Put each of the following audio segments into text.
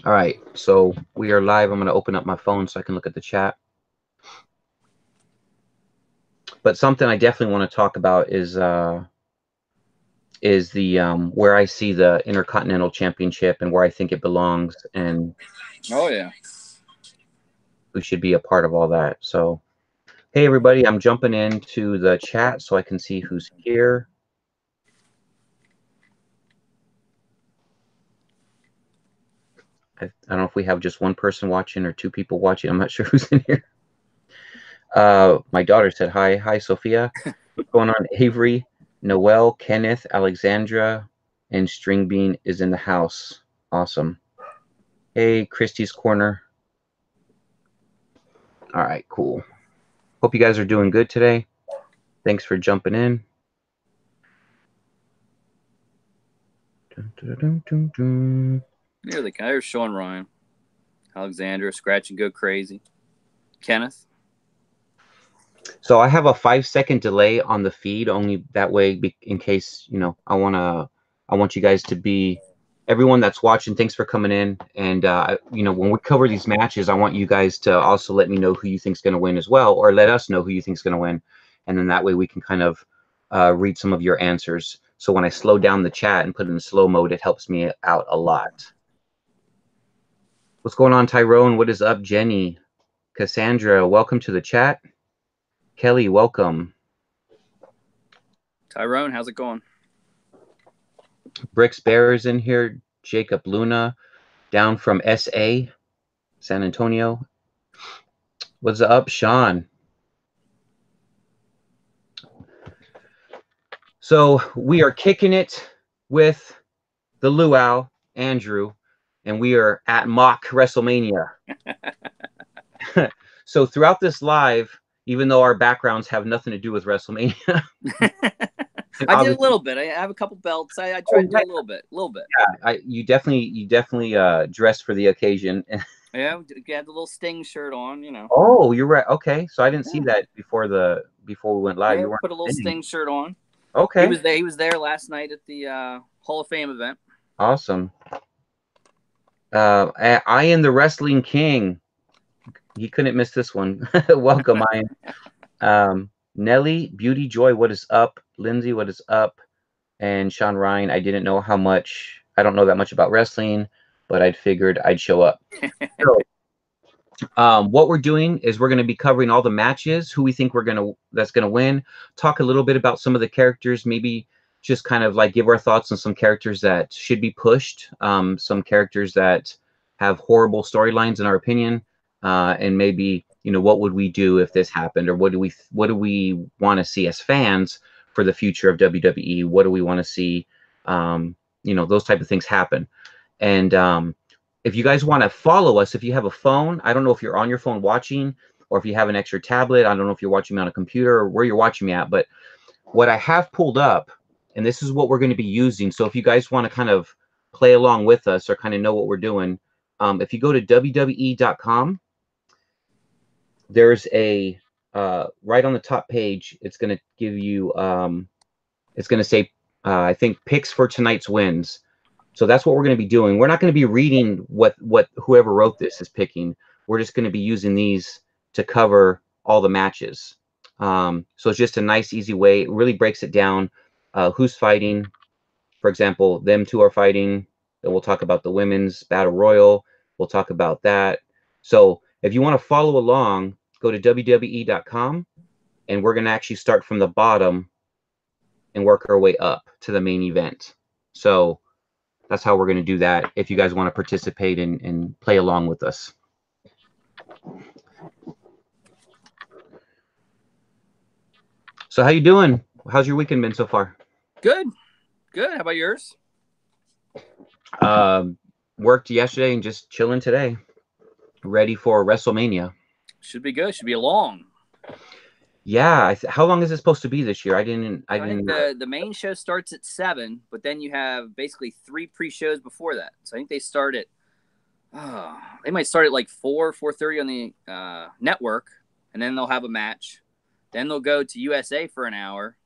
All right, so we are live. I'm going to open up my phone so I can look at the chat. But something I definitely want to talk about is the where I see the Intercontinental Championship and where I think it belongs, and Oh yeah, who should be a part of all that. So, hey everybody, I'm jumping into the chat so I can see who's here. I don't know if we have just one person watching or two people watching. I'm not sure who's in here. My daughter said hi. Hi, Sophia. What's going on? Avery, Noel, Kenneth, Alexandra, and String Bean is in the house. Awesome. Hey, Christy's Corner. All right, cool. Hope you guys are doing good today. Thanks for jumping in. near the guy. There's Sean Ryan, Alexandra, Scratch and Go Crazy, Kenneth. So I have a 5-second delay on the feed, only that way, in case I want you guys to be, everyone that's watching. Thanks for coming in, and when we cover these matches, I want you guys to also let me know who you think's going to win as well, or let us know who you think's going to win, and then that way we can kind of read some of your answers. So when I slow down the chat and put it in slow mode, it helps me out a lot. What's going on, Tyrone? What is up, Jenny? Cassandra, welcome to the chat. Kelly, welcome. Tyrone, how's it going? Bricks Bears in here. Jacob Luna, down from SA, San Antonio. What's up, Sean? So we are kicking it with the Luau, Andrew, and we are at mock WrestleMania. So throughout this live, even though our backgrounds have nothing to do with WrestleMania, I did a little bit. I have a couple belts. I tried to do a little bit. Yeah, you definitely dressed for the occasion. Yeah, you had the little Sting shirt on, Oh, you're right. Okay, so I didn't see that before we went live. Yeah, You weren't put a little Sting shirt on. Okay. He was there last night at the Hall of Fame event. Awesome. I am the Wrestling King. He couldn't miss this one. Welcome, Ian. Nelly, Beauty Joy, what is up? Lindsay, what is up? And Sean Ryan, I don't know that much about wrestling, but I figured I'd show up. So, what we're doing is we're going to be covering all the matches, who we think that's going to win, talk a little bit about some of the characters, maybe just kind of like give our thoughts on some characters that should be pushed, some characters that have horrible storylines in our opinion, and maybe what would we do if this happened, or what do we want to see as fans for the future of WWE? What do we want to see? Those type of things happen, and if you guys want to follow us, if you have a phone, I don't know if you're on your phone watching, or if you have an extra tablet. I don't know if you're watching me on a computer or where you're watching me at, but what I have pulled up, and this is what we're going to be using. So if you guys want to kind of play along with us or kind of know what we're doing, if you go to WWE.com, there's a right on the top page, it's going to give you, it's going to say, I think, picks for tonight's wins. So that's what we're going to be doing. We're not going to be reading what whoever wrote this is picking. We're just going to be using these to cover all the matches. So it's just a nice, easy way. It really breaks it down. Who's fighting? For example, them two are fighting. Then we'll talk about the women's battle royal. We'll talk about that. So if you want to follow along, go to WWE.com, and we're going to actually start from the bottom and work our way up to the main event. So that's how we're going to do that if you guys want to participate and play along with us. So how you doing? How's your weekend been so far? Good. How about yours? Worked yesterday and just chilling today. Ready for WrestleMania. Should be good. Should be long. Yeah. How long is it supposed to be this year? I didn't. The main show starts at 7, but then you have basically 3 pre-shows before that. So I think they start at. They might start at like 4:30 on the network, and then they'll have a match. Then they'll go to USA for an hour,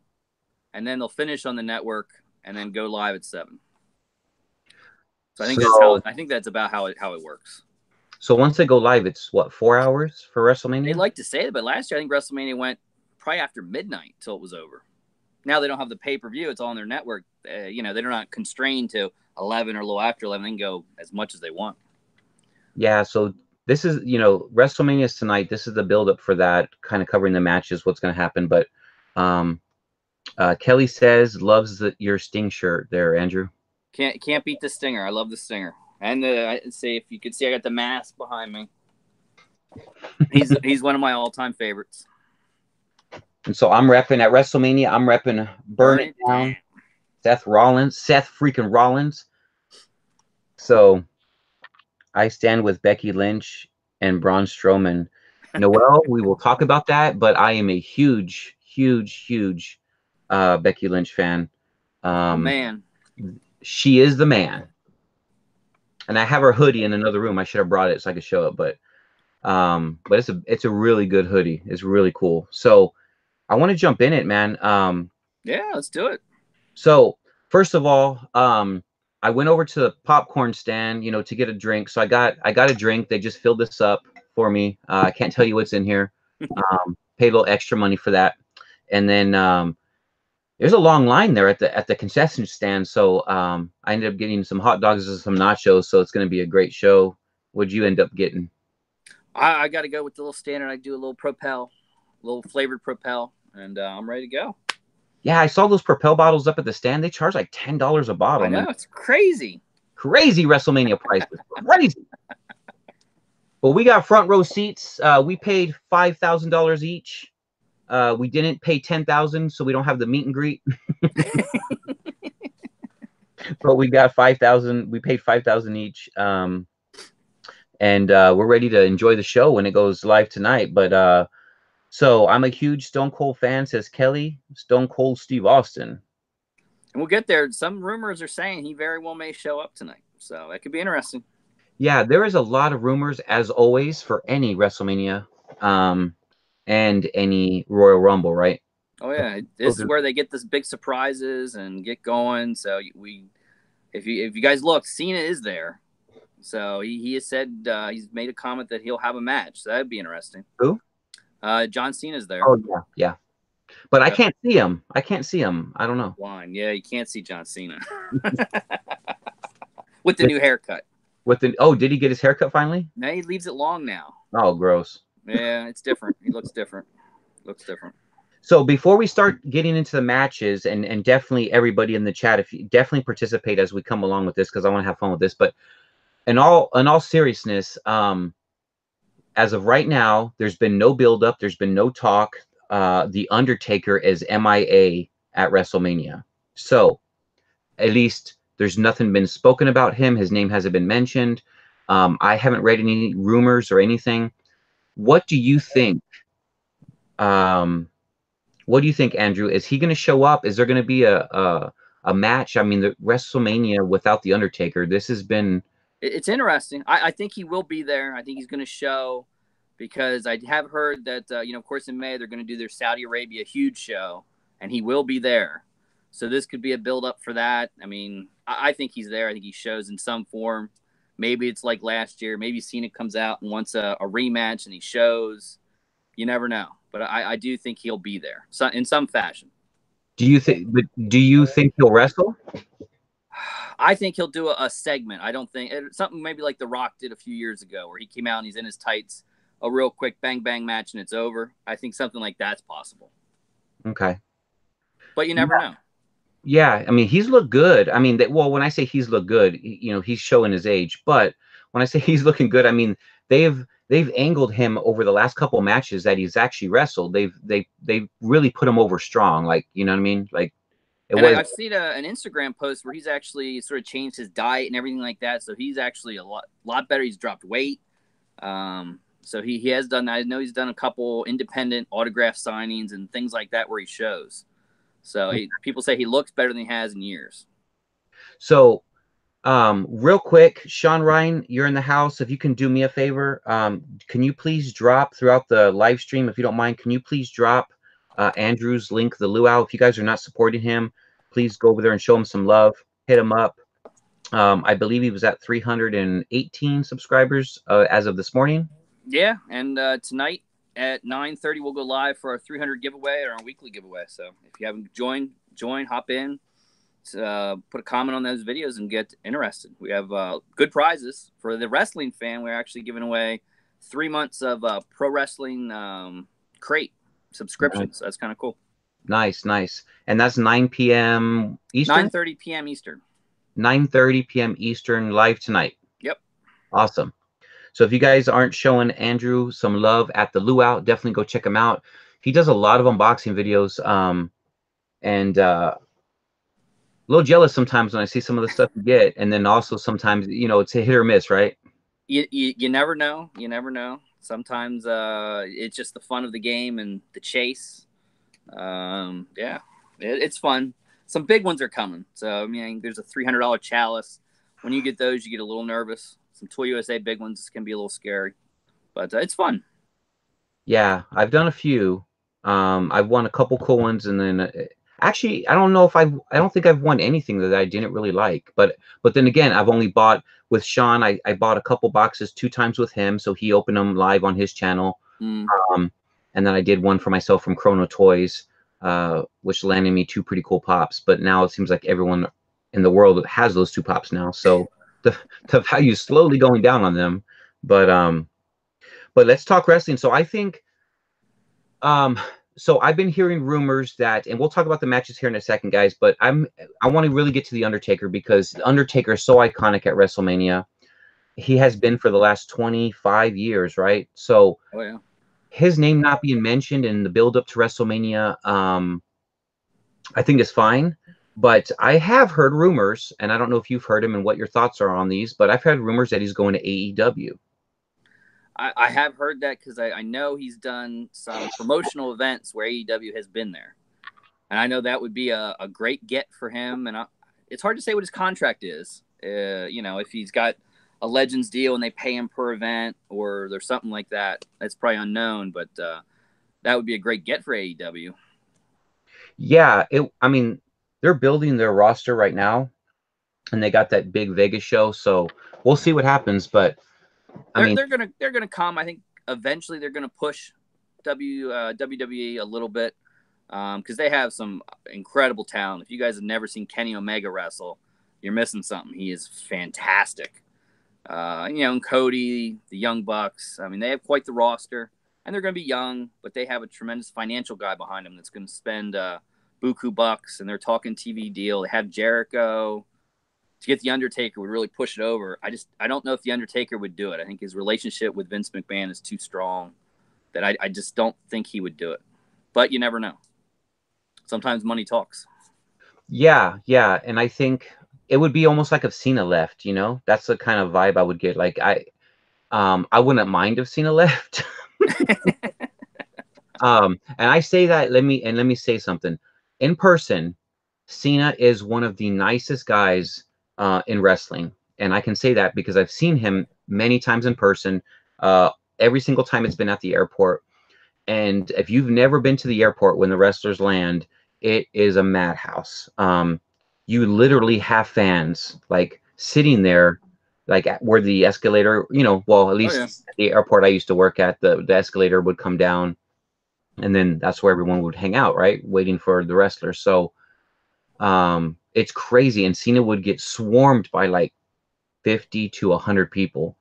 and then they'll finish on the network, and then go live at 7. So I think that's about how it works. So once they go live, it's what, 4 hours for WrestleMania? They like to say it, but last year I think WrestleMania went probably after midnight till it was over. Now they don't have the pay-per-view; it's all on their network. You know, they're not constrained to 11 or a little after 11. They can go as much as they want. Yeah. So this is, you know, WrestleMania is tonight. This is the build-up for that, kind of covering the matches, what's going to happen. But Kelly says loves your Sting shirt there, Andrew. Can't beat the Stinger. I love the Stinger. And I say, if you could see, I got the mask behind me. He's one of my all-time favorites. And so I'm repping at WrestleMania. I'm repping Burn It Down. Seth freaking Rollins. So I stand with Becky Lynch and Braun Strowman. Noel, we will talk about that, but I am a huge Becky Lynch fan. Man. She is the man. And I have her hoodie in another room. I should have brought it so I could show it, but it's a really good hoodie. It's really cool. So I want to jump in it, man. Yeah, let's do it. So first of all, I went over to the popcorn stand, you know, to get a drink. So I got a drink. They just filled this up for me. I can't tell you what's in here. Paid a little extra money for that. And then there's a long line there at the concession stand. So I ended up getting some hot dogs and some nachos. So it's going to be a great show. What'd you end up getting? I got to go with the little standard. I do a little Propel, a little flavored Propel, and I'm ready to go. Yeah, I saw those Propel bottles up at the stand. They charge like $10 a bottle. I know, man. It's crazy. Crazy WrestleMania prices. Crazy. But we got front row seats. We paid $5,000 each. We didn't pay $10,000, so we don't have the meet and greet. But we got $5,000. We paid $5,000 each. And we're ready to enjoy the show when it goes live tonight. But so I'm a huge Stone Cold fan, says Kelly. Stone Cold Steve Austin. And we'll get there. Some rumors are saying he very well may show up tonight, so that could be interesting. Yeah, there is a lot of rumors, as always, for any WrestleMania and any Royal Rumble, right? Oh yeah, this is where they get this big surprises and get going. So if you guys look, Cena is there. So he has said he's made a comment that he'll have a match. So that'd be interesting. Who? John Cena's there. Oh yeah. But I can't see him. I don't know. Blind. Yeah, you can't see John Cena with the new haircut. Did he get his haircut finally? No, he leaves it long now. Oh, gross. Yeah, it's different. He looks different. So before we start getting into the matches, and definitely everybody in the chat, if you definitely participate as we come along with this, because I want to have fun with this. But in all seriousness, as of right now, there's been no build-up. There's been no talk. The Undertaker is MIA at WrestleMania. So at least there's nothing been spoken about him. His name hasn't been mentioned. I haven't read any rumors or anything. What do you think? What do you think, Andrew? Is he going to show up? Is there going to be a match? I mean, the WrestleMania without the Undertaker. This has been. It's interesting. I think he will be there. I think he's going to show, because I have heard that of course in May they're going to do their Saudi Arabia huge show, and he will be there. So this could be a build up for that. I mean, I think he's there. I think he shows in some form. Maybe it's like last year. Maybe Cena comes out and wants a rematch and he shows. You never know. But I do think he'll be there in some fashion. Do you think he'll wrestle? I think he'll do a segment. I don't think something maybe like The Rock did a few years ago, where he came out and he's in his tights, a real quick bang bang match, and it's over. I think something like that's possible. Okay. But you never know. Yeah, I mean, he's looked good. I mean, when I say he's looked good, he's showing his age. But when I say he's looking good, I mean they've angled him over the last couple of matches that he's actually wrestled. They've really put him over strong. Like, you know what I mean? Like, I've seen an Instagram post where he's actually sort of changed his diet and everything like that. So he's actually a lot better. He's dropped weight. So he has done that. I know he's done a couple independent autograph signings and things like that where he shows. So people say he looks better than he has in years. So, real quick, Sean Ryan, you're in the house. If you can do me a favor, can you please drop throughout the live stream, if you don't mind, can you please drop Andrew's link, the Luau? If you guys are not supporting him, please go over there and show him some love. Hit him up. I believe he was at 318 subscribers as of this morning. Yeah, and tonight at 9:30 we'll go live for our 300 giveaway or our weekly giveaway. So if you haven't joined, hop in, put a comment on those videos and get interested. We have good prizes for the wrestling fan. We're actually giving away 3 months of pro wrestling crate subscription. So that's kind of cool. Nice, nice. And that's 9 p.m. Eastern? 9:30 p.m. Eastern. 9:30 p.m. Eastern, live tonight. Yep. Awesome. So if you guys aren't showing Andrew some love at the Luau, definitely go check him out. He does a lot of unboxing videos, and a little jealous sometimes when I see some of the stuff you get, and then also sometimes, you know, it's a hit or miss, right? You never know. You never know. Sometimes it's just the fun of the game and the chase. Yeah, it's fun. Some big ones are coming. So, I mean, there's a $300 chalice. When you get those, you get a little nervous. Some Toy USA big ones can be a little scary, but it's fun. Yeah, I've done a few. I've won a couple cool ones, and then actually, I don't know if I don't think I've won anything that I didn't really like. But then again, I've only bought with Sean. I bought a couple boxes 2 times with him, so he opened them live on his channel. And then I did one for myself from Chrono Toys, which landed me 2 pretty cool pops. But now it seems like everyone in the world has those 2 pops now, so the value's slowly going down on them. But let's talk wrestling. So I think, so I've been hearing rumors that, and we'll talk about the matches here in a second, guys. But I want to really get to the Undertaker, because the Undertaker is so iconic at WrestleMania. He has been for the last 25 years, right? So Oh yeah. his name not being mentioned in the build up to WrestleMania, I think is fine. But I have heard rumors, and I don't know if you've heard him and what your thoughts are on these, but I've heard rumors that he's going to AEW. I have heard that because I know he's done some promotional events where AEW has been there. And I know that would be a great get for him. And it's hard to say what his contract is. You know, if he's got a Legends deal and they pay him per event or there's something like that, that's probably unknown. But that would be a great get for AEW. Yeah, I mean, they're building their roster right now, and they got that big Vegas show, so we'll see what happens. But I mean, they're gonna come. I think eventually they're gonna push WWE a little bit because they have some incredible talent. If you guys have never seen Kenny Omega wrestle, you're missing something. He is fantastic. You know, and Cody, the Young Bucks. I mean, they have quite the roster, and they're going to be young, but they have a tremendous financial guy behind them that's going to spend buku bucks, and they're talking TV deal. They have Jericho. To get the Undertaker would really push it over. I don't know if the Undertaker would do it. I think his relationship with Vince McMahon is too strong that I just don't think he would do it. But you never know. Sometimes money talks. yeah, and I think it would be almost like if Cena left. You know, that's the kind of vibe I would get. Like I wouldn't mind if Cena left. And I say that. Let me say something. In person, Cena is one of the nicest guys in wrestling, and I can say that because I've seen him many times in person. Every single time it's been at the airport. And if you've never been to the airport when the wrestlers land, it is a madhouse. You literally have fans like sitting there, like where the escalator, you know, well, at least at the airport I used to work at, the escalator would come down, and then that's where everyone would hang out, right, waiting for the wrestlers. So it's crazy, and Cena would get swarmed by like 50 to 100 people.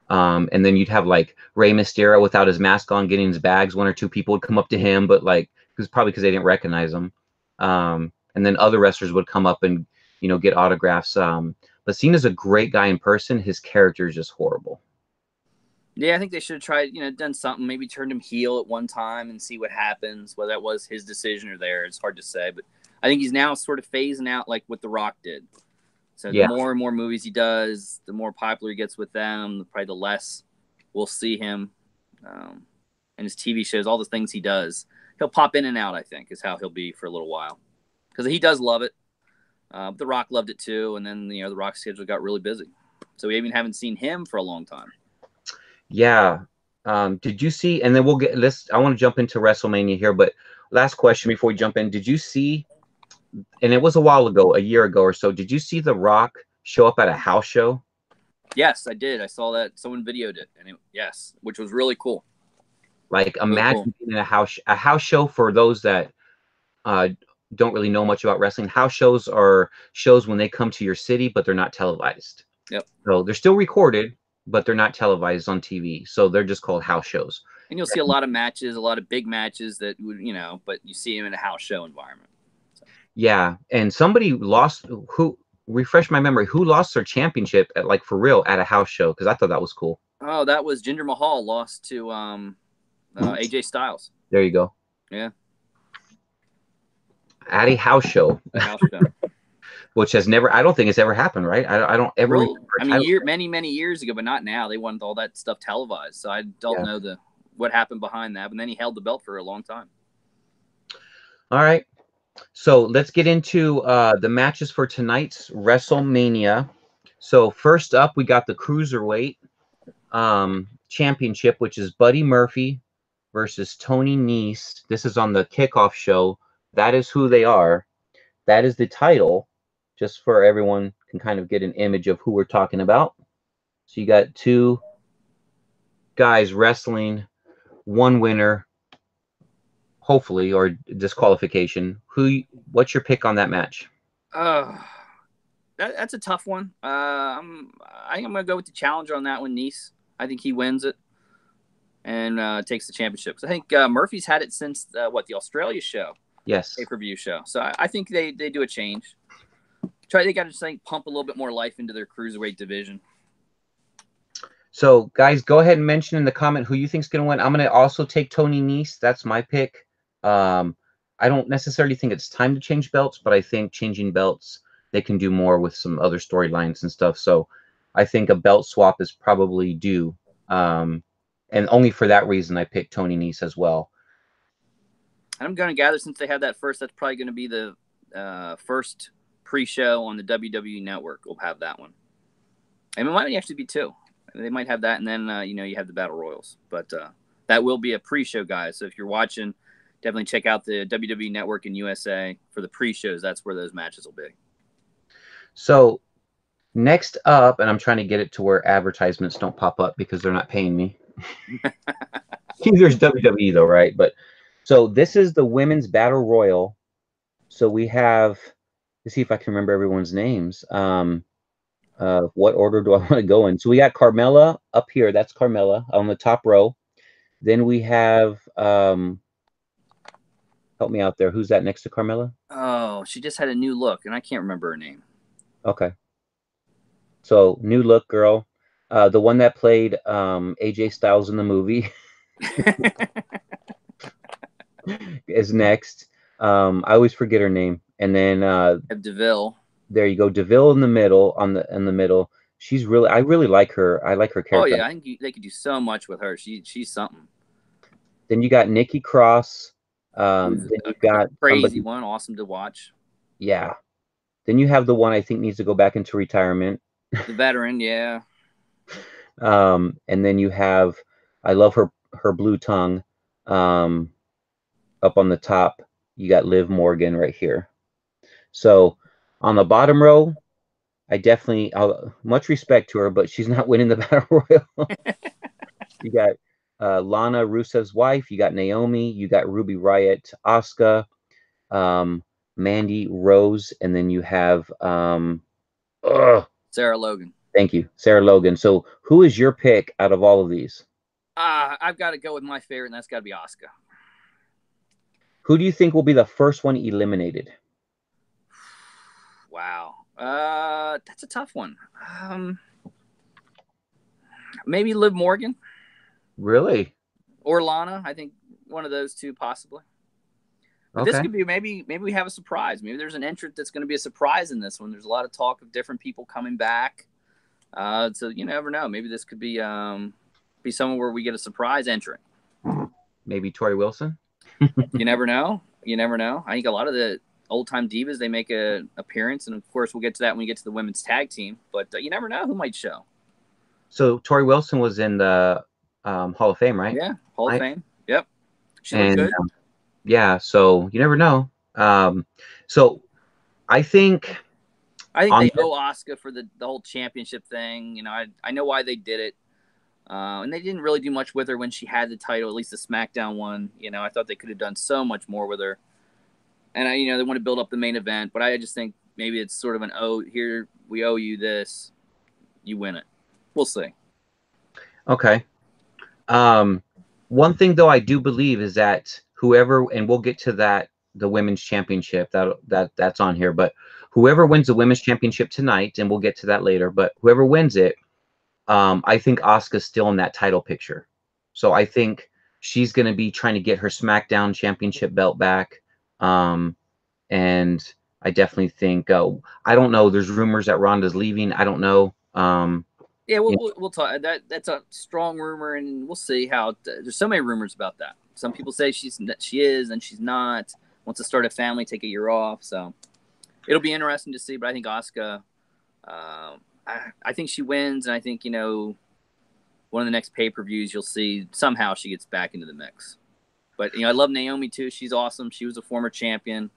And then you'd have like Rey Mysterio without his mask on, getting his bags. 1 or 2 people would come up to him, but like, because probably because they didn't recognize him. And then other wrestlers would come up and, you know, get autographs. But Cena's a great guy in person. His character is just horrible. Yeah, I think they should have tried, you know, done something, maybe turned him heel at one time and see what happens, whether that was his decision or theirs. It's hard to say, but I think he's now sort of phasing out like what The Rock did. So the more and more movies he does, the more popular he gets with them, probably the less we'll see him. And his TV shows, all the things he does, he'll pop in and out, I think, is how he'll be for a little while. Because he does love it. The Rock loved it too, and then, you know, The Rock's schedule got really busy. So we even haven't seen him for a long time. Yeah. Did you see, and then we'll get, I want to jump into WrestleMania here, but last question before we jump in, did you see, and it was a while ago, a year ago or so, did you see The Rock show up at a house show? Yes, I did. I saw that someone videoed it, and yes, which was really cool. Like, Really imagine cool. being in a house show. For those that don't really know much about wrestling, house shows are shows when they come to your city, but they're not televised. Yep. So they're still recorded, but they're not televised on TV. So they're just called house shows. And you'll see a lot of matches, a lot of big matches that would, but you see them in a house show environment. So. Yeah, and somebody lost, who, refresh my memory, who lost their championship at, like, for real, at a house show? Because I thought that was cool. Oh, that was Jinder Mahal lost to AJ Styles. There you go. Yeah. At a house show. A house show. Which has never, I don't think it's ever happened, right? I don't ever remember. Many years ago, but not now. They wanted all that stuff televised, so I don't know what happened behind that. But then he held the belt for a long time. All right, so let's get into the matches for tonight's WrestleMania. So first up, we got the Cruiserweight Championship, which is Buddy Murphy versus Tony Nese. This is on the kickoff show. That is who they are. That is the title, just for everyone can kind of get an image of who we're talking about. So you got two guys wrestling, one winner, hopefully, or disqualification. What's your pick on that match? That's a tough one. I think I'm going to go with the challenger on that one, Nese. I think he wins it and takes the championship. So I think Murphy's had it since, the Australia show? Yes. Pay-per-view show. So I think they do a change. They got to pump a little bit more life into their cruiserweight division. So, guys, go ahead and mention in the comment who you think is going to win. I'm going to also take Tony Nese. That's my pick. I don't necessarily think it's time to change belts, but I think changing belts, they can do more with some other storylines and stuff. So I think a belt swap is probably due. And only for that reason, I picked Tony Nese as well. I'm going to gather, since they had that first, that's probably going to be the first pre-show on the WWE Network. We'll have that one. And it might actually be two. They might have that, and then, you have the Battle Royals. But that will be a pre-show, guys. So if you're watching, definitely check out the WWE Network in USA for the pre-shows. That's where those matches will be. So next up, and I'm trying to get it to where advertisements don't pop up because they're not paying me. There's WWE, though, right? But so this is the Women's Battle Royal. So we have, let's see if I can remember everyone's names. What order do I want to go in? So we got Carmella up here. That's Carmella on the top row. Then we have, help me out there. Who's that next to Carmella? Oh, she just had a new look, and I can't remember her name. Okay. So new look girl. The one that played AJ Styles in the movie is next. I always forget her name. And then DeVille. There you go, DeVille in the middle. In the middle, she's really. I really like her. I like her character. Oh yeah, I think they could do so much with her. She's something. Then you got Nikki Cross. Then you got crazy one, awesome to watch. Yeah. Then you have the one I think needs to go back into retirement. The veteran, yeah. And then you have, I love her blue tongue. Up on the top, you got Liv Morgan right here. So on the bottom row, I definitely, much respect to her, but she's not winning the Battle Royal. You got Lana Rusev's wife. You got Naomi. You got Ruby Riott, Asuka, Mandy Rose, and then you have Sarah Logan. Thank you, Sarah Logan. So who is your pick out of all of these? I've got to go with my favorite, and that's got to be Asuka. Who do you think will be the first one eliminated? Wow. That's a tough one. Maybe Liv Morgan. Really? Or Lana. I think one of those two possibly. But okay. This could be maybe we have a surprise. Maybe there's an entrant that's going to be a surprise in this one. There's a lot of talk of different people coming back. So you never know. Maybe this could be someone where we get a surprise entrant. Maybe Tori Wilson. You never know. You never know. I think a lot of the old-time divas, they make an appearance, and of course we'll get to that when we get to the women's tag team. But you never know who might show. So Tori Wilson was in the Hall of Fame, right? Yeah, Hall of Fame. Yep. She looked good. Yeah, so you never know. So I think I think On they owe Asuka for the whole championship thing. You know, I know why they did it. And they didn't really do much with her when she had the title, at least the SmackDown one. You know, I thought they could have done so much more with her. And they want to build up the main event, but I just think maybe it's sort of an here we owe you this, you win it. We'll see. Okay. One thing though I do believe is that whoever, and we'll get to that, the women's championship that's on here, but whoever wins the women's championship tonight, and we'll get to that later, but whoever wins it, I think Asuka's still in that title picture. So I think she's going to be trying to get her SmackDown championship belt back. And I definitely think, I don't know, there's rumors that Ronda's leaving. I don't know. Yeah, we'll talk. That's a strong rumor, and we'll see how. There's so many rumors about that. Some people say she is, and she's not. Wants to start a family, take a year off. So it'll be interesting to see. But I think Asuka, I think she wins, and I think one of the next pay-per-views you'll see somehow she gets back into the mix. But I love Naomi too. She's awesome. She was a former champion.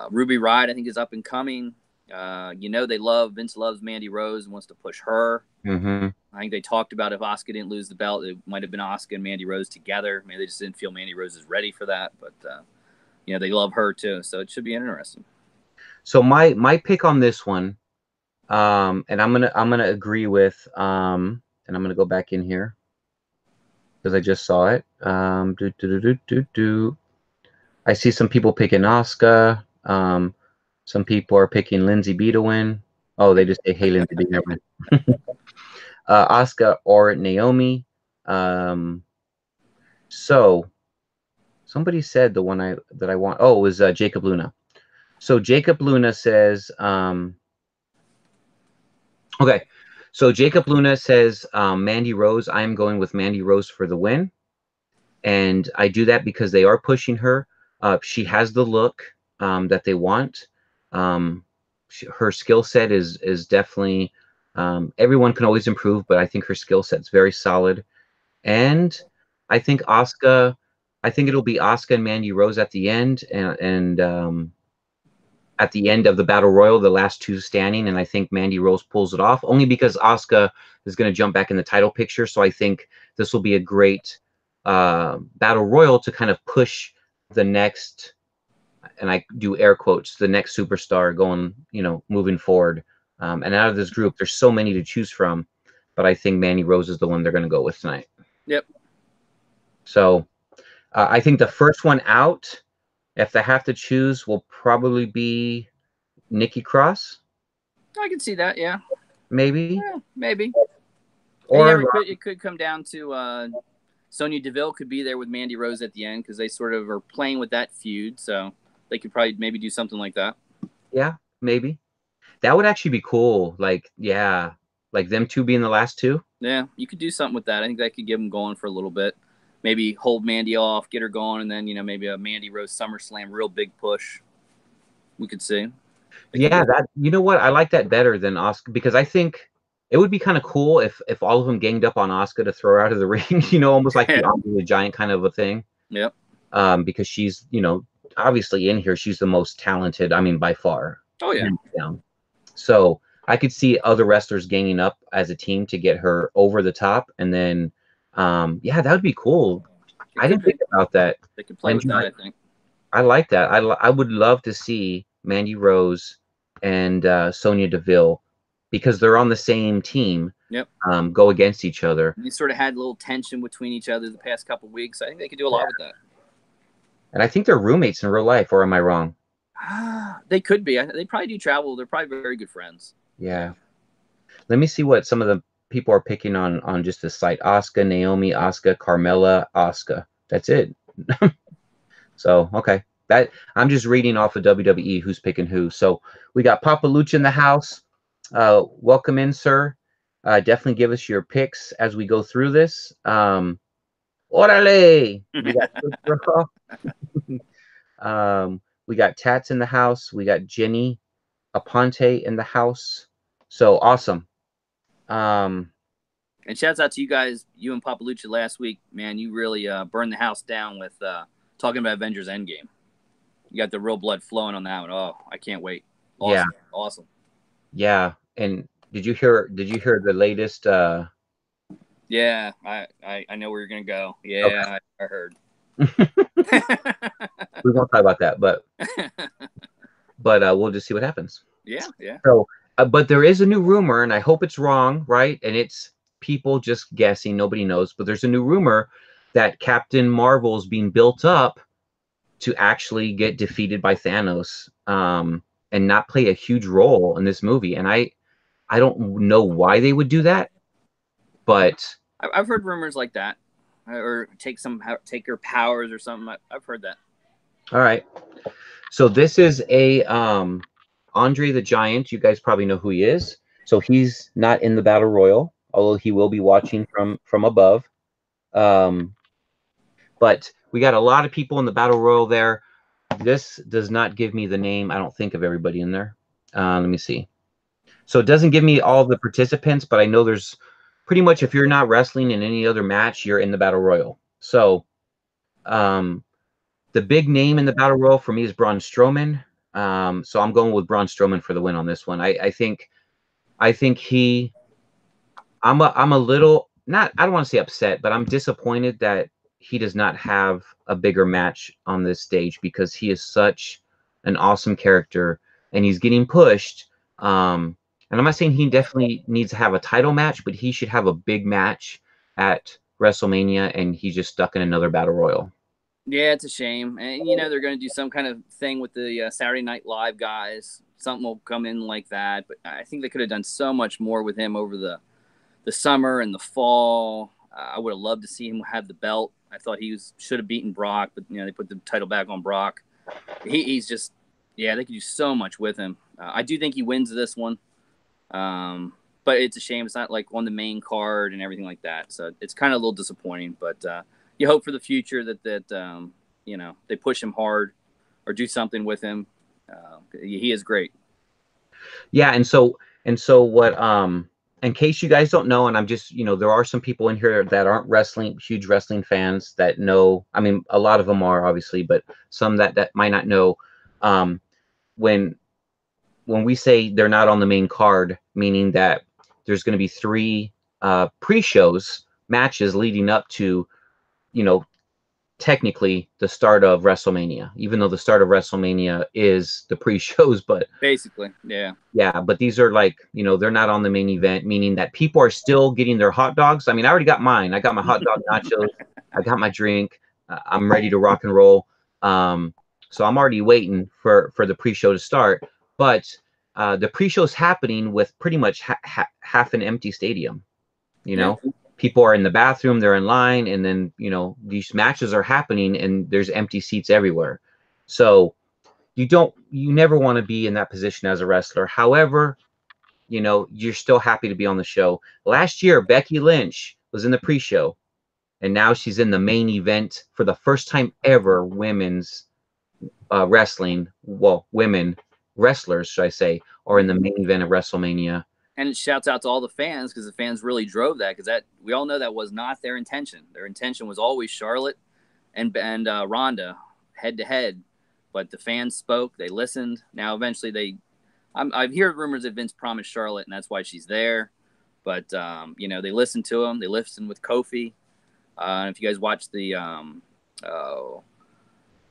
Ruby Riott, I think, is up and coming. Vince loves Mandy Rose and wants to push her. Mm-hmm. I think they talked about if Asuka didn't lose the belt, it might have been Asuka and Mandy Rose together. Maybe they just didn't feel Mandy Rose is ready for that. But they love her too, so it should be interesting. So my pick on this one, and I'm gonna agree with, and I'm gonna go back in here because I just saw it. I see some people picking Asuka. Some people are picking Lindsay B to win. Oh, they just say, hey, Lindsay B, never mind. Asuka or Naomi. So somebody said the one that I want. Oh, it was Jacob Luna. So Jacob Luna says, okay. So Jacob Luna says, Mandy Rose. I'm going with Mandy Rose for the win. And I do that because they are pushing her. She has the look that they want. Her skill set is definitely, everyone can always improve, but I think her skill set's very solid. And I think Asuka, I think it'll be Asuka and Mandy Rose at the end, and at the end of the battle royal, the last two standing, and I think Mandy Rose pulls it off, only because Asuka is going to jump back in the title picture. So I think this will be a great battle royal to kind of push the next, and I do air quotes, the next superstar going, moving forward. And out of this group, there's so many to choose from, but I think Mandy Rose is the one they're going to go with tonight. Yep. So I think the first one out, if they have to choose, will probably be Nikki Cross. I can see that, yeah. Maybe. Yeah, maybe. Or it could come down to Sonya Deville could be there with Mandy Rose at the end because they sort of are playing with that feud. So they could probably maybe do something like that. Yeah, maybe. That would actually be cool. Like them two being the last two. Yeah, you could do something with that. I think that could get them going for a little bit. Maybe hold Mandy off, get her going, and then maybe a Mandy Rose SummerSlam, real big push. We could see. Yeah, that, you know what? I like that better than Asuka, because I think it would be kind of cool if all of them ganged up on Asuka to throw her out of the ring, almost like the Andre the Giant kind of a thing. Yep. Because she's, obviously in here, she's the most talented, I mean, by far. Oh, yeah. So I could see other wrestlers ganging up as a team to get her over the top. And then, that would be cool. I didn't think about that. They could play with that, I think. I like that. I would love to see Mandy Rose and Sonya Deville, because they're on the same team. Yep. Go against each other. And they sort of had a little tension between each other the past couple of weeks. I think they could do a lot with that. And I think they're roommates in real life, or am I wrong? They could be. They probably do travel. They're probably very good friends. Yeah. Let me see what some of the people are picking on just the site. Asuka, Naomi, Asuka, Carmella, Asuka. That's it. So, okay. That I'm just reading off of WWE who's picking who. So we got Papa Lucha in the house. Welcome in, sir. Definitely give us your picks as we go through this. Orale! We got Tats in the house. We got Jenny Aponte in the house. So awesome. And shouts out to you guys, you and Papa Lucha last week, man. You really burned the house down with talking about Avengers Endgame. You got the real blood flowing on that one. Oh, I can't wait. Awesome. Yeah. Awesome. Yeah, and did you hear the latest? Yeah, I know where you're gonna go. Okay. Yeah, I heard. We won't talk about that, but we'll just see what happens. Yeah, yeah. So, but there is a new rumor, and I hope it's wrong, right? And it's people just guessing, nobody knows. But there's a new rumor that Captain Marvel is being built up to actually get defeated by Thanos, and not play a huge role in this movie. And I don't know why they would do that, but I've heard rumors like that, or take her powers or something. I've heard that. all right. So this is a Andre the Giant. You guys probably know who he is. So he's not in the battle royal, although he will be watching from above. Um, but we got a lot of people in the battle royal there. This does not give me the name, I don't think, of everybody in there. Let me see. So it doesn't give me all the participants, but I know there's pretty much, if you're not wrestling in any other match, you're in the battle royal. So um, the big name in the battle royal for me is Braun Strowman. So I'm going with Braun Strowman for the win on this one. I think he. I'm a little not. I don't want to say upset, but I'm disappointed that he does not have a bigger match on this stage because he is such an awesome character and he's getting pushed. And I'm not saying he definitely needs to have a title match, but he should have a big match at WrestleMania, and he's just stuck in another battle royal. Yeah, it's a shame, and you know they're going to do some kind of thing with the Saturday Night Live guys. Something will come in like that, but I think they could have done so much more with him over the summer and the fall. I would have loved to see him have the belt. I thought should have beaten Brock, but you know they put the title back on Brock. He's just, yeah, they could do so much with him. I do think he wins this one, but it's a shame it's not like on the main card and everything like that. So it's kind of a little disappointing. But you hope for the future that you know they push him hard or do something with him. He is great. Yeah, and so what in case you guys don't know, and I'm just, there are some people in here that aren't huge wrestling fans that know, I mean, a lot of them are obviously, but some that might not know, um when when we say they're not on the main card, meaning that there's going to be three pre-shows matches leading up to, you know, technically the start of WrestleMania, even though the start of WrestleMania is the pre-shows, but Basically, yeah. yeah, but these are like, they're not on the main event, meaning that people are still getting their hot dogs. I mean, I already got mine. I got my hot dog nachos. I got my drink. I'm ready to rock and roll. So I'm already waiting for the pre-show to start. But the pre-show's happening with pretty much half an empty stadium. You Yeah. know, people are in the bathroom, they're in line, and then these matches are happening, and there's empty seats everywhere. So you never want to be in that position as a wrestler. However, you're still happy to be on the show. Last year, Becky Lynch was in the pre-show, and now she's in the main event for the first time ever. Women's wrestling, well, women wrestlers, should I say, are in the main event of WrestleMania. And it shouts out to all the fans because the fans really drove that because that we all know that was not their intention. Their intention was always Charlotte and Ronda head to head, but the fans spoke. They listened. Now eventually I've heard rumors that Vince promised Charlotte and that's why she's there. But you know they listened to him. They listened with Kofi. If you guys watched the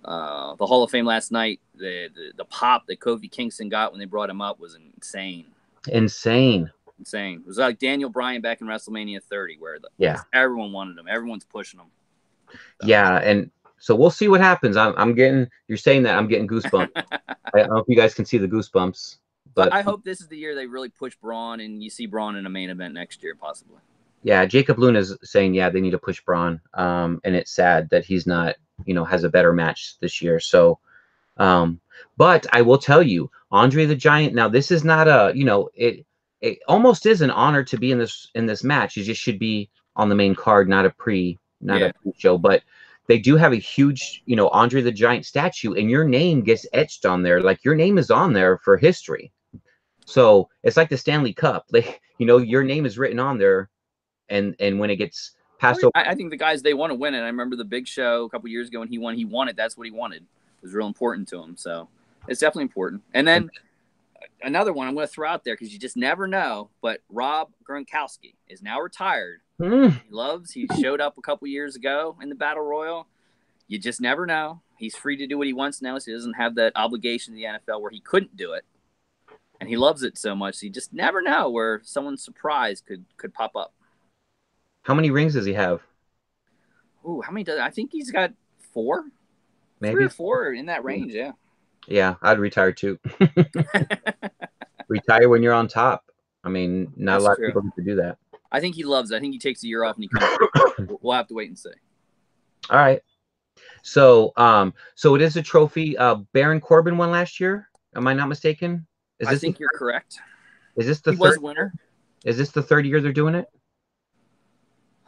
Hall of Fame last night, the pop that Kofi Kingston got when they brought him up was insane. Insane. Insane. It was like Daniel Bryan back in WrestleMania 30, where Yeah. everyone wanted him. Everyone's pushing him. So. Yeah, and so we'll see what happens. I'm getting. You're saying that I'm getting goosebumps. I don't know if you guys can see the goosebumps, but I hope this is the year they really push Braun, and you see Braun in a main event next year, possibly. yeah, Jacob Luna is saying they need to push Braun, and it's sad that he's not, has a better match this year. So, but I will tell you, Andre the Giant. Now, this is not it almost is an honor to be in this match. You just should be on the main card, not a pre-show. But they do have a huge, Andre the Giant statue, and your name gets etched on there. Like your name is on there for history. So it's like the Stanley Cup. Like, your name is written on there, and when it gets passed over. I think the guys, they want to win it. I remember the Big Show a couple years ago when he won it. That's what he wanted. It was real important to him. So it's definitely important. And then another one I'm going to throw out there because you just never know. But Rob Gronkowski is now retired. Mm. He showed up a couple years ago in the Battle Royal. You just never know. He's free to do what he wants now, so he doesn't have that obligation in the NFL where he couldn't do it. And he loves it so much. So you just never know where someone's surprise could pop up. How many rings does he have? Ooh, how many I think he's got 4? Maybe 3 or 4 in that range, yeah. Yeah, I'd retire too. Retire when you're on top. I mean, not a lot of people get to do that. I think he loves it. I think he takes a year off and he comes. We'll have to wait and see. All right. So, so it is a trophy. Baron Corbin won last year. Am I not mistaken? I think you're correct. Is this the third? He was winner. Is this the 3rd year they're doing it?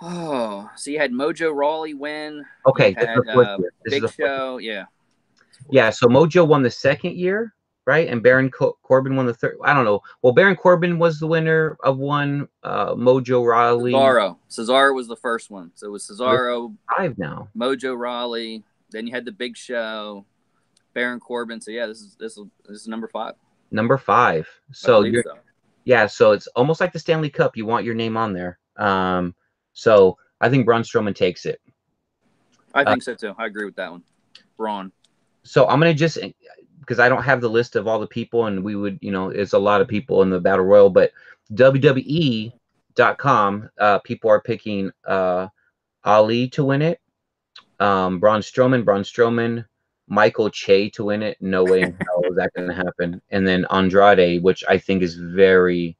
Oh, so you had Mojo Rawley win. Okay, you had Big Show. Yeah. Yeah. So Mojo won the 2nd year, right? And Baron Corbin won the 3rd. I don't know. Well, Baron Corbin was the winner of one. Mojo Rawley. Cesaro was the first one. So it was Cesaro. 5 now. Mojo Rawley. Then you had the Big Show, Baron Corbin. So yeah, this is number 5. Number 5. So yeah. So it's almost like the Stanley Cup. You want your name on there. So I think Braun Strowman takes it. I think so too. I agree with that one. Braun. So I'm going to because I don't have the list of all the people, and we would, it's a lot of people in the Battle Royal, but WWE.com, people are picking Ali to win it, Braun Strowman, Michael Che to win it. No way in hell is that going to happen. And then Andrade, which I think is very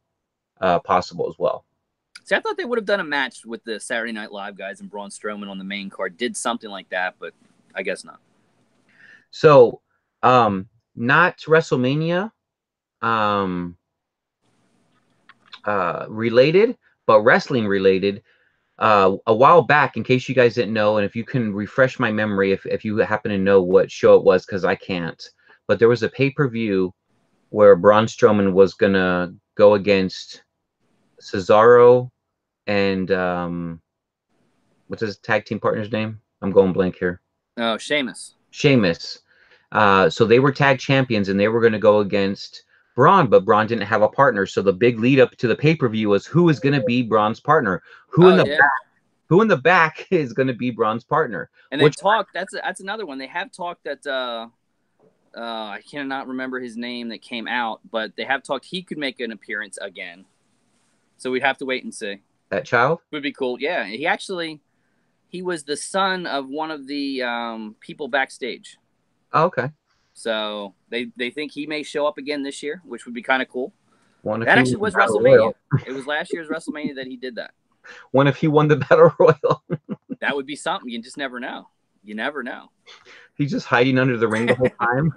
possible as well. See, I thought they would have done a match with the Saturday Night Live guys and Braun Strowman on the main card. Did something like that, but I guess not. So, not WrestleMania related, but wrestling related. A while back, in case you guys didn't know, and if you can refresh my memory, if you happen to know what show it was, because I can't, but there was a pay-per-view where Braun Strowman was going to go against Cesaro and what's his tag team partner's name? I'm going blank here. Oh, Sheamus. So they were tag champions, and they were going to go against Braun, but Braun didn't have a partner. So the big lead up to the pay-per-view was who is going to be Braun's partner? Who in the back is going to be Braun's partner? And they talked. That's another one. They have talked that I cannot remember his name that came out, but they have talked he could make an appearance again. So we'd have to wait and see. That child would be cool. Yeah, he was the son of one of the people backstage. Oh, okay. So they think he may show up again this year, which would be kind of cool. That actually was WrestleMania. It was last year's WrestleMania that he did that. What if he won the Battle Royal? That would be something. You just never know. You never know. He's just hiding under the ring the whole time.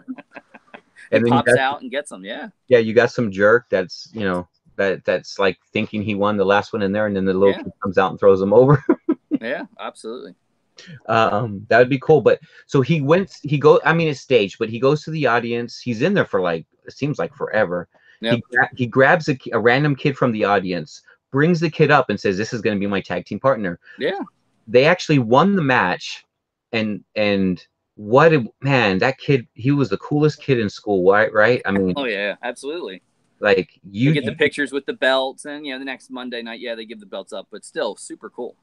And then pops out and gets them. Yeah. Yeah, you got some jerk that's that's like thinking he won the last one in there, and then the little kid comes out and throws him over. Yeah, absolutely. That would be cool. But so it's staged, but he goes to the audience. He's in there for it seems like forever. Yep. He grabs a random kid from the audience, brings the kid up and says, "This is going to be my tag team partner." Yeah. They actually won the match, and that kid, he was the coolest kid in school, right? I mean, oh yeah, absolutely. Like you get the pictures with the belts, and the next Monday night, they give the belts up, but still super cool.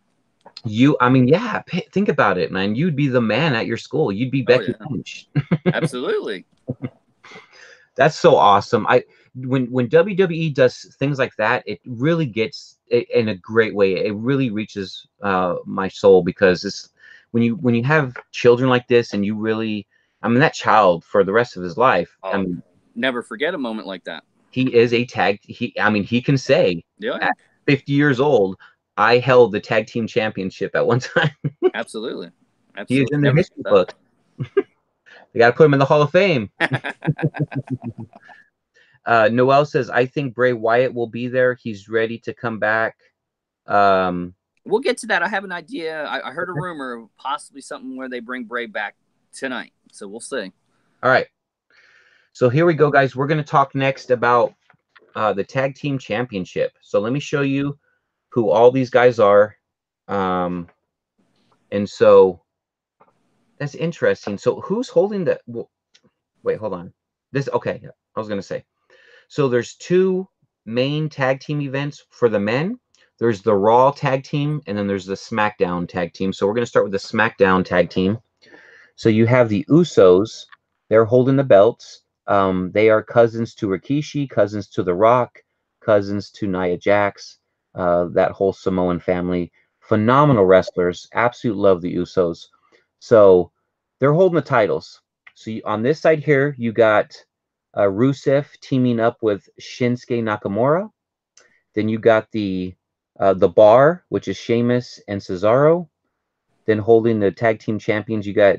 Think about it, man. You'd be the man at your school. You'd be Becky Lynch. Absolutely. That's so awesome. When WWE does things like that, it really gets in a great way. It really reaches my soul, because it's when you have children like this, and you really, that child for the rest of his life. Never forget a moment like that. He is a tag. He can say, at 50 years old, I held the tag team championship at one time. Absolutely. He is in the history book. They got to put him in the Hall of Fame. Noel says, I think Bray Wyatt will be there. He's ready to come back. We'll get to that. I have an idea. I heard a rumor of possibly something where they bring Bray back tonight. So we'll see. All right. So here we go, guys. We're going to talk next about the tag team championship. So let me show you who all these guys are. And so that's interesting. So who's holding the... Wait, hold on. Okay. I was going to say. So there's two main tag team events for the men. There's the Raw tag team, and then there's the SmackDown tag team. So we're going to start with the SmackDown tag team. So you have the Usos. They're holding the belts. They are cousins to Rikishi, cousins to The Rock, cousins to Nia Jax, that whole Samoan family. Phenomenal wrestlers. Absolute love the Usos. So they're holding the titles. So on this side here, you got Rusev teaming up with Shinsuke Nakamura. Then you got the Bar, which is Sheamus and Cesaro. Then holding the tag team champions, you got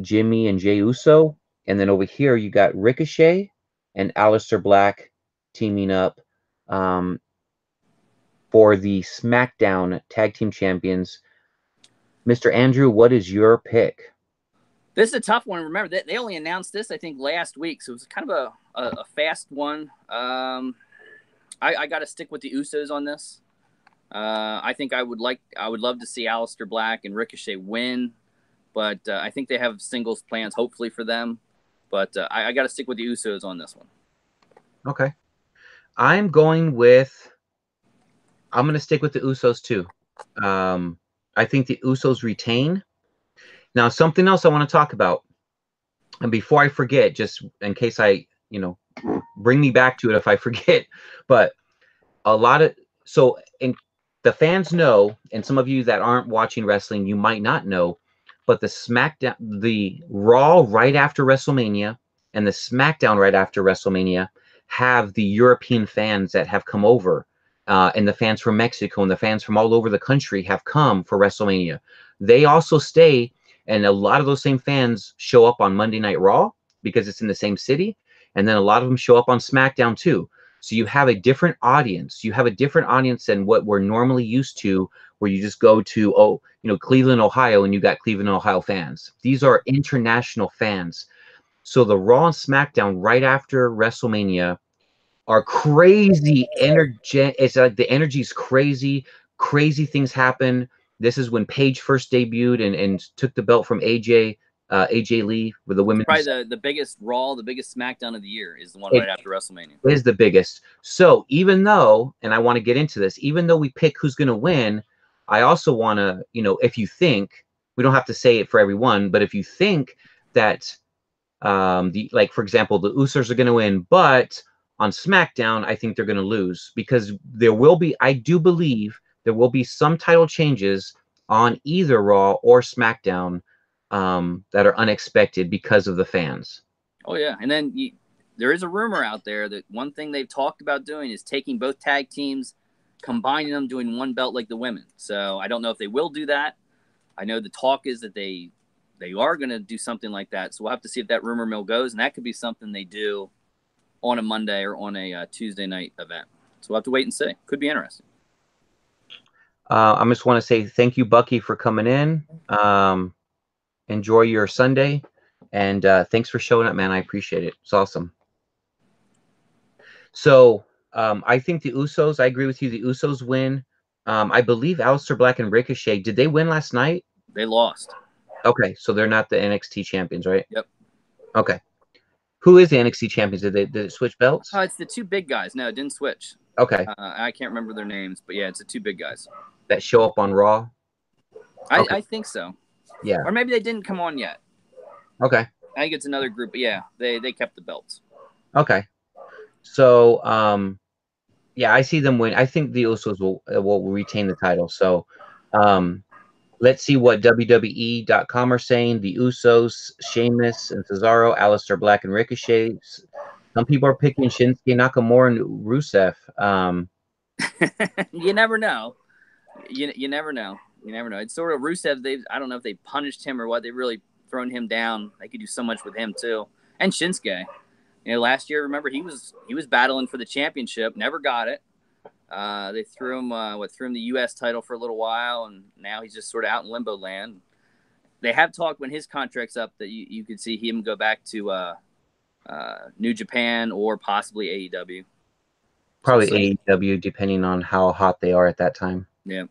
Jimmy and Jey Uso. And then over here, you got Ricochet and Aleister Black teaming up for the SmackDown tag team champions. Mr. Andrew, what is your pick? This is a tough one. Remember, they only announced this, I think, last week, so it was kind of a fast one. I got to stick with the Usos on this. I think I would love to see Aleister Black and Ricochet win, but I think they have singles plans, hopefully, for them. But I got to stick with the Usos on this one. Okay. I'm going to stick with the Usos, too. I think the Usos retain. Now, something else I want to talk about, and before I forget, just in case bring me back to it if I forget, but the fans know, and some of you that aren't watching wrestling, you might not know, but the Raw right after WrestleMania and the SmackDown right after WrestleMania have the European fans that have come over, and the fans from Mexico and the fans from all over the country have come for WrestleMania. They also stay, and a lot of those same fans show up on Monday Night Raw because it's in the same city, and then a lot of them show up on SmackDown too. So you have a different audience. You have a different audience than what we're normally used to, where you just go to, Cleveland, Ohio, and you got Cleveland, Ohio fans. These are international fans. So the Raw and SmackDown right after WrestleMania are crazy energy. It's like the energy is crazy. Crazy things happen. This is when Paige first debuted and took the belt from AJ Lee with the women's. Probably the biggest Raw, the biggest SmackDown of the year is the one right after WrestleMania. Is the biggest. So even though, and I want to get into this, even though we pick who's going to win, I also want to, if you think, we don't have to say it for everyone, but if you think that, for example, the Usos are going to win, but on SmackDown, I think they're going to lose, because I do believe there will be some title changes on either Raw or SmackDown that are unexpected because of the fans. Oh, yeah. And then there is a rumor out there that one thing they've talked about doing is taking both tag teams, combining them, doing one belt like the women. So I don't know if they will do that. I know the talk is that they are going to do something like that. So we'll have to see if that rumor mill goes, and that could be something they do on a Monday or on a Tuesday night event. So we'll have to wait and see. Could be interesting. I just want to say thank you, Bucky, for coming in. Enjoy your Sunday, and thanks for showing up, man. I appreciate it. It's awesome. So I think the Usos, I agree with you. The Usos win. I believe Aleister Black and Ricochet, did they win last night? They lost. Okay, so they're not the NXT champions, right? Yep. Okay. Who is the NXT champions? Did it switch belts? It's the two big guys. No, it didn't switch. Okay. I can't remember their names, but yeah, it's the two big guys that show up on Raw. Okay. I think so. Yeah. Or maybe they didn't come on yet. Okay. I think it's another group, but yeah, they kept the belts. Okay. So yeah, I see them win. I think the Usos will retain the title. So let's see what WWE.com are saying. The Usos, Sheamus and Cesaro, Aleister Black and Ricochet. Some people are picking Shinsuke Nakamura and Rusev. You never know. You never know. You never know. It's sort of Rusev. I don't know if they punished him or what. They've really thrown him down. They could do so much with him too. And Shinsuke. Last year, remember, he was battling for the championship, never got it. They threw him the U.S. title for a little while, and now he's just sort of out in limbo land. They have talked when his contract's up that you could see him go back to New Japan or possibly AEW. Probably AEW, depending on how hot they are at that time. Yeah.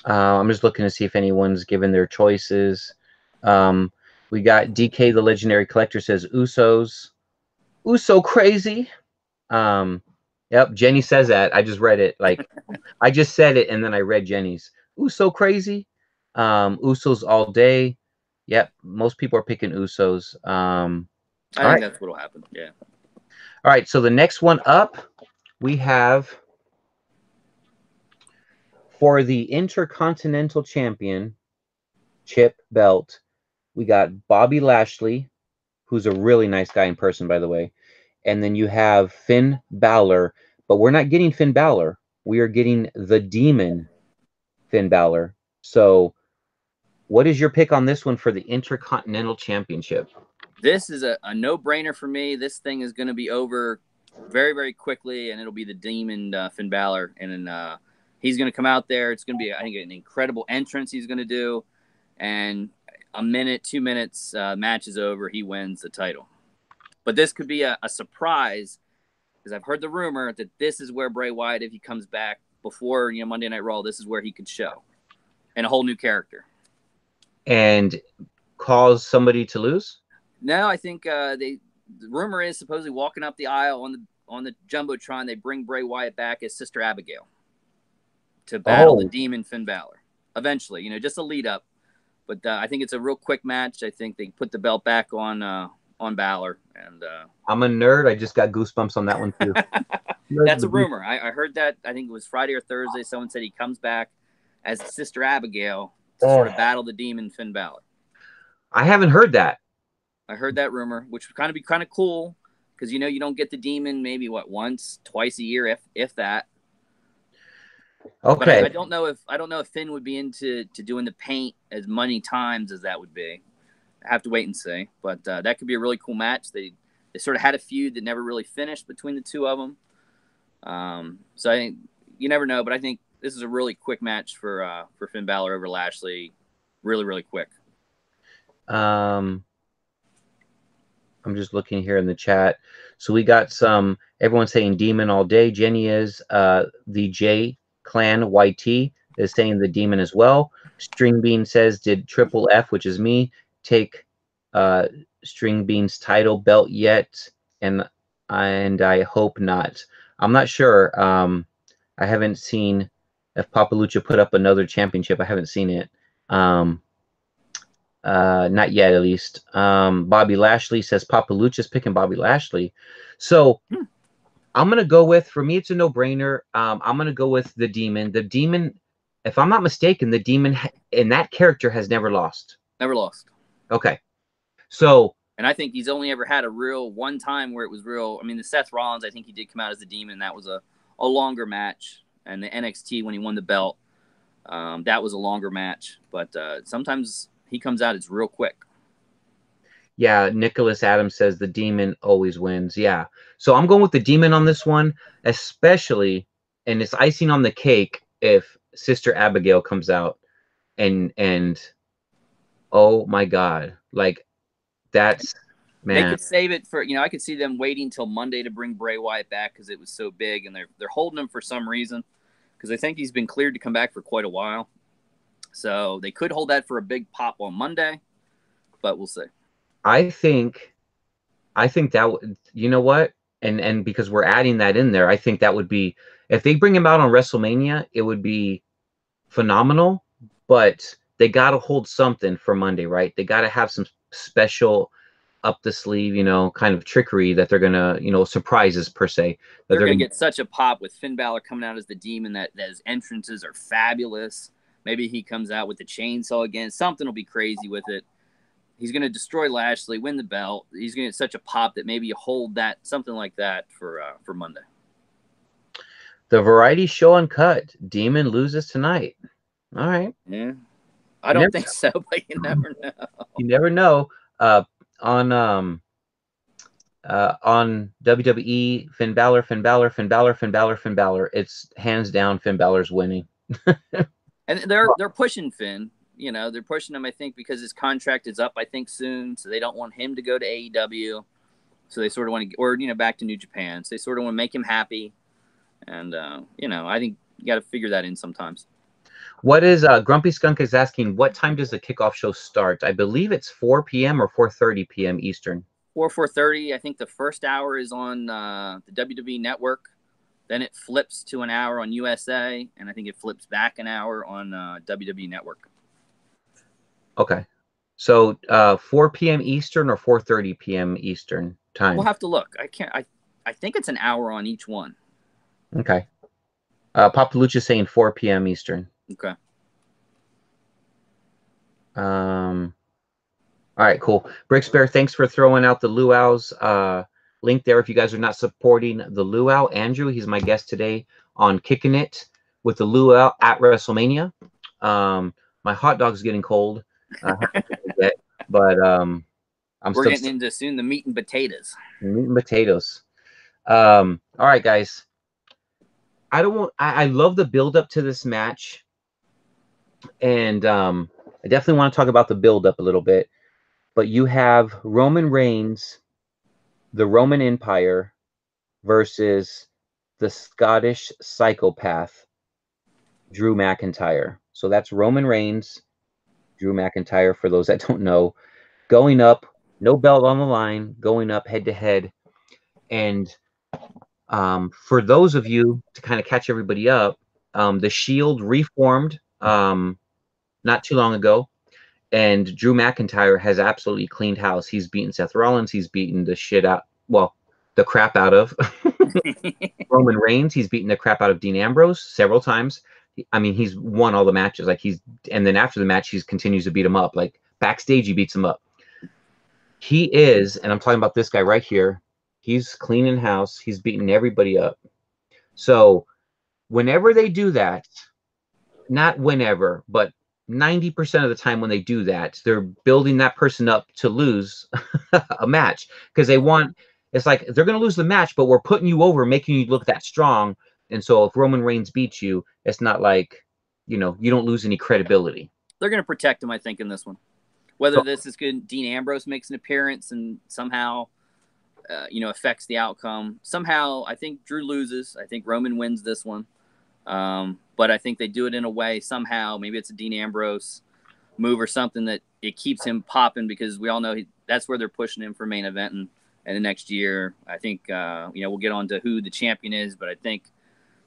I'm just looking to see if anyone's given their choices. We got DK, the Legendary Collector, says Usos. Uso crazy. Yep, Jenny says that. I just read it. Like, I just said it, and then I read Jenny's. Uso crazy. Usos all day. Yep, most people are picking Usos. I All think right. that's what'll happen. Yeah. All right, so the next one up, we have for the Intercontinental Championship belt, we got Bobby Lashley, who's a really nice guy in person, by the way. And then you have Finn Balor, but we're not getting Finn Balor. We are getting the Demon Finn Balor. So, what is your pick on this one for the Intercontinental Championship? This is a no-brainer for me. This thing is going to be over very, very quickly, and it'll be the Demon Finn Balor. And then he's going to come out there. It's going to be, I think, an incredible entrance he's going to do. And a minute, 2 minutes, match is over. He wins the title. But this could be a surprise because I've heard the rumor that this is where Bray Wyatt, if he comes back before Monday Night Raw, this is where he could show and a whole new character. And cause somebody to lose? No, I think the rumor is supposedly walking up the aisle on the jumbotron, they bring Bray Wyatt back as Sister Abigail to battle the Demon Finn Balor. Eventually, just a lead up. But I think it's a real quick match. I think they put the belt back on Balor. And I'm a nerd. I just got goosebumps on that one too. That's a rumor. I heard that. I think it was Friday or Thursday. Someone said he comes back as Sister Abigail to sort of battle the Demon Finn Balor. I haven't heard that. I heard that rumor, which would be kind of cool because you don't get the Demon maybe once, twice a year, if that. Okay. But I don't know if Finn would be into doing the paint as many times as that would be. I have to wait and see. But that could be a really cool match. They sort of had a feud that never really finished between the two of them. So I think you never know, but I think this is a really quick match for Finn Balor over Lashley. Really, really quick. I'm just looking here in the chat. So we got everyone saying Demon all day. Jenny is the J Clan YT is saying the Demon as well. String Bean says, did Triple F, which is me, take String Bean's title belt yet? And I hope not. I'm not sure. I haven't seen if Papa Lucha put up another championship. I haven't seen it. Not yet, at least. Bobby Lashley says Papa Lucha's picking Bobby Lashley. So I'm going to go with, for me, it's a no-brainer. I'm going to go with the Demon. The Demon, if I'm not mistaken, the Demon in that character has never lost. Never lost. Okay. So. And I think he's only ever had a real one time where it was real. I mean, the Seth Rollins, I think he did come out as the Demon. That was a longer match. And the NXT, when he won the belt, that was a longer match. But sometimes he comes out, it's real quick. Yeah, Nicholas Adams says the Demon always wins. Yeah. So I'm going with the Demon on this one, especially, and it's icing on the cake if Sister Abigail comes out and oh my God, like that's, man. They could save it for, I could see them waiting till Monday to bring Bray Wyatt back because it was so big, and they're holding him for some reason because I think he's been cleared to come back for quite a while. So they could hold that for a big pop on Monday, but we'll see. I think that you know what, and because we're adding that in there, I think that would be, if they bring him out on WrestleMania, it would be phenomenal. But they got to hold something for Monday, right? They got to have some special up the sleeve, kind of trickery that they're gonna, surprises per se. They're gonna get such a pop with Finn Balor coming out as the Demon that his entrances are fabulous. Maybe he comes out with the chainsaw again. Something will be crazy with it. He's going to destroy Lashley, win the belt. He's going to get such a pop that maybe you hold that, something like that for Monday. The Variety Show Uncut. Demon loses tonight. All right. Yeah. I don't think so, but you never know. You never know. On WWE, Finn Balor. It's hands down Finn Balor's winning. And they're pushing Finn. They're pushing him, I think, because his contract is up, I think, soon. So they don't want him to go to AEW. So they sort of want to, or, back to New Japan. So they sort of want to make him happy. And, I think you got to figure that in sometimes. What is, Grumpy Skunk is asking, what time does the kickoff show start? I believe it's 4 p.m. or 4:30 p.m. Eastern. 4:30. I think the first hour is on the WWE Network. Then it flips to an hour on USA, and I think it flips back an hour on WWE Network. Okay. So 4 p.m. Eastern or 4:30 p.m. Eastern time? We'll have to look. I think it's an hour on each one. Okay. Papalucha saying 4 p.m. Eastern. Okay. All right, cool. Bricks Bear, thanks for throwing out the Luau's link there. If you guys are not supporting the Luau, Andrew, he's my guest today on Kicking It with the Luau at WrestleMania. My hot dog's getting cold, but We're getting into soon the meat and potatoes. Meat and potatoes. All right, guys. I love the build up to this match, and I definitely want to talk about the build up a little bit. But you have Roman Reigns, the Roman Empire, versus the Scottish psychopath, Drew McIntyre. So that's Roman Reigns, Drew McIntyre, for those that don't know, going up, no belt on the line, going up head to head. And for those of you, to kind of catch everybody up, the Shield reformed not too long ago. And Drew McIntyre has absolutely cleaned house. He's beaten Seth Rollins. He's beaten the crap out of Roman Reigns. He's beaten the crap out of Dean Ambrose several times. I mean, he's won all the matches. And then after the match, he continues to beat him up. Like backstage, he beats him up. He is, and I'm talking about this guy right here. He's cleaning house. He's beating everybody up. So whenever they do that, not whenever, but 90% of the time when they do that, they're building that person up to lose a match because it's like they're going to lose the match, but we're putting you over, making you look that strong. And so if Roman Reigns beats you, it's not like, you don't lose any credibility. They're going to protect him, I think, in this one. Whether this is good, Dean Ambrose makes an appearance and somehow, affects the outcome. Somehow, I think Drew loses. I think Roman wins this one. But I think they do it in a way somehow. Maybe it's a Dean Ambrose move or something that it keeps him popping because we all know that's where they're pushing him for main event and the next year. I think we'll get on to who the champion is, but I think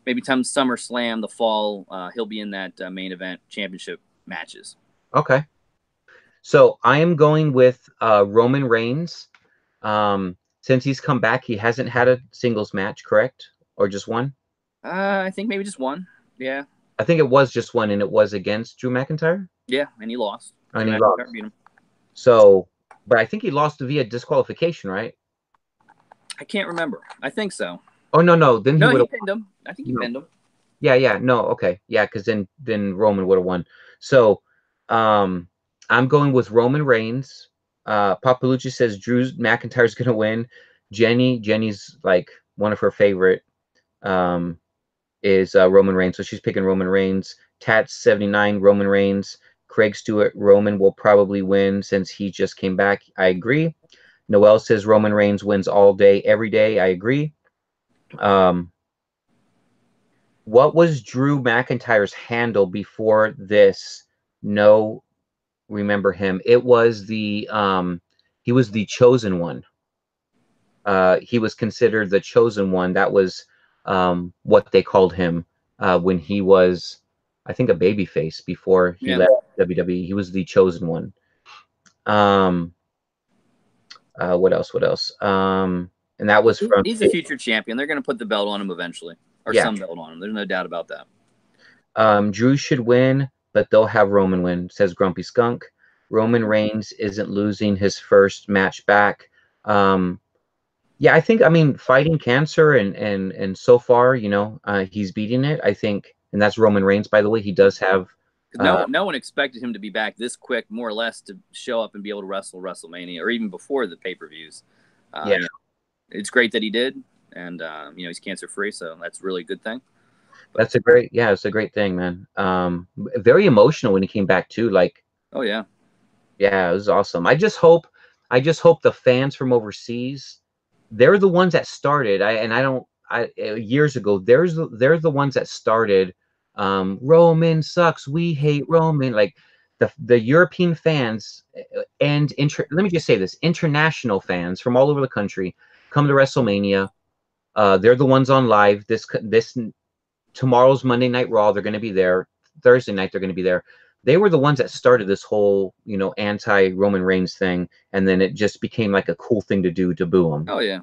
maybe come SummerSlam, the fall, he'll be in that main event championship matches. Okay. So I am going with Roman Reigns. Since he's come back, he hasn't had a singles match, correct? Or just one? I think maybe just one. Yeah. I think it was just one, and it was against Drew McIntyre? Yeah, and he lost. And he lost. Beat him. So, but I think he lost via disqualification, right? I can't remember. I think so. Oh, no. Then he pinned him. I think he pinned him. Yeah. No, okay. Yeah, because then Roman would have won. So, I'm going with Roman Reigns. Papalucci says Drew McIntyre's going to win. Jenny's like one of her favorite is Roman Reigns. So she's picking Roman Reigns. Tats79, Roman Reigns. Craig Stewart, Roman will probably win since he just came back. I agree. Noel says Roman Reigns wins all day, every day. I agree. What was Drew McIntyre's handle before this? No, remember him. It was he was the chosen one. He was considered the chosen one. That was what they called him when he was, I think, a babyface before he left WWE. He was the chosen one. What else? And that was from. He's a future champion. They're going to put the belt on him eventually, or some belt on him. There's no doubt about that. Drew should win, but they'll have Roman win, says Grumpy Skunk. Roman Reigns isn't losing his first match back. I think, fighting cancer and so far, he's beating it, I think. And that's Roman Reigns, by the way. He does have. No one expected him to be back this quick, more or less, to show up and be able to wrestle WrestleMania or even before the pay-per-views. It's great that he did. And, he's cancer-free, so that's a really good thing. But it's a great thing, man. Very emotional when he came back, too. Like, oh, yeah. Yeah, it was awesome. I just hope the fans from overseas, they're the ones that started. Years ago, they're the ones that started. Roman sucks. We hate Roman. Like the European fans and let me just say this, international fans from all over the country come to WrestleMania. They're the ones on live. This tomorrow's Monday Night Raw. They're going to be there. Thursday night they're going to be there. They were the ones that started this whole, anti-Roman Reigns thing, and then it just became like a cool thing to do to boo him. Oh yeah.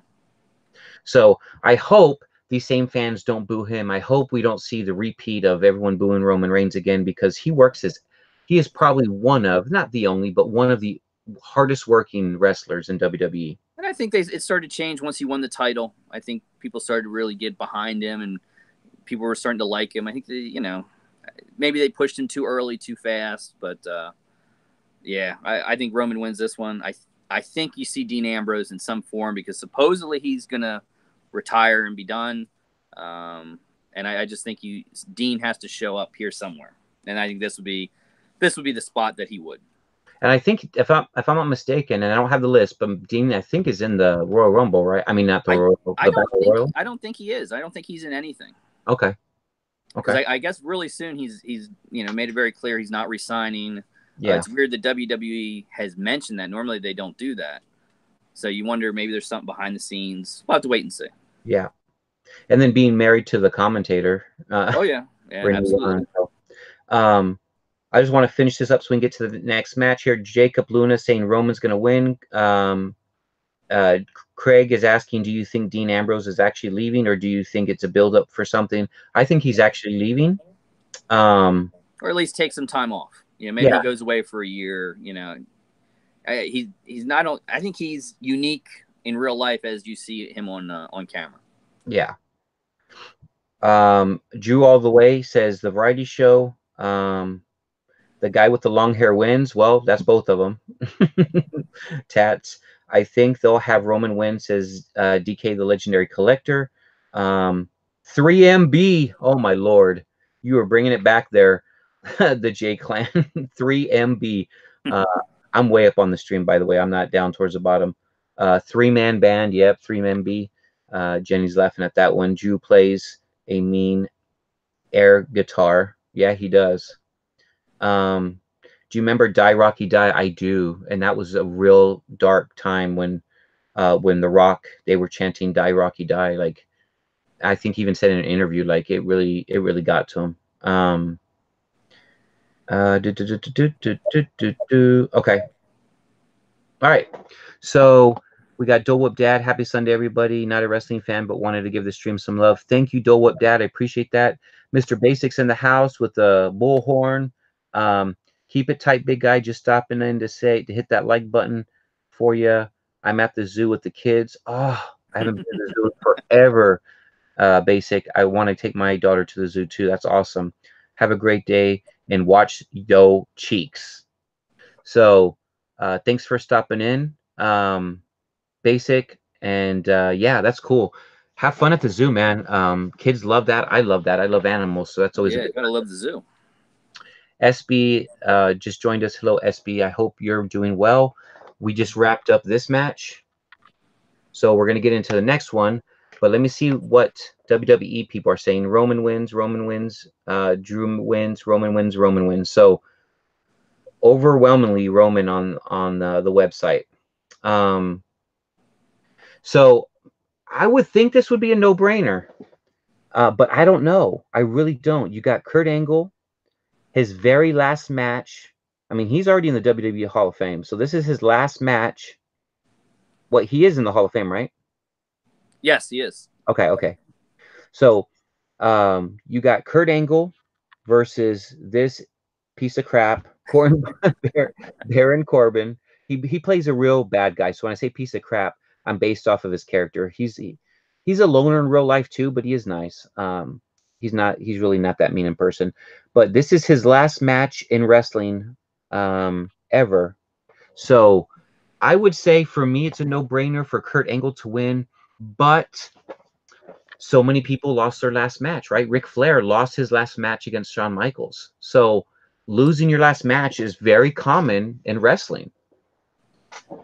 So I hope these same fans don't boo him. I hope we don't see the repeat of everyone booing Roman Reigns again, because he is probably one of, not the only, but one of the hardest working wrestlers in WWE. And I think it started to change once he won the title. I think people started to really get behind him, and people were starting to like him. I think maybe they pushed him too early, too fast, but yeah, I think Roman wins this one. I think you see Dean Ambrose in some form, because supposedly he's gonna retire and be done. And I just think Dean has to show up here somewhere, and I think this would be the spot that he would. And I think if I'm not mistaken, and I don't have the list, but Dean I think is in the Royal Rumble, right? I mean, not the Royal. I don't think he is. I don't think he's in anything. Okay. Because I guess really soon he's made it very clear he's not resigning. Yeah. It's weird that WWE has mentioned that. Normally they don't do that. So you wonder, maybe there's something behind the scenes. We'll have to wait and see. Yeah. And then being married to the commentator. Oh yeah, absolutely. I just want to finish this up so we can get to the next match here. Jacob Luna saying Roman's going to win. Craig is asking, do you think Dean Ambrose is actually leaving, or do you think it's a build-up for something? I think he's actually leaving. Or at least take some time off. Maybe he goes away for a year. He's not. I think he's unique in real life as you see him on camera. Yeah. Drew All the Way says the variety show. The guy with the long hair wins. Well, that's both of them. Tats. I think they'll have Roman win, says DK the Legendary Collector. 3MB. Oh, my Lord. You are bringing it back there, the J Clan. 3MB. I'm way up on the stream, by the way. I'm not down towards the bottom. 3-man band. Yep, 3-man B. Jenny's laughing at that one. Drew plays a mean air guitar. Yeah, he does. Do you remember Die Rocky Die? I do, and that was a real dark time when The Rock, they were chanting Die Rocky Die. Like, I think he even said in an interview, like it really got to him. Okay. All right. So we got Dole Whip Dad. Happy Sunday, everybody. Not a wrestling fan, but wanted to give the stream some love. Thank you, Dole Whip Dad. I appreciate that. Mr. Basics in the house with the bullhorn. Keep it tight, big guy. Just stopping in to hit that like button for you. I'm at the zoo with the kids. Oh, I haven't been to the zoo forever. Basic. I want to take my daughter to the zoo too. That's awesome. Have a great day and watch Yo Cheeks. So, thanks for stopping in, Basic. And yeah, that's cool. Have fun at the zoo, man. Kids love that. I love that. I love animals, so that's always you gotta love the zoo. SB just joined us. Hello, SB. I hope you're doing well. We just wrapped up this match, so we're going to get into the next one. But let me see what WWE people are saying. Roman wins. Roman wins. Drew wins. Roman wins. Roman wins. So overwhelmingly Roman on the website. So I would think this would be a no-brainer, but I don't know. I really don't. You got Kurt Angle. His very last match. I mean, he's already in the WWE Hall of Fame, so this is his last match. What, he is in the Hall of Fame, right? Yes, he is. Okay. So, you got Kurt Angle versus this piece of crap, Baron Corbin. He plays a real bad guy. So when I say piece of crap, I'm based off of his character. He's a loner in real life too, but he is nice. He's really not that mean in person. But this is his last match in wrestling ever. So I would say for me, it's a no-brainer for Kurt Angle to win. But so many people lost their last match, right? Ric Flair lost his last match against Shawn Michaels. So losing your last match is very common in wrestling.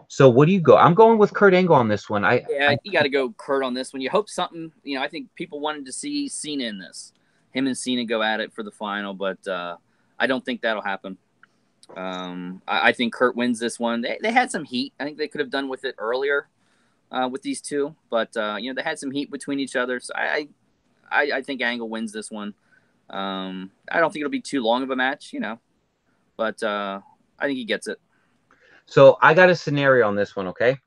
So what do you go? I'm going with Kurt Angle on this one. You got to go Kurt on this one. You hope something. I think people wanted to see Cena in this. Him and Cena go at it for the final, but I don't think that'll happen. I think Kurt wins this one. They had some heat. I think they could have done with it earlier with these two, but they had some heat between each other. So I think Angle wins this one. I don't think it'll be too long of a match, but I think he gets it. So I got a scenario on this one, okay?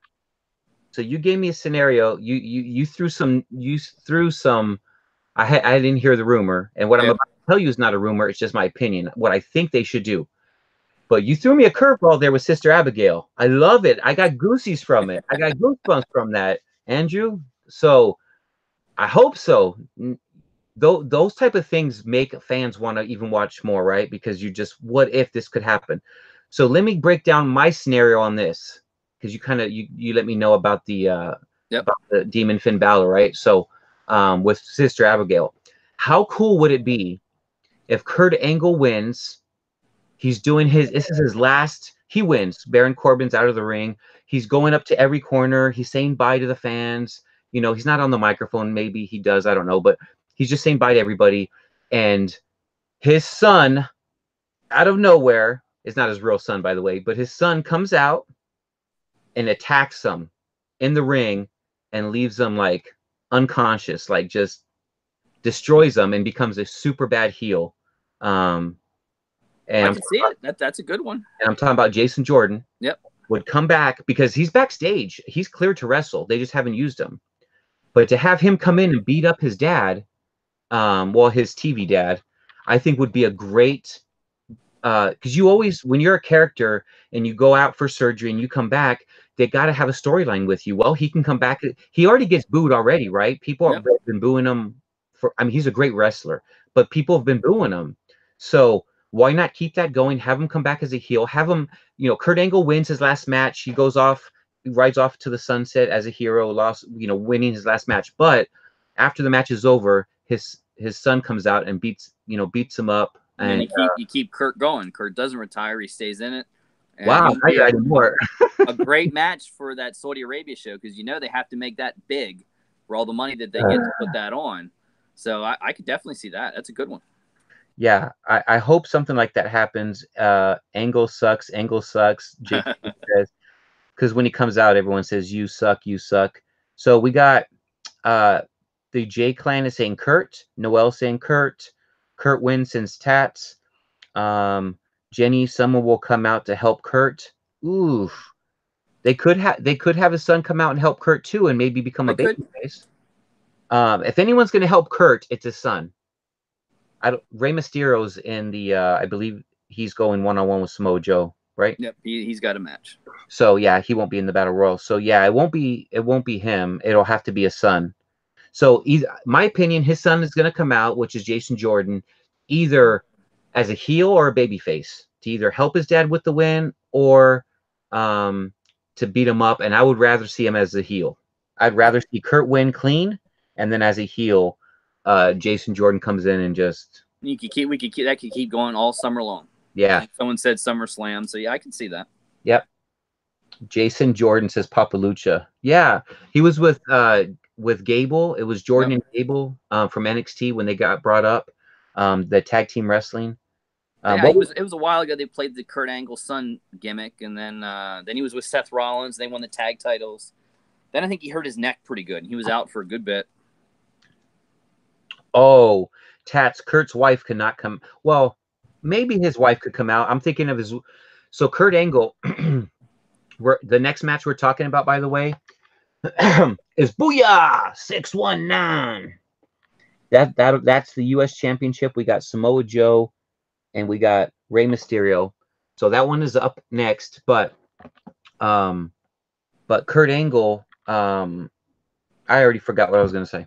So you gave me a scenario. You threw some. I didn't hear the rumor, and what I'm about to tell you is not a rumor. It's just my opinion. What I think they should do. But you threw me a curveball there with Sister Abigail. I love it. I got goosies from it. I got goosebumps from that, Andrew. So I hope so. Those type of things make fans want to even watch more, right? Because you just, what if this could happen? So let me break down my scenario on this, because you let me know about the Demon Finn Balor, right? So with Sister Abigail, how cool would it be if Kurt Angle wins? This is his last, he wins. Baron Corbin's out of the ring. He's going up to every corner. He's saying bye to the fans. He's not on the microphone. Maybe he does. I don't know. But he's just saying bye to everybody. And his son, out of nowhere, is not his real son, by the way, but his son comes out and attacks him in the ring and leaves him like unconscious, like just destroys him and becomes a super bad heel. And I can see it. That's a good one. And I'm talking about Jason Jordan. Yep. Would come back because he's backstage. He's cleared to wrestle. They just haven't used him. But to have him come in and beat up his dad, his TV dad, I think would be a great, because you always, when you're a character and you go out for surgery and you come back, they got to have a storyline with you. Well, he can come back. He already gets booed already, right? People have been booing him he's a great wrestler, but people have been booing him. So why not keep that going? Have him come back as a heel. Have him, Kurt Angle wins his last match. He goes off, he rides off to the sunset as a hero, winning his last match. But after the match is over, his son comes out and beats him up. And you keep Kurt going. Kurt doesn't retire. He stays in it. And wow, I got more. A great match for that Saudi Arabia show, because they have to make that big for all the money that they get to put that on. So I could definitely see that. That's a good one. Yeah, I hope something like that happens. Angle sucks. Jake says, because when he comes out, everyone says, you suck. So we got the J Clan is saying Kurt. Noel saying Kurt. Kurt wins since Tats. Jenny, someone will come out to help Kurt. Oof. They could have his son come out and help Kurt too, and maybe become a babyface. If anyone's going to help Kurt, it's his son. Rey Mysterio's in the, I believe he's going one-on-one with Samoa Joe, right? Yep, he's got a match. So yeah, he won't be in the Battle Royal. So yeah, it won't be him. It'll have to be a son. So my opinion, his son is going to come out, which is Jason Jordan, either as a heel or a babyface, to either help his dad with the win or to beat him up. And I would rather see him as a heel. I'd rather see Kurt win clean, and then as a heel, Jason Jordan comes in and just we could keep going all summer long. Yeah. Like someone said SummerSlam, so yeah, I can see that. Yep. Jason Jordan says Papalucha. Yeah, he was with Gable. It was Jordan and Gable from NXT when they got brought up, the tag team wrestling. It was a while ago. They played the Kurt Angle son gimmick, and then he was with Seth Rollins. They won the tag titles. Then I think he hurt his neck pretty good, and he was out for a good bit. Oh, Tats, Kurt's wife could not come. Well, maybe his wife could come out. I'm thinking of his. So Kurt Angle, the next match we're talking about, by the way, is Booyah 619. That's the U.S. Championship. We got Samoa Joe, and we got Rey Mysterio. So that one is up next. But Kurt Angle, I already forgot what I was going to say.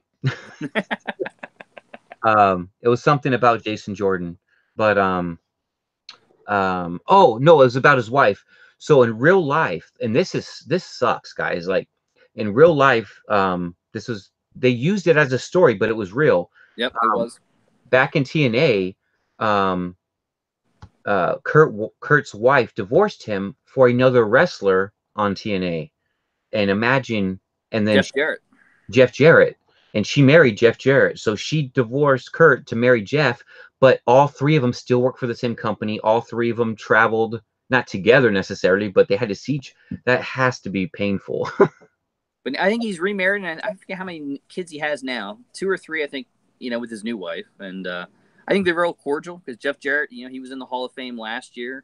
It was something about Jason Jordan, but oh no, it was about his wife. So in real life, and this sucks, guys. Like in real life, they used it as a story, but it was real. Yep, it was. Back in TNA, Kurt's wife divorced him for another wrestler on TNA, and then Jeff Jarrett. And she married Jeff Jarrett. So she divorced Kurt to marry Jeff, but all three of them still work for the same company. All three of them traveled, not together necessarily, but they had to see each. That has to be painful. But I think he's remarried, and I forget how many kids he has now. 2 or 3, I think, with his new wife. And I think they're real cordial because Jeff Jarrett, he was in the Hall of Fame last year.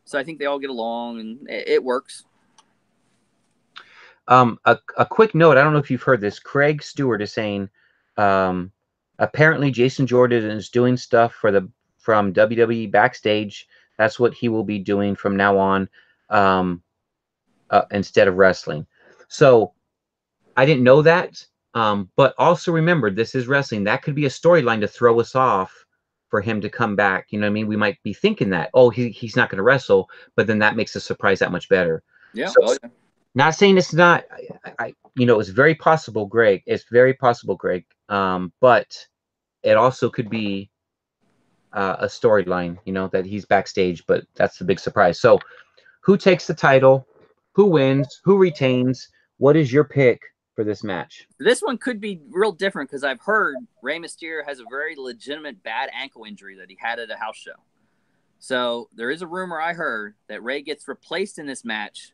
So I think they all get along, and it works. A quick note, I don't know if you've heard this. Craig Stewart is saying apparently Jason Jordan is doing stuff from WWE backstage. That's what he will be doing from now on instead of wrestling. So I didn't know that, but also remember, this is wrestling. That could be a storyline to throw us off for him to come back. You know what I mean? We might be thinking that, oh, he's not going to wrestle, but then that makes the surprise that much better. Yeah. So, Oh, yeah. not saying it's not, it's very possible, Greg. It's very possible, Greg. But it also could be a storyline, that he's backstage, but that's the big surprise. So, who takes the title? Who wins? Who retains? What is your pick for this match? This one could be real different because I've heard Rey Mysterio has a very legitimate bad ankle injury that he had at a house show. So there is a rumor I heard that Rey gets replaced in this match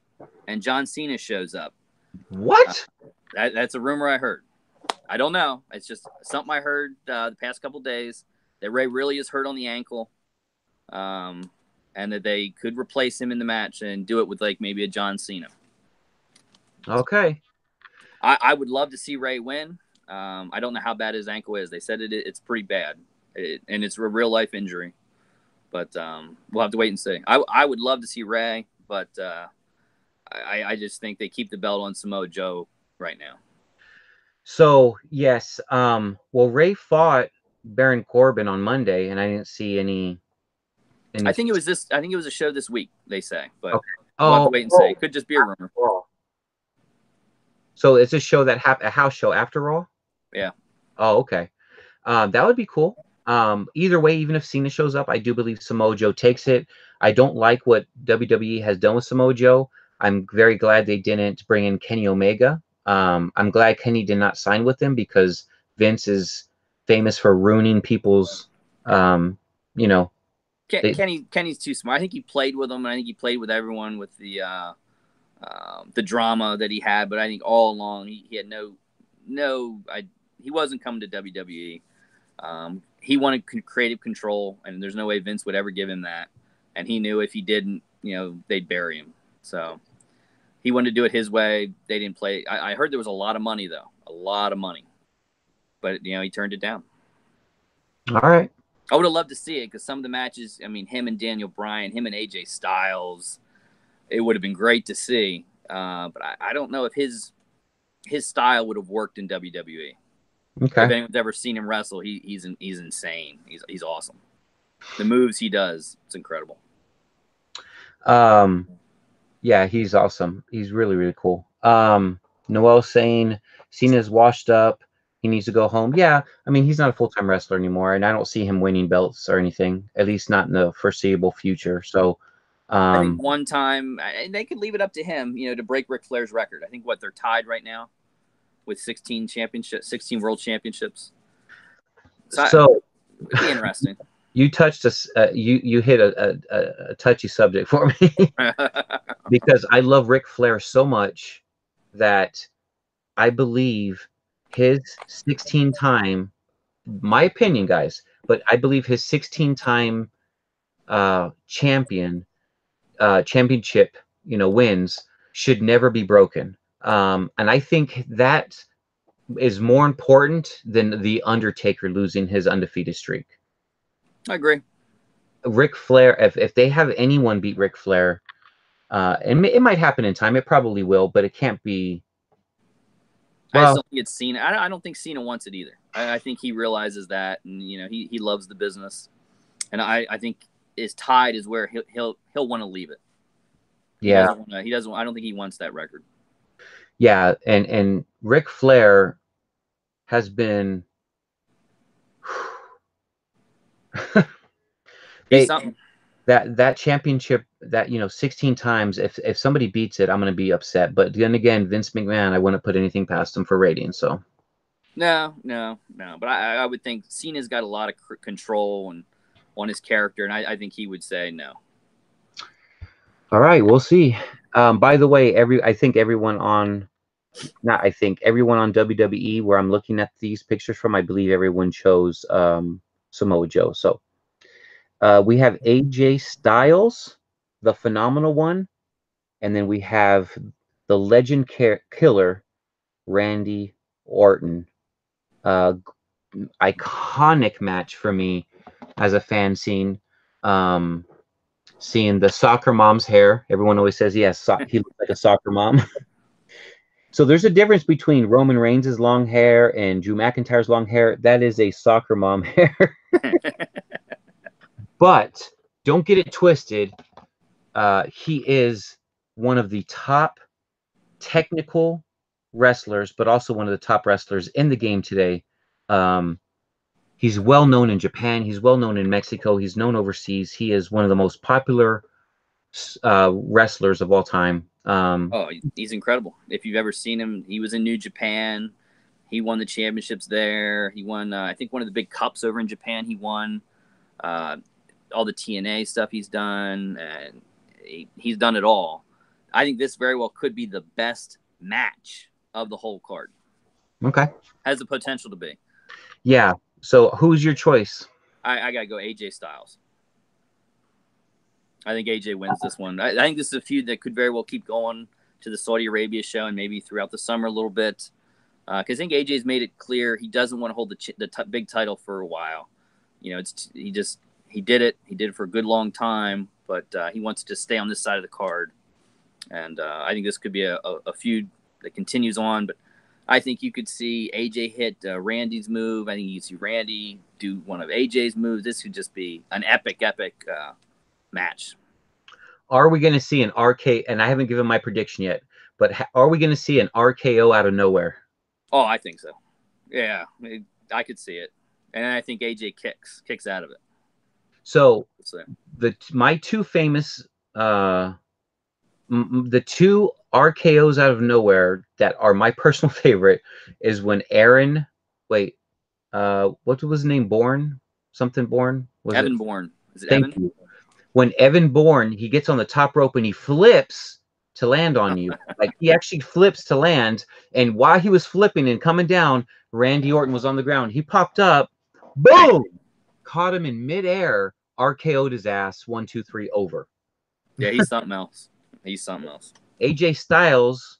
and John Cena shows up. What? That's a rumor I heard. I don't know. It's just something I heard the past couple days that Rey really is hurt on the ankle, and that they could replace him in the match and do it with like maybe a John Cena. Okay. I would love to see Rey win. I don't know how bad his ankle is. They said it's pretty bad, and it's a real life injury. But we'll have to wait and see. I would love to see Rey, but I just think they keep the belt on Samoa Joe right now. So yes, well, Rey fought Baron Corbin on Monday, and I didn't see any. I think it was this. I think it was a show this week. They say, but okay. We'll have to wait and see. It could just be a rumor. So it's a show that a house show after all. Yeah. Oh, okay. That would be cool. Either way, even if Cena shows up, I do believe Samoa Joe takes it. I don't like what WWE has done with Samoa Joe. I'm very glad they didn't bring in Kenny Omega. I'm glad Kenny did not sign with them because Vince is famous for ruining people's, Kenny's too smart. I think he played with them. I think he played with everyone with the drama that he had. But I think all along he had he wasn't coming to WWE. He wanted creative control, and there's no way Vince would ever give him that. And he knew if he didn't, they'd bury him. So he wanted to do it his way. They didn't play. I heard there was a lot of money, though. A lot of money. But, he turned it down. All right. I would have loved to see it because some of the matches, him and Daniel Bryan, him and AJ Styles, it would have been great to see. But I don't know if his style would have worked in WWE. Okay. If anyone's ever seen him wrestle, he's insane. He's awesome. The moves he does, it's incredible. Yeah, he's awesome. He's really, really cool. Noel saying Cena's washed up. He needs to go home. Yeah, he's not a full-time wrestler anymore, and I don't see him winning belts or anything, at least not in the foreseeable future. So I think one time, and they could leave it up to him, to break Ric Flair's record. I think they're tied right now with 16 world championships. So it'd be interesting. You touched us. You hit a touchy subject for me because I love Ric Flair so much that I believe his 16-time, my opinion, guys, but I believe his 16-time championship, wins should never be broken. And I think that is more important than The Undertaker losing his undefeated streak. I agree. Ric Flair, if they have anyone beat Ric Flair, and it might happen in time, it probably will, but it can't be. Well, I just don't think it's Cena. I don't think Cena wants it either. I think he realizes that, and he loves the business, and I think his tide is where he'll want to leave it. Yeah, he doesn't. I don't think he wants that record. Yeah, and Ric Flair has been. That championship, that 16 times, if somebody beats it, I'm going to be upset. But then again, Vince McMahon, I wouldn't put anything past him for ratings. So no. But I would think Cena's got a lot of control, and on his character, and I think he would say no. All right, we'll see. By the way, I think everyone on, not I think everyone on WWE, where I'm looking at these pictures from, I believe everyone chose Samoa Joe. So we have AJ Styles, the phenomenal one, and then we have the legend killer, Randy Orton. Iconic match for me as a fan, seeing the soccer mom's hair. Everyone always says, yes, he looks like a soccer mom. So there's a difference between Roman Reigns' long hair and Drew McIntyre's long hair. That is a soccer mom hair. But don't get it twisted. He is one of the top technical wrestlers, but also one of the top wrestlers in the game today. He's well known in Japan. He's well known in Mexico. He's known overseas. He is one of the most popular wrestlers of all time. Oh, he's incredible. If you've ever seen him, he was in New Japan. He won the championships there. He won, I think, one of the big cups over in Japan. He won all the TNA stuff he's done, and he's done it all. I think this very well could be the best match of the whole card. Okay. Has the potential to be. Yeah. So who's your choice? I got to go AJ Styles. I think AJ wins this one. I think this is a feud that could very well keep going to the Saudi Arabia show and maybe throughout the summer a little bit. Because I think AJ's made it clear he doesn't want to hold the big title for a while. You know, he did it. He did it for a good long time, but he wants to stay on this side of the card. And I think this could be a feud that continues on. But I think you could see AJ hit Randy's move. I think you could see Randy do one of AJ's moves. This could just be an epic match. Are we going to see an RK? And I haven't given my prediction yet, but are we going to see an RKO out of nowhere? Oh, I think so. Yeah, I could see it, and I think AJ kicks out of it. So my two famous, the two RKOs out of nowhere that are my personal favorite is when Aaron, what was his name? Bourne? Something Bourne? Evan Bourne. Is it Thank Evan? you. When Evan Bourne, he gets on the top rope and he flips to land on you. Like, he actually flips to land. And while he was flipping and coming down, Randy Orton was on the ground. He popped up, boom, caught him in midair, RKO'd his ass, 1, 2, 3, over. Yeah, he's something else. He's something else. AJ Styles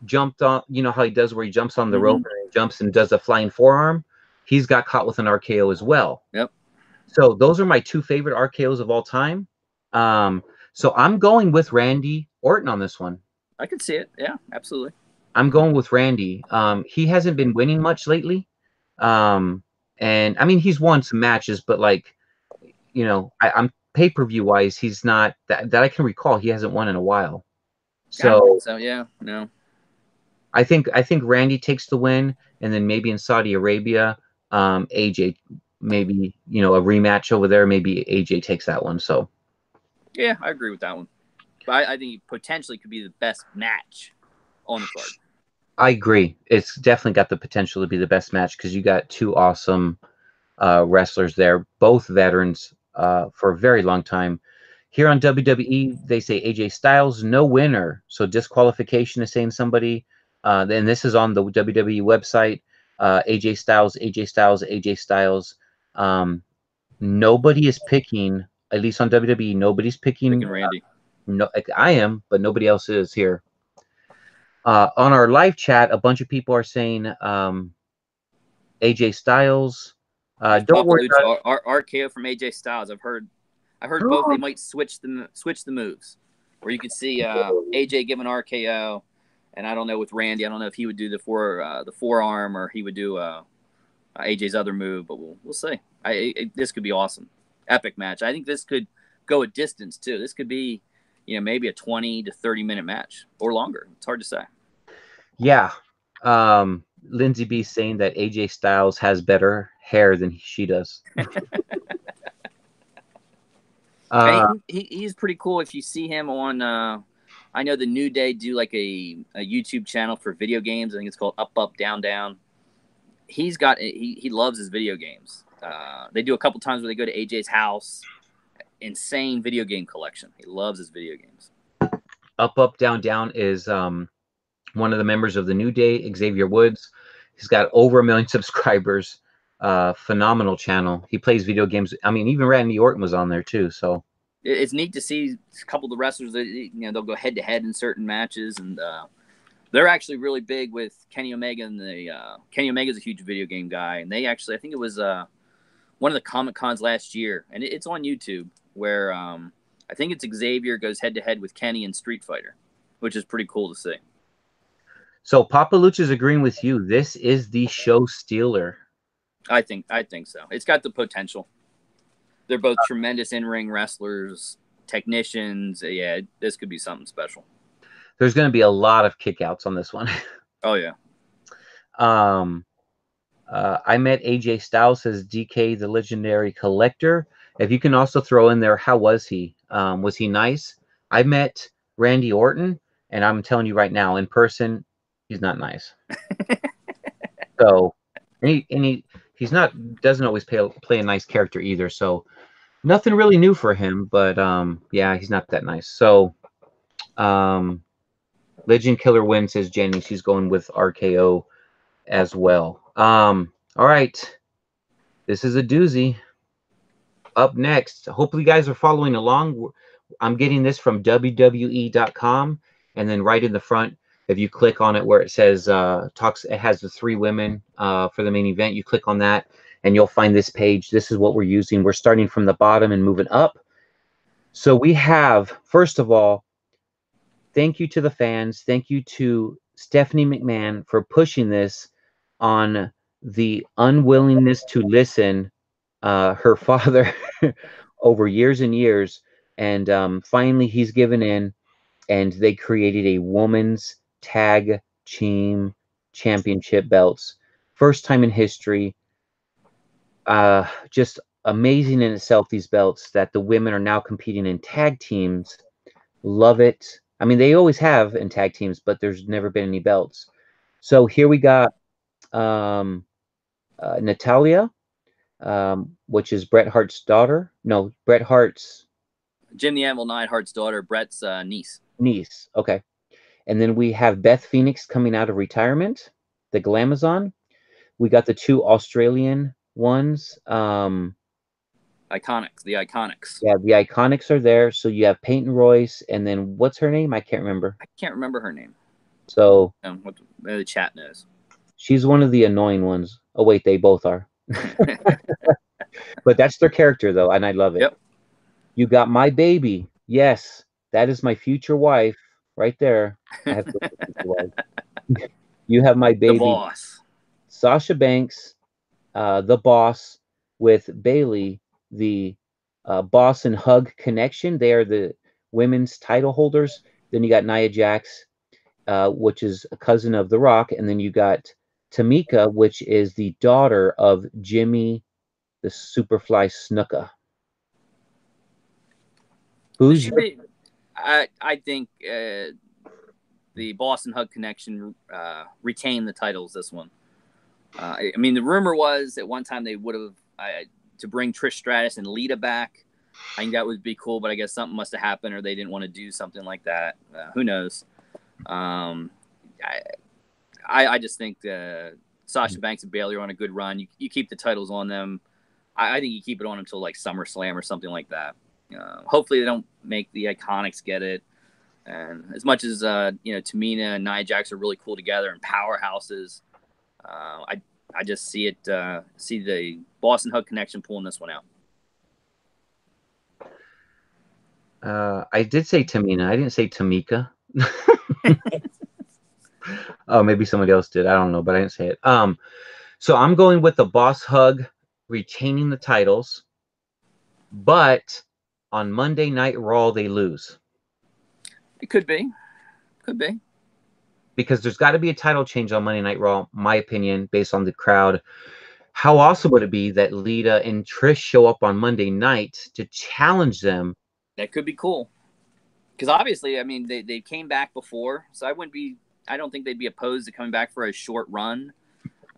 jumped on, you know how he does where he jumps on the rope and jumps and does a flying forearm? He's got caught with an RKO as well. Yep. So those are my two favorite RKOs of all time. So I'm going with Randy Orton on this one. I can see it. Yeah, absolutely. I'm going with Randy. He hasn't been winning much lately. And I mean, he's won some matches, but like, you know, I'm pay-per-view wise, he's not that I can recall. He hasn't won in a while. So yeah, no. I think Randy takes the win, and then maybe in Saudi Arabia, AJ, maybe, you know, a rematch over there. Maybe AJ takes that one. So yeah, I agree with that one. But I think it potentially could be the best match on the card. I agree. It's definitely got the potential to be the best match because you got two awesome wrestlers there, both veterans for a very long time. Here on WWE, they say AJ Styles, no winner. So disqualification is saying somebody. And this is on the WWE website. AJ Styles, AJ Styles, AJ Styles. Nobody is picking, at least on WWE, nobody's picking Randy. No, I am, but nobody else is here. On our live chat, a bunch of people are saying AJ Styles. Don't worry about RKO from AJ Styles. I've heard both. They might switch the moves, where you could see AJ give an RKO, and I don't know with Randy. I don't know if he would do the forearm or he would do AJ's other move, but we'll see. This could be awesome, epic match. I think this could go a distance too. This could be, you know, maybe a 20 to 30-minute match or longer. It's hard to say. Yeah. Lindsay B saying that AJ Styles has better hair than she does. He's pretty cool. If you see him on, I know the New Day do like a YouTube channel for video games. I think it's called Up Up Down Down. He loves his video games. They do a couple times where they go to AJ's house. Insane video game collection. He loves his video games. Up, Up, Down, Down is one of the members of the New Day, Xavier Woods. He's got over 1 million subscribers. Phenomenal channel. He plays video games. I mean, even Randy Orton was on there too. So it's neat to see a couple of the wrestlers that, you know, they'll go head to head in certain matches, and they're actually really big with Kenny Omega. And Kenny Omega's a huge video game guy, and they actually, I think it was one of the Comic Cons last year, and it's on YouTube, where I think it's Xavier goes head to head with Kenny in Street Fighter, which is pretty cool to see. So Papa Luch is agreeing with you. This is the show stealer. I think so. It's got the potential. They're both tremendous in-ring wrestlers, technicians. Yeah, this could be something special. There's going to be a lot of kickouts on this one. Oh yeah. I met AJ Styles as DK, the legendary collector. If you can also throw in there, how was he? Was he nice? I met Randy Orton, and I'm telling you right now, in person, he's not nice. So, he's not, doesn't always play a nice character either. So, nothing really new for him, but yeah, he's not that nice. So, Legend Killer wins, says Jenny. She's going with RKO as well. All right, this is a doozy. Up next, hopefully you guys are following along. I'm getting this from WWE.com, and then right in the front, if you click on it where it says it has the 3 women for the main event, you click on that and you'll find this page. This is what we're using. We're starting from the bottom and moving up. So we have, first of all, thank you to the fans. Thank you to Stephanie McMahon for pushing this on the unwillingness to listen her father over years and years. And finally, he's given in, and they created a woman's tag team championship belts. First time in history. Just amazing in itself, these belts, that the women are now competing in tag teams. Love it. I mean, they always have in tag teams, but there's never been any belts. So here we got Natalia, which is Bret Hart's daughter. No, Bret Hart's... Jim the Anvil Neidhart's daughter, Bret's niece. Niece, okay. And then we have Beth Phoenix coming out of retirement, the Glamazon. We got the 2 Australian ones. Iconics, the Iconics. Yeah, the Iconics are there. So you have Peyton Royce, and then what's her name? I can't remember. I can't remember her name. So what the chat knows. She's one of the annoying ones. Oh wait, they both are. But that's their character though, and I love it. Yep. You got My Baby. Yes, that is my future wife right there. I have future wife. You have My Baby. The Boss. Sasha Banks, the Boss, with Bailey, the Boss and Hug Connection. They are the women's title holders. Then you got Nia Jax, which is a cousin of The Rock. And then you got Tamika, which is the daughter of Jimmy the Superfly Snuka. Who's your... I think the Boss and Hug Connection retained the titles this one. I mean, the rumor was at one time they would have to bring Trish Stratus and Lita back. I think that would be cool, but I guess something must have happened, or they didn't want to do something like that. Who knows? I just think Sasha Banks and Bayley are on a good run. You keep the titles on them. I think you keep it on until like SummerSlam or something like that. Hopefully they don't make the Iconics get it. And as much as Tamina and Nia Jax are really cool together and powerhouses, I just see the Boston Hug Connection pulling this one out. I did say Tamina. I didn't say Tamika. Oh, maybe somebody else did. I don't know, but I didn't say it. So I'm going with the Boss Hug retaining the titles, but on Monday Night Raw they lose. It could be. Could be. Because there's got to be a title change on Monday Night Raw, my opinion, based on the crowd. How awesome would it be that Lita and Trish show up on Monday night to challenge them? That could be cool. Because obviously, I mean, they came back before, so I don't think they'd be opposed to coming back for a short run.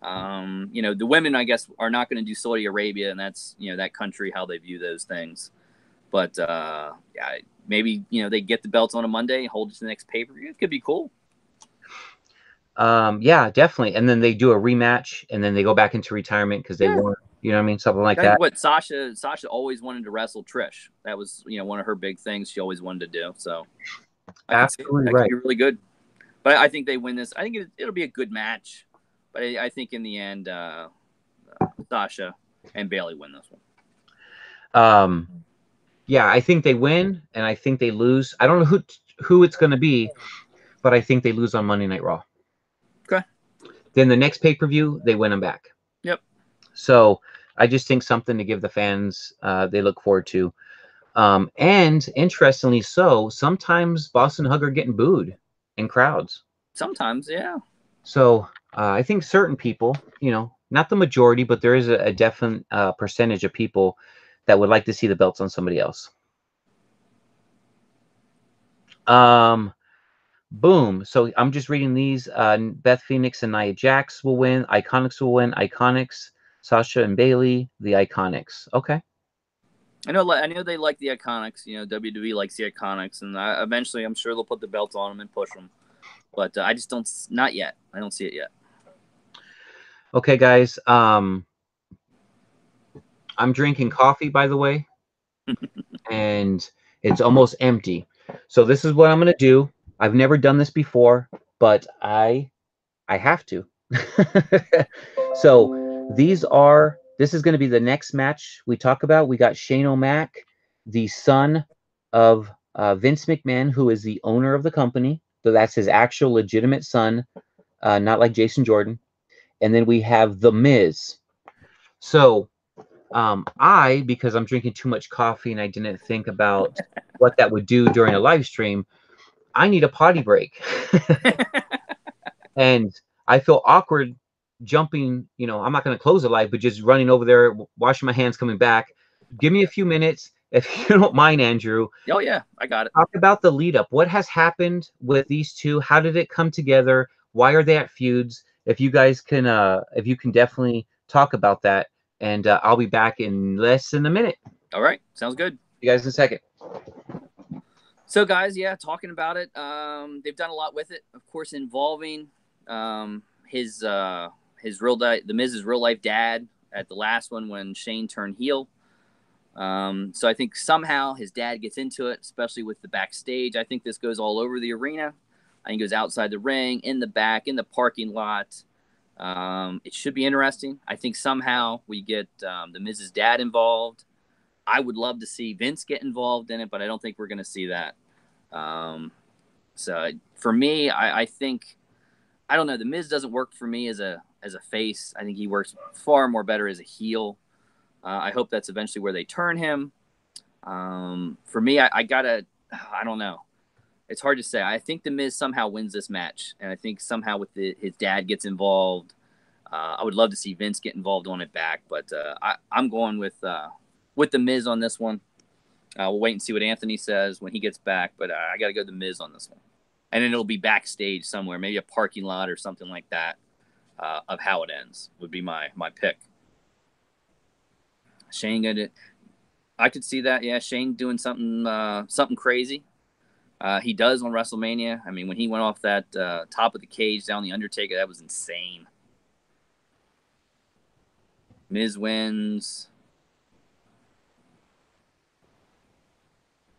You know, the women, I guess, are not going to do Saudi Arabia, and that's, you know, that country, how they view those things. But yeah, maybe, you know, they get the belts on a Monday, hold it to the next pay-per-view. It could be cool. Yeah, definitely. And then they do a rematch, and then they go back into retirement because they won. You know what I mean? Something like that. What Sasha always wanted to wrestle Trish. That was, you know, one of her big things she always wanted to do. So I can see it. That could be really good. But I think they win this. I think it'll be a good match. But I think in the end, Sasha and Bayley win this one. Yeah, I think they win, and I think they lose. I don't know who it's going to be, but I think they lose on Monday Night Raw. Okay. Then the next pay-per-view, they win them back. Yep. So I just think something to give the fans they look forward to. And interestingly so, sometimes Boston Hug are getting booed in crowds. Sometimes, yeah. So I think certain people, you know, not the majority, but there is a definite percentage of people that would like to see the belts on somebody else. Boom. So I'm just reading these. Beth Phoenix and Nia Jax will win. Iconics will win. Iconics, Sasha and Bayley, the Iconics. Okay. I know they like the Iconics. You know, WWE likes the Iconics, and eventually, I'm sure they'll put the belts on them and push them. But I just don't. Not yet. I don't see it yet. Okay, guys. I'm drinking coffee, by the way, and it's almost empty. So this is what I'm gonna do. I've never done this before, but I have to. So this is going to be the next match we talk about. We got Shane O'Mac, the son of Vince McMahon, who is the owner of the company. So that's his actual legitimate son, not like Jason Jordan. And then we have The Miz. So because I'm drinking too much coffee and I didn't think about what that would do during a live stream, I need a potty break. And I feel awkward jumping, you know, I'm not going to close the live, but just running over there, washing my hands, coming back. Give me a few minutes, if you don't mind, Andrew. Oh, yeah, I got it. Talk about the lead up. What has happened with these two? How did it come together? Why are they at feuds? If you guys can, if you can definitely talk about that. And I'll be back in less than a minute. All right. Sounds good. See you guys in a second. So, guys, yeah, talking about it. They've done a lot with it, of course, involving the Miz's real life dad at the last one when Shane turned heel. So I think somehow his dad gets into it, especially with the backstage. I think this goes all over the arena. I think it goes outside the ring, in the back, in the parking lot. It should be interesting. I think somehow we get the Miz's dad involved. I would love to see Vince get involved in it, but I don't think we're going to see that. So for me, I think, I don't know, the Miz doesn't work for me as a face. I think he works far more better as a heel. I hope that's eventually where they turn him. For me, I don't know. It's hard to say. I think the Miz somehow wins this match, and I think somehow with his dad gets involved. I would love to see Vince get involved on it back, but I'm going with the Miz on this one. We'll wait and see what Anthony says when he gets back, but I got to go the Miz on this one. And then it'll be backstage somewhere, maybe a parking lot or something like that, of how it ends would be my pick. Shane I could see that. Yeah, Shane doing something crazy. He does on WrestleMania. I mean, when he went off that top of the cage down the Undertaker, that was insane. Miz wins.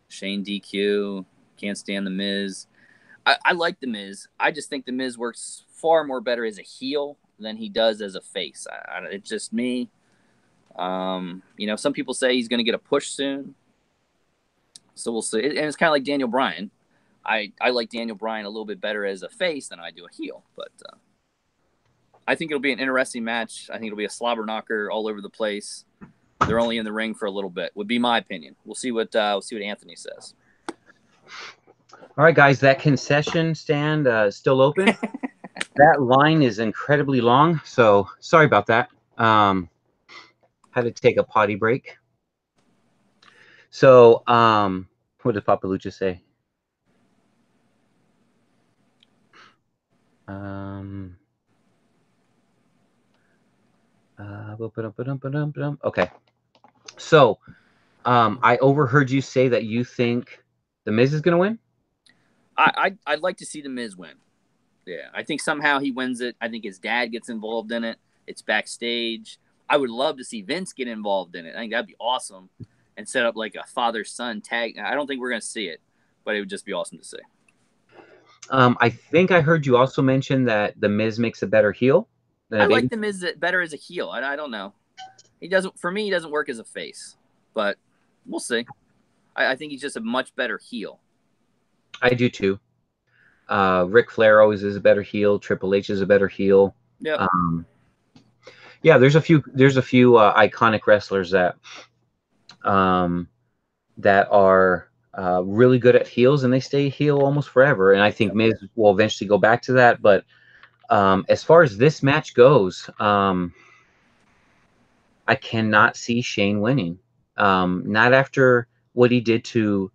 Shane DQ. Can't stand the Miz. I like the Miz. I just think the Miz works far more better as a heel than he does as a face. It's just me. Some people say he's going to get a push soon. So we'll see. And it's kind of like Daniel Bryan. I like Daniel Bryan a little bit better as a face than I do a heel. But I think it'll be an interesting match. I think it'll be a slobber knocker all over the place. They're only in the ring for a little bit, would be my opinion. We'll see what Anthony says. All right, guys, that concession stand is still open. That line is incredibly long, so sorry about that. Had to take a potty break. So, what did Papa Lucha say? Okay. So, I overheard you say that you think The Miz is going to win? I'd like to see the Miz win. Yeah, I think somehow he wins it. I think his dad gets involved in it. It's backstage. I would love to see Vince get involved in it. I think that'd be awesome, and set up like a father son tag. I don't think we're gonna see it, but it would just be awesome to see. I think I heard you also mention that The Miz makes a better heel than a I like baby. the Miz better as a heel. I don't know. He doesn't. For me, he doesn't work as a face, but we'll see. I think he's just a much better heel. I do too. Ric Flair always is a better heel. Triple H is a better heel. Yep. Yeah, there's a few iconic wrestlers um, that are really good at heels, and they stay heel almost forever. And I think Miz will eventually go back to that. But as far as this match goes, I cannot see Shane winning. Not after what he did to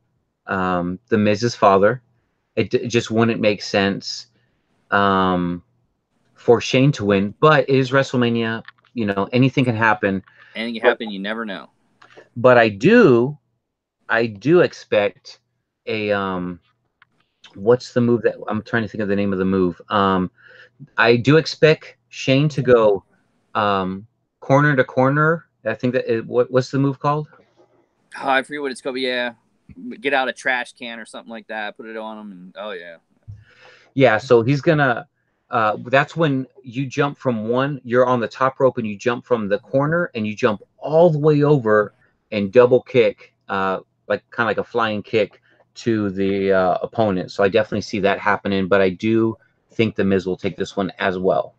the Miz's father. It just wouldn't make sense for Shane to win. But it is WrestleMania. You know, anything can happen. Anything can happen. You never know. But I do expect a what's the move that I'm trying to think of the name of the move. I do expect Shane to go corner to corner. I think what's the move called? Oh, I forget what it's called. But yeah, get out a trash can or something like that. Put it on him, and oh yeah. Yeah, so he's gonna. That's when you jump from one. You're on the top rope and you jump from the corner and you jump all the way over and double kick, like kind of like a flying kick to the opponent. So I definitely see that happening. But I do think the Miz will take this one as well.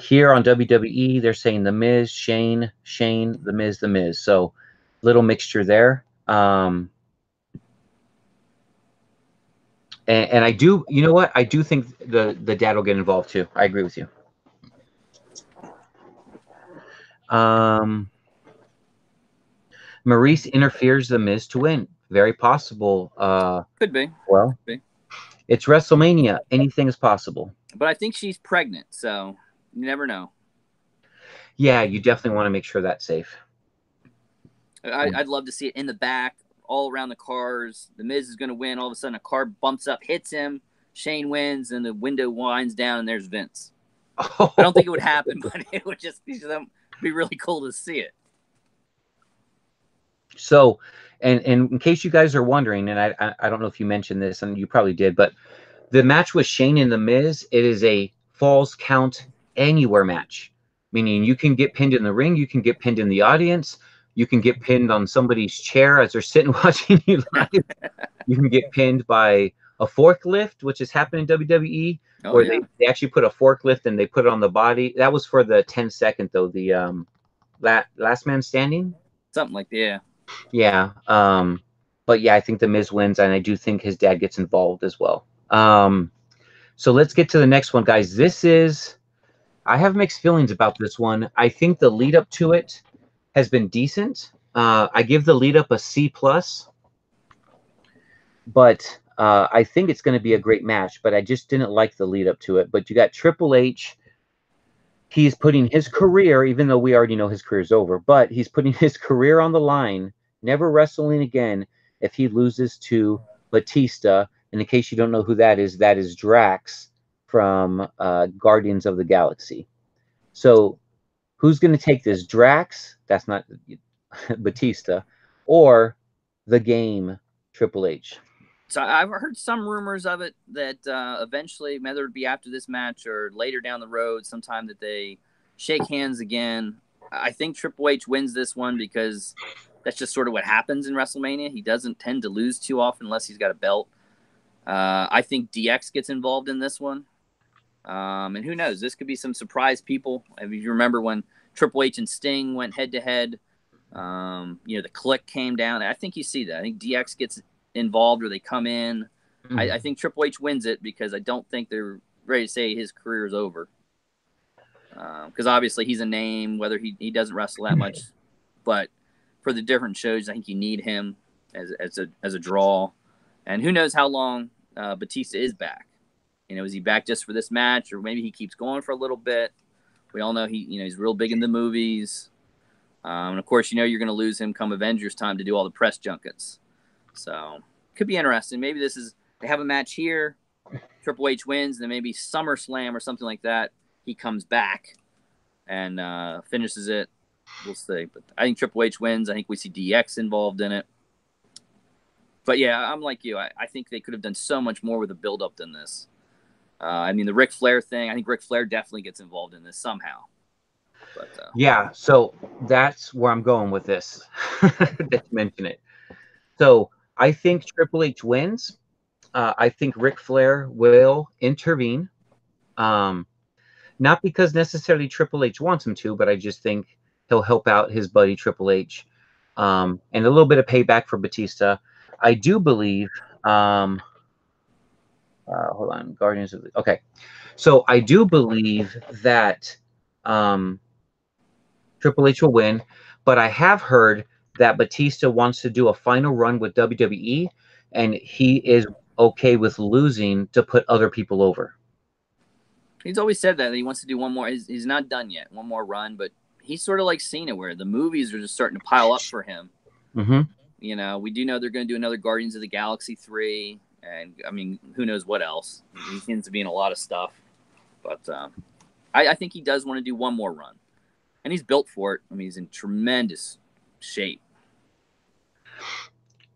Here on WWE, they're saying the Miz, Shane, the Miz, the Miz. So little mixture there. And I do, you know what? I do think the dad will get involved too. I agree with you. Maurice interferes the Miz to win. Very possible. Could be. Well, Could be. it's WrestleMania. Anything is possible. But I think she's pregnant, so you never know. Yeah, you definitely want to make sure that's safe. I'd love to see it in the back, all around the cars. The Miz is going to win. All of a sudden, a car bumps up, hits him. Shane wins, and the window winds down, and there's Vince. I don't think it would happen, but it would just be really cool to see it. So, and in case you guys are wondering, and I don't know if you mentioned this, and you probably did, but the match with Shane and the Miz, it is a falls count anywhere match, meaning you can get pinned in the ring, you can get pinned in the audience, you can get pinned on somebody's chair as they're sitting watching you live. You can get pinned by a forklift, which has happened in WWE, where they actually put a forklift and they put it on the body. That was for the 10-second though, the last man standing. Something like that, yeah. Yeah. But yeah, I think the Miz wins, and I do think his dad gets involved as well. So let's get to the next one, guys. I have mixed feelings about this one. I think the lead up to it has been decent. I give the lead up a C+, but I think it's going to be a great match, but I just didn't like the lead up to it. But you got Triple H. He's putting his career, even though we already know his career is over, but he's putting his career on the line, never wrestling again if he loses to Batista. And in case you don't know who that is Drax from Guardians of the Galaxy. So who's going to take this? Drax? That's not Batista. Or the game Triple H? So I've heard some rumors of it that eventually, whether it be after this match or later down the road, sometime that they shake hands again. I think Triple H wins this one because that's just sort of what happens in WrestleMania. He doesn't tend to lose too often unless he's got a belt. I think DX gets involved in this one. And who knows? This could be some surprise people. If you remember when Triple H and Sting went head-to-head, the Click came down. I think you see that. I think DX gets involved or they come in. Mm-hmm. I think Triple H wins it because I don't think they're ready to say his career is over. Because obviously he's a name, whether he doesn't wrestle that much. But for the different shows, I think you need him as a draw. And who knows how long Batista is back. Is he back just for this match, or maybe he keeps going for a little bit? We all know he's real big in the movies. And of course, you're going to lose him come Avengers time to do all the press junkets. So could be interesting. Maybe they have a match here, Triple H wins, and then maybe SummerSlam or something like that. He comes back and finishes it. We'll see. But I think Triple H wins. I think we see DX involved in it. But yeah, I'm like you. I think they could have done so much more with a build-up than this. I mean, the Ric Flair thing, I think Ric Flair definitely gets involved in this somehow. But yeah, so that's where I'm going with this. That you mention it. So I think Triple H wins. I think Ric Flair will intervene. Not because necessarily Triple H wants him to, but I just think he'll help out his buddy Triple H. And a little bit of payback for Batista. I do believe hold on, Guardians of the okay. So I do believe that Triple H will win, but I have heard that Batista wants to do a final run with WWE, and he is okay with losing to put other people over. he's always said that he wants to do one more. He's not done yet, one more run, but he's sort of like Cena, where the movies are just starting to pile up for him. Mm-hmm. We do know they're going to do another Guardians of the Galaxy 3, and I mean, who knows what else. He seems to be in a lot of stuff, but I think he does want to do one more run, and he's built for it. I mean, he's in tremendous shape.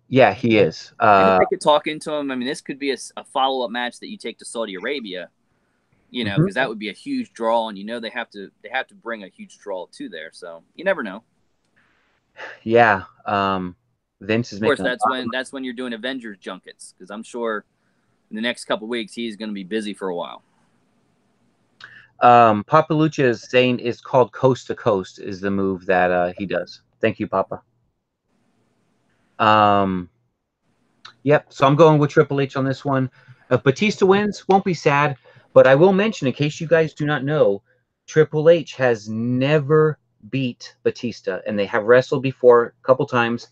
Yeah, he is. And if they could talk into him, I mean, this could be a follow-up match that you take to Saudi Arabia, because that would be a huge draw, and they have to bring a huge draw to there. So you never know. Yeah, Vince is. Of course, that's when you're doing Avengers junkets, because I'm sure in the next couple of weeks he's going to be busy for a while. Papa Lucha is saying it's called Coast to Coast is the move that he does. Thank you, Papa. Yep. So I'm going with Triple H on this one. If Batista wins, won't be sad. But I will mention, in case you guys do not know, Triple H has never beat Batista, and they have wrestled before a couple times.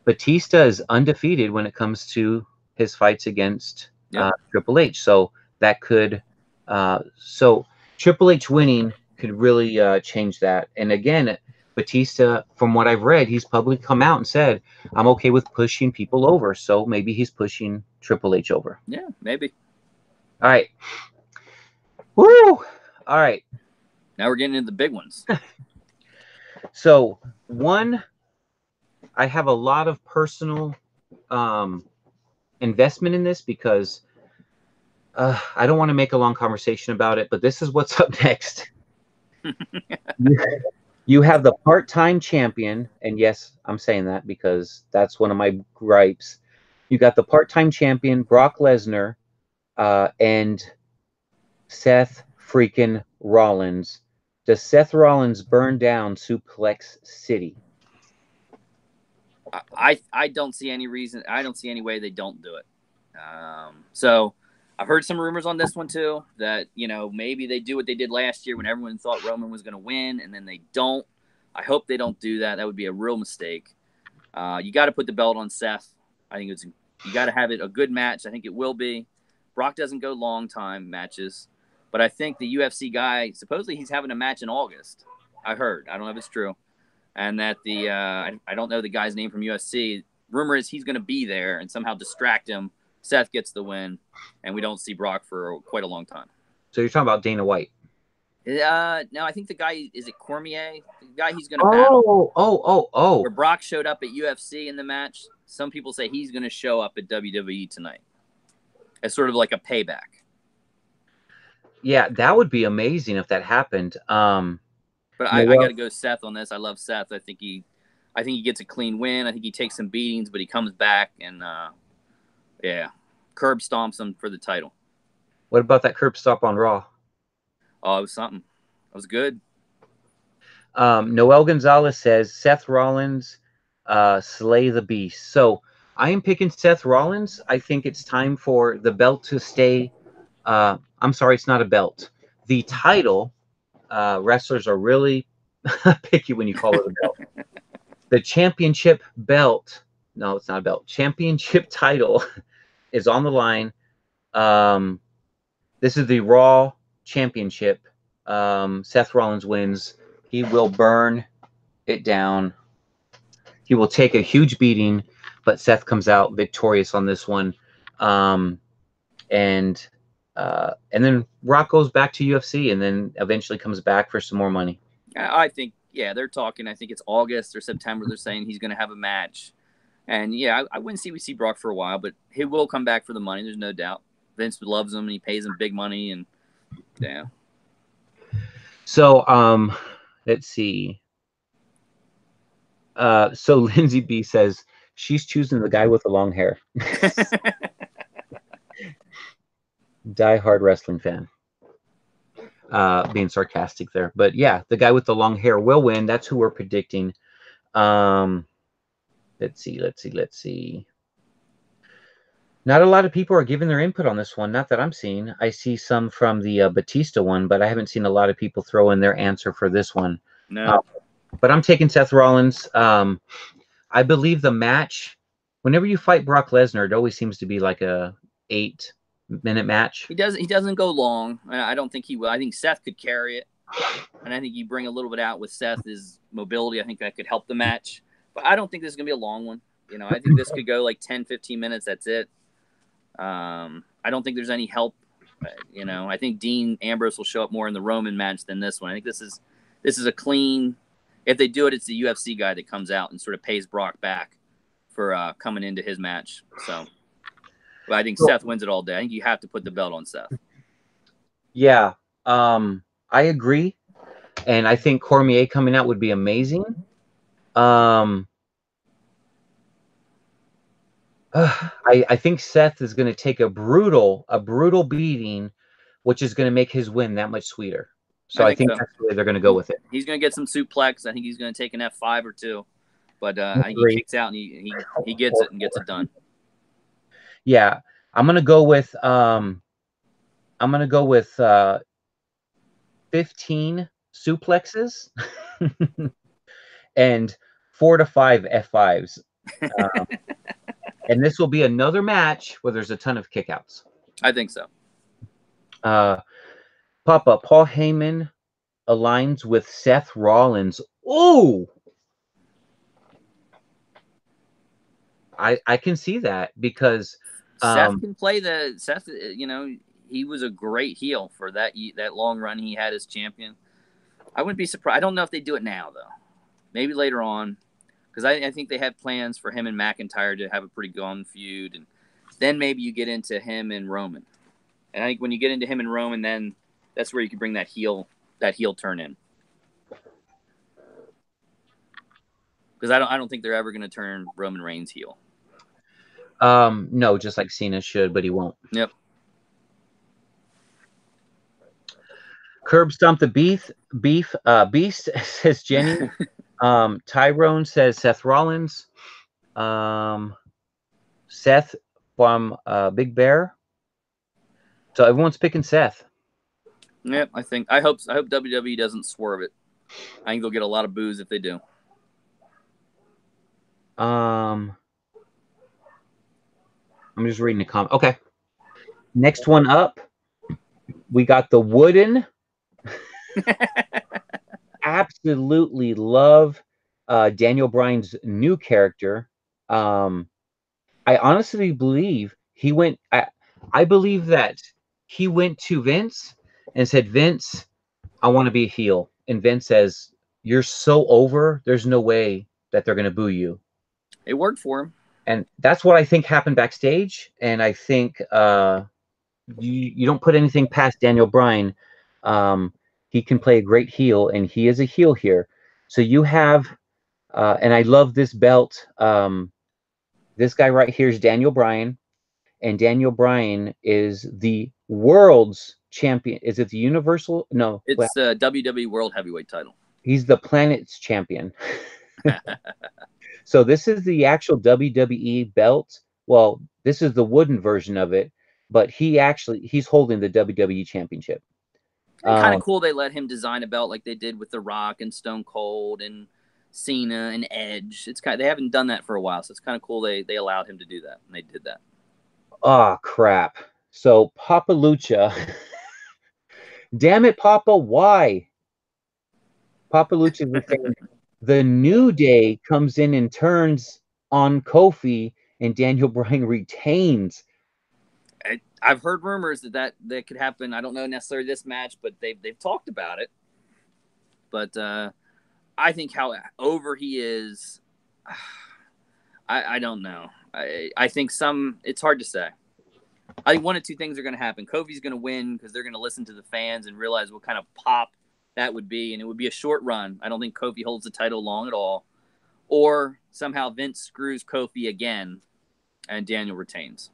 Batista is undefeated when it comes to his fights against Triple H. So that could, so Triple H winning could really change that. And again, Batista, from what I've read, he's publicly come out and said, I'm okay with pushing people over. So maybe he's pushing Triple H over. Yeah, maybe. All right. Woo! All right. Now we're getting into the big ones. So, I have a lot of personal investment in this because I don't want to make a long conversation about it, but this is what's up next. You have the part-time champion, and yes, I'm saying that because that's one of my gripes. You got the part-time champion, Brock Lesnar, and Seth freaking Rollins. Does Seth Rollins burn down Suplex City? I don't see any reason. I don't see any way they don't do it. So I've heard some rumors on this one too that maybe they do what they did last year when everyone thought Roman was going to win, and then they don't. I hope they don't do that. That would be a real mistake. You got to put the belt on Seth. I think you got to have it a good match. I think it will be. Brock doesn't go long time matches, but I think the UFC guy, supposedly he's having a match in August. I heard. I don't know if it's true. And that I don't know the guy's name from UFC. Rumor is he's going to be there and somehow distract him. Seth gets the win, and we don't see Brock for quite a long time. So you're talking about Dana White? No, I think the guy, is it Cormier? The guy he's going to battle. Oh. Where Brock showed up at UFC in the match. Some people say he's going to show up at WWE tonight as sort of like a payback. Yeah, that would be amazing if that happened. But I got to go Seth on this. I love Seth. I think he gets a clean win. I think he takes some beatings, but he comes back and curb stomps him for the title. What about that curb stomp on Raw? Oh, it was something. It was good. Noel Gonzalez says Seth Rollins slay the beast. So I am picking Seth Rollins. I think it's time for the belt to stay. I'm sorry, it's not a belt. The title, wrestlers are really picky when you call it a belt. The championship belt, no, it's not a belt. Championship title is on the line. This is the Raw Championship. Seth Rollins wins. He will burn it down. He will take a huge beating, but Seth comes out victorious on this one. And then Rock goes back to UFC and then eventually comes back for some more money. I think, yeah, they're talking. I think it's August or September. They're saying he's going to have a match. And yeah, I wouldn't see Brock for a while, but he will come back for the money. There's no doubt. Vince loves him and he pays him big money. And yeah. So let's see. So Lindsay B says she's choosing the guy with the long hair. Die-hard wrestling fan. Being sarcastic there, but yeah, the guy with the long hair will win. That's who we're predicting. Let's see. Not a lot of people are giving their input on this one. Not that I'm seeing. I see some from the Batista one, but I haven't seen a lot of people throw in their answer for this one. No. But I'm taking Seth Rollins. I believe the match, whenever you fight Brock Lesnar, it always seems to be like a 8-minute match. He doesn't go long. I don't think he will. I think Seth could carry it. And I think you bring a little bit out with Seth's mobility. I think that could help the match. But I don't think this is going to be a long one. I think this could go like 10, 15 minutes. That's it. I don't think there's any help. I think Dean Ambrose will show up more in the Roman match than this one. I think this is a clean. If they do it, it's the UFC guy that comes out and sort of pays Brock back for coming into his match. So, but I think Seth wins it all day. I think you have to put the belt on Seth. Yeah, I agree, and I think Cormier coming out would be amazing. I think Seth is going to take a brutal beating, which is going to make his win that much sweeter. So I think that's the way they're going to go with it. He's going to get some suplex. I think he's going to take an F5 or 2. But I think he kicks out and he gets it and gets it done. Yeah, I'm going to go with 15 suplexes and 4 to 5 F5s. And this will be another match where there's a ton of kickouts. I think so. Papa, Paul Heyman aligns with Seth Rollins. Ooh! I can see that because Seth can play Seth, he was a great heel for that long run he had as champion. I wouldn't be surprised. I don't know if they do it now, though. Maybe later on. Because I think they have plans for him and McIntyre to have a pretty gone feud. And then maybe you get into him and Roman. And I think when you get into him and Roman, then that's where you can bring that heel turn in. Because I don't think they're ever going to turn Roman Reigns heel. No, just like Cena should, but he won't. Yep. Curb Stomp the Beast says Jenny. Tyrone says Seth Rollins. Seth from Big Bear. So everyone's picking Seth. Yep, I hope WWE doesn't swerve it. I think they'll get a lot of boos if they do. I'm just reading the comment. Okay. Next one up, we got the wooden. Absolutely love Daniel Bryan's new character. I honestly believe he went. I believe that he went to Vince and said, "Vince, I want to be a heel." And Vince says, "You're so over. There's no way that they're going to boo you." It worked for him. And that's what I think happened backstage. And I think you don't put anything past Daniel Bryan. He can play a great heel, and he is a heel here. So you have, and I love this belt. This guy right here is Daniel Bryan, and Daniel Bryan is the world's champion. Is it the Universal? No. It's the WWE World Heavyweight title. He's the planet's champion. So this is the actual WWE belt. Well, this is the wooden version of it, but he's holding the WWE championship. Kind of cool they let him design a belt like they did with The Rock and Stone Cold and Cena and Edge. They haven't done that for a while, so it's kind of cool they allowed him to do that, and they did that. Oh, crap. So Papa Lucha Damn it, Papa, why? Papa Lucha was saying the New Day comes in and turns on Kofi, and Daniel Bryan retains. I've heard rumors that could happen. I don't know necessarily this match, but they've talked about it. But I think how over he is, I don't know. I think it's hard to say. I think one of two things are going to happen. Kofi's going to win because they're going to listen to the fans and realize what kind of pop that would be, and it would be a short run. I don't think Kofi holds the title long at all. Or somehow Vince screws Kofi again, and Daniel retains.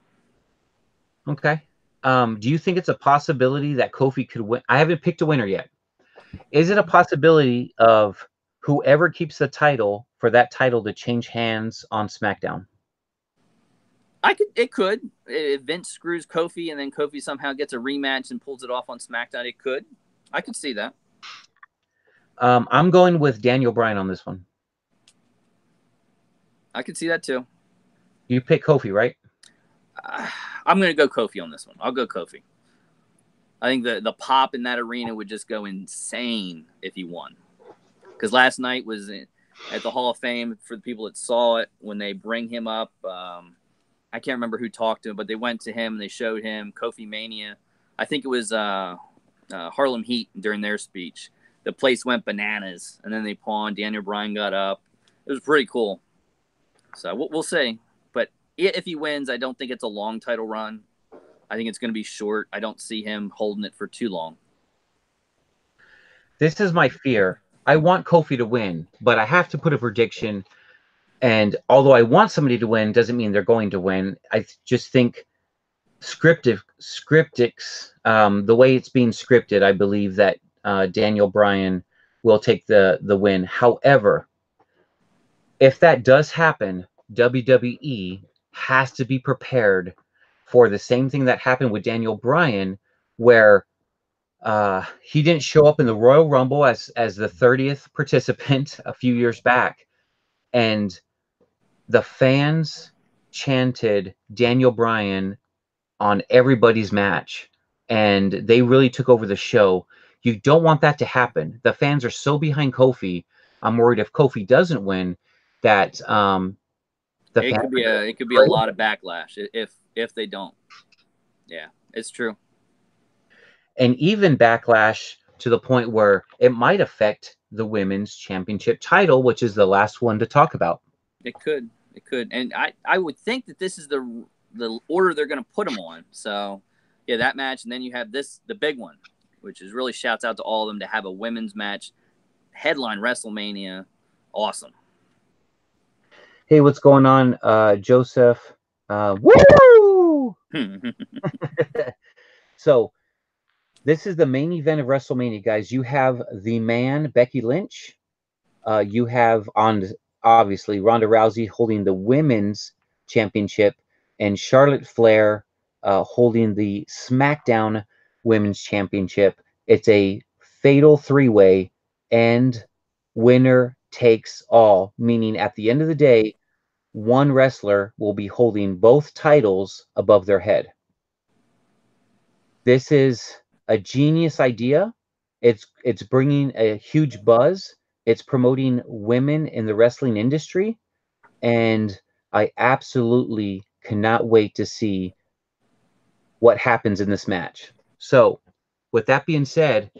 Okay. Do you think it's a possibility that Kofi could win? I haven't picked a winner yet. Is it a possibility of whoever keeps the title for that title to change hands on SmackDown? It could. If Vince screws Kofi and then Kofi somehow gets a rematch and pulls it off on SmackDown, it could. I could see that. I'm going with Daniel Bryan on this one. I could see that too. You pick Kofi, right? I'm going to go Kofi on this one. I'll go Kofi. I think the pop in that arena would just go insane if he won. Because last night was at the Hall of Fame, for the people that saw it, when they bring him up. I can't remember who talked to him, but they went to him and they showed him Kofi Mania. I think it was Harlem Heat during their speech. The place went bananas, and then they pawned. Daniel Bryan got up. It was pretty cool. So we'll see. But if he wins, I don't think it's a long title run. I think it's going to be short. I don't see him holding it for too long. This is my fear. I want Kofi to win, but I have to put a prediction. And although I want somebody to win, doesn't mean they're going to win. I just think scriptics, the way it's being scripted, I believe that Daniel Bryan will take the win. However, if that does happen, WWE has to be prepared for the same thing that happened with Daniel Bryan, where he didn't show up in the Royal Rumble as the 30th participant a few years back, and the fans chanted Daniel Bryan on everybody's match, and they really took over the show. You don't want that to happen. The fans are so behind Kofi. I'm worried if Kofi doesn't win, that it could be a lot of backlash if they don't. Yeah, it's true. And even backlash to the point where it might affect the women's championship title, which is the last one to talk about. It could, and I would think that this is the order they're going to put them on. So yeah, that match, and then you have the big one, which is really shouts out to all of them to have a women's match headline WrestleMania. Awesome. Hey, what's going on, Joseph? Woo! So this is the main event of WrestleMania, guys. You have the man, Becky Lynch. You have, obviously, Ronda Rousey holding the women's championship, and Charlotte Flair holding the SmackDown women's championship. It's a fatal three-way, and winner takes all, meaning at the end of the day, one wrestler will be holding both titles above their head. This is a genius idea. It's bringing a huge buzz. It's promoting women in the wrestling industry, and I absolutely cannot wait to see what happens in this match. So, with that being said,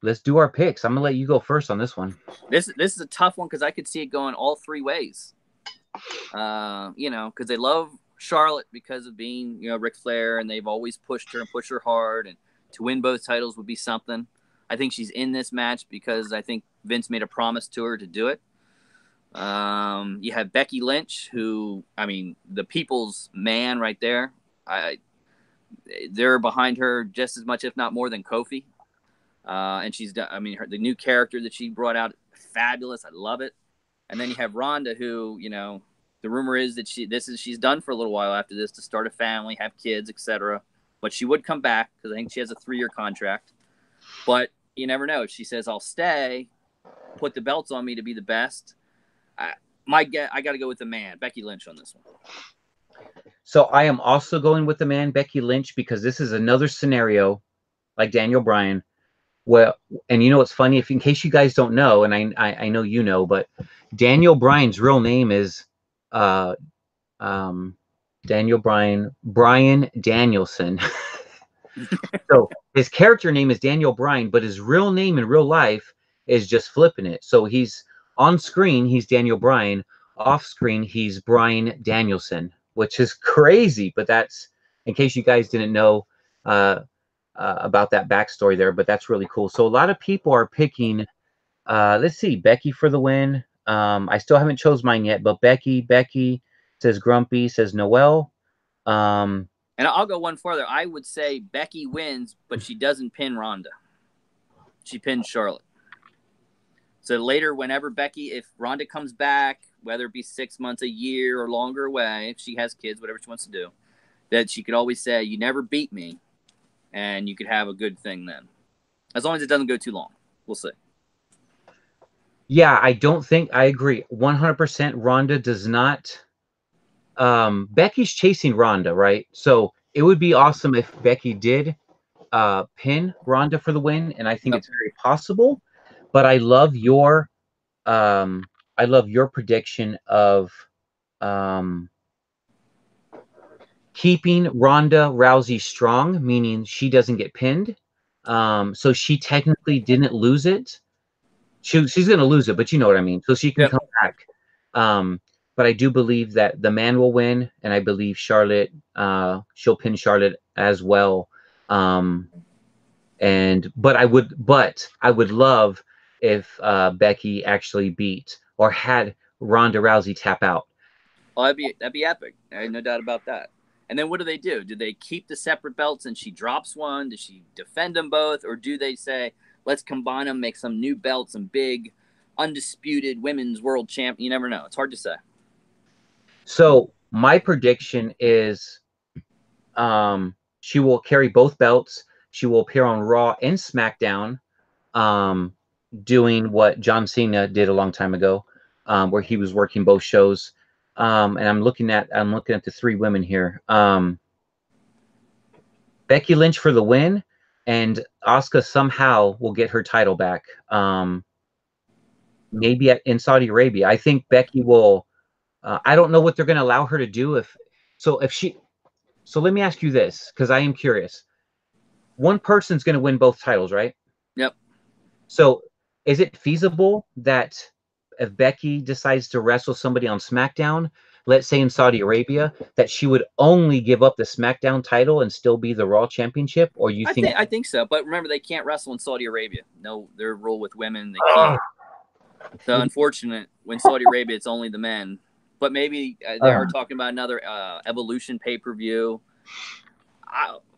let's do our picks. I'm gonna let you go first on this one. This is a tough one because I could see it going all three ways. Because they love Charlotte because of being, Ric Flair, and they've always pushed her and pushed her hard, and to win both titles would be something. I think she's in this match because I think Vince made a promise to her to do it. You have Becky Lynch, who, the people's man right there. They're behind her just as much, if not more, than Kofi. And she's, the new character that she brought out, fabulous. I love it. And then you have Ronda, who, the rumor is that she's done for a little while after this to start a family, have kids, etc. But she would come back because I think she has a 3-year contract. But you never know. If she says, I'll stay, put the belts on me to be the best, I got to go with the man, Becky Lynch, on this one. So I am also going with the man, Becky Lynch, because this is another scenario like Daniel Bryan Well, and you know what's funny? If in case you guys don't know, and I know you know, but Daniel Bryan's real name is uh Daniel Brian Danielson. So his character name is Daniel Bryan, but his real name in real life is just flipping it. So he's on screen, he's Daniel Bryan. Off screen, he's Brian Danielson, which is crazy. But that's in case you guys didn't know about that backstory there. But that's really cool. So a lot of people are picking. Let's see, Becky for the win. I still haven't chose mine yet, but Becky says Grumpy, says Noelle. Um, And I'll go one further. I would say Becky wins, but she doesn't pin Ronda. She pins Charlotte. So later, whenever Becky, if Ronda comes back, whether it be 6 months, a year, or longer away, if she has kids, whatever she wants to do, that she could always say, "You never beat me," and you could have a good thing then, as long as it doesn't go too long. We'll see. Yeah, I don't think I agree 100%. Ronda does not. Becky's chasing Ronda, right? So it would be awesome if Becky did pin Ronda for the win, and I think Yep. it's very possible. But um, I love your prediction of um, keeping Ronda Rousey strong, meaning she doesn't get pinned. So she technically didn't lose it. She's going to lose it, but you know what I mean. So she can Yep. come back. But I do believe that the man will win, and I believe Charlotte, she'll pin Charlotte as well. Um, but I would love if Becky actually beat or had Ronda Rousey tap out. Well, that'd be epic. I have no doubt about that. And then what do? Do they keep the separate belts and she drops one? Does she defend them both, or do they say, "Let's combine them, make some new belts, some big, undisputed women's world champ"? You never know. It's hard to say. So my prediction is she will carry both belts. She will appear on Raw and SmackDown, um, doing what John Cena did a long time ago, where he was working both shows. And I'm looking at the three women here. Becky Lynch for the win, and Asuka somehow will get her title back. Maybe in Saudi Arabia. I think Becky will. I don't know what they're going to allow her to do if she. So let me ask you this, because I am curious. One person's going to win both titles, right? Yep. So is it feasible that if Becky decides to wrestle somebody on SmackDown, let's say in Saudi Arabia, that she would only give up the SmackDown title and still be the Raw Championship? Or you think? I think so. But remember, they can't wrestle in Saudi Arabia. No, their rule with women, they Oh, can't. So unfortunate, when Saudi Arabia, it's only the men. But maybe they are talking about another Evolution pay-per-view.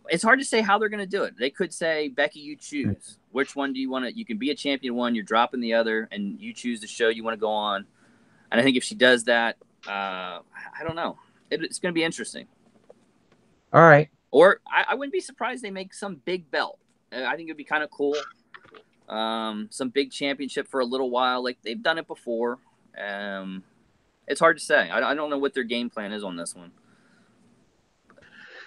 It's hard to say how they're going to do it. They could say, "Becky, you choose. Which one do you want to? You can be a champion one, you're dropping the other, and you choose the show you want to go on." And I think if she does that, I don't know. It's going to be interesting. all right. Or I wouldn't be surprised they make some big belt. I think it'd be kind of cool. Some big championship for a little while, like they've done it before. It's hard to say. I don't know what their game plan is on this one.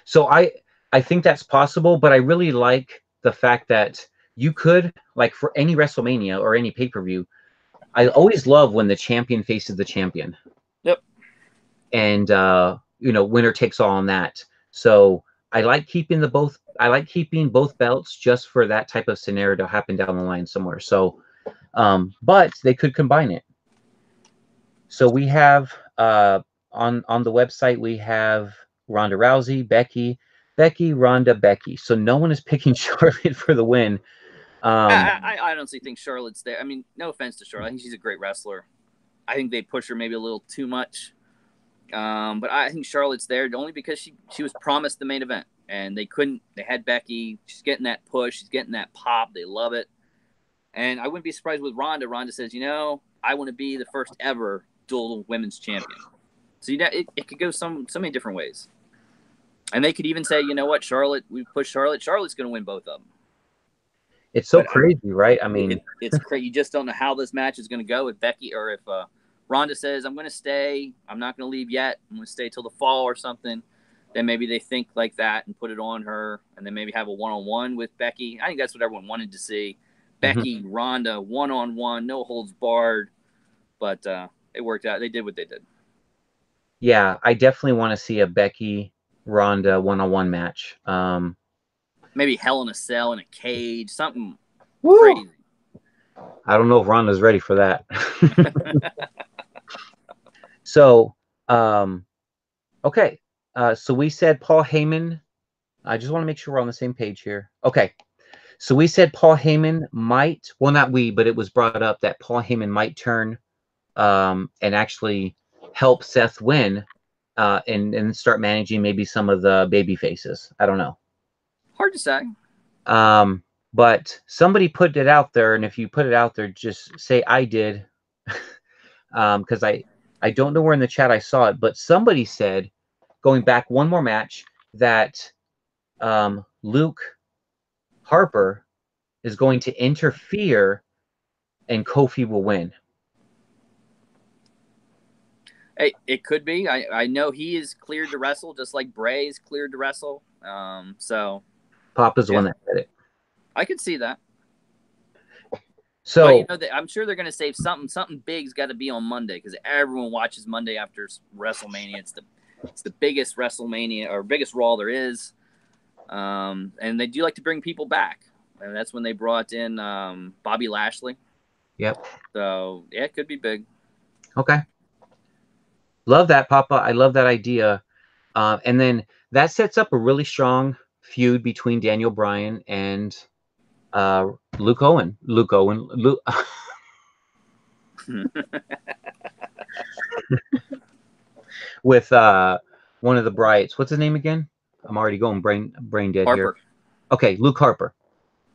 So I think that's possible, but I really like the fact that you could, like, for any WrestleMania or any pay-per-view, I always love when the champion faces the champion. Yep. And winner takes all on that. So I like keeping both belts just for that type of scenario to happen down the line somewhere. So but they could combine it. So we have on the website we have Ronda Rousey, Becky, Ronda, Becky. So no one is picking Charlotte for the win. I honestly think Charlotte's there. I mean, no offense to Charlotte. I think she's a great wrestler. I think they push her maybe a little too much. But I think Charlotte's there only because she was promised the main event. And they couldn't. They had Becky. She's getting that push. She's getting that pop. They love it. And I wouldn't be surprised with Ronda. Ronda says, I want to be the first ever dual women's champion. So it could go so many different ways. And they could even say, you know what, Charlotte, we push Charlotte. Charlotte's going to win both of them. It's so crazy, right? I mean, it's crazy. You just don't know how this match is going to go with Becky, or if Ronda says, "I'm going to stay. I'm not going to leave yet. I'm going to stay till the fall or something." Then maybe they think like that and put it on her, and then maybe have a one-on-one with Becky. I think that's what everyone wanted to see. Becky, Ronda, one-on-one, no holds barred. But it worked out. They did what they did. Yeah, I definitely want to see a Becky Ronda one-on-one match. Maybe Hell in a Cell in a cage, something Woo! crazy. I don't know if Ronda's ready for that. So, okay. So we said Paul Heyman. I just want to make sure we're on the same page here. Okay. So we said Paul Heyman might, well, not we, but it was brought up that Paul Heyman might turn and actually help Seth win and start managing maybe some of the baby faces. I don't know. Hard to say. But somebody put it out there, and if you put it out there, just say I did, because I don't know where in the chat I saw it, but somebody said, going back one more match, that Luke Harper is going to interfere and Kofi will win. Hey, it could be. I know he is cleared to wrestle, just like Bray is cleared to wrestle. So Papa's the one that said it. I could see that. So but, you know, I'm sure they're going to save something. Something big's got to be on Monday because everyone watches Monday after WrestleMania. It's the biggest WrestleMania or biggest Raw there is, and they do like to bring people back. And that's when they brought in Bobby Lashley. Yep. So yeah, it could be big. Okay. Love that, Papa. I love that idea. And then that sets up a really strong feud between Daniel Bryan and Luke Owen. With one of the Brights. What's his name again? I'm already going brain dead Harper. here. Okay, Luke Harper.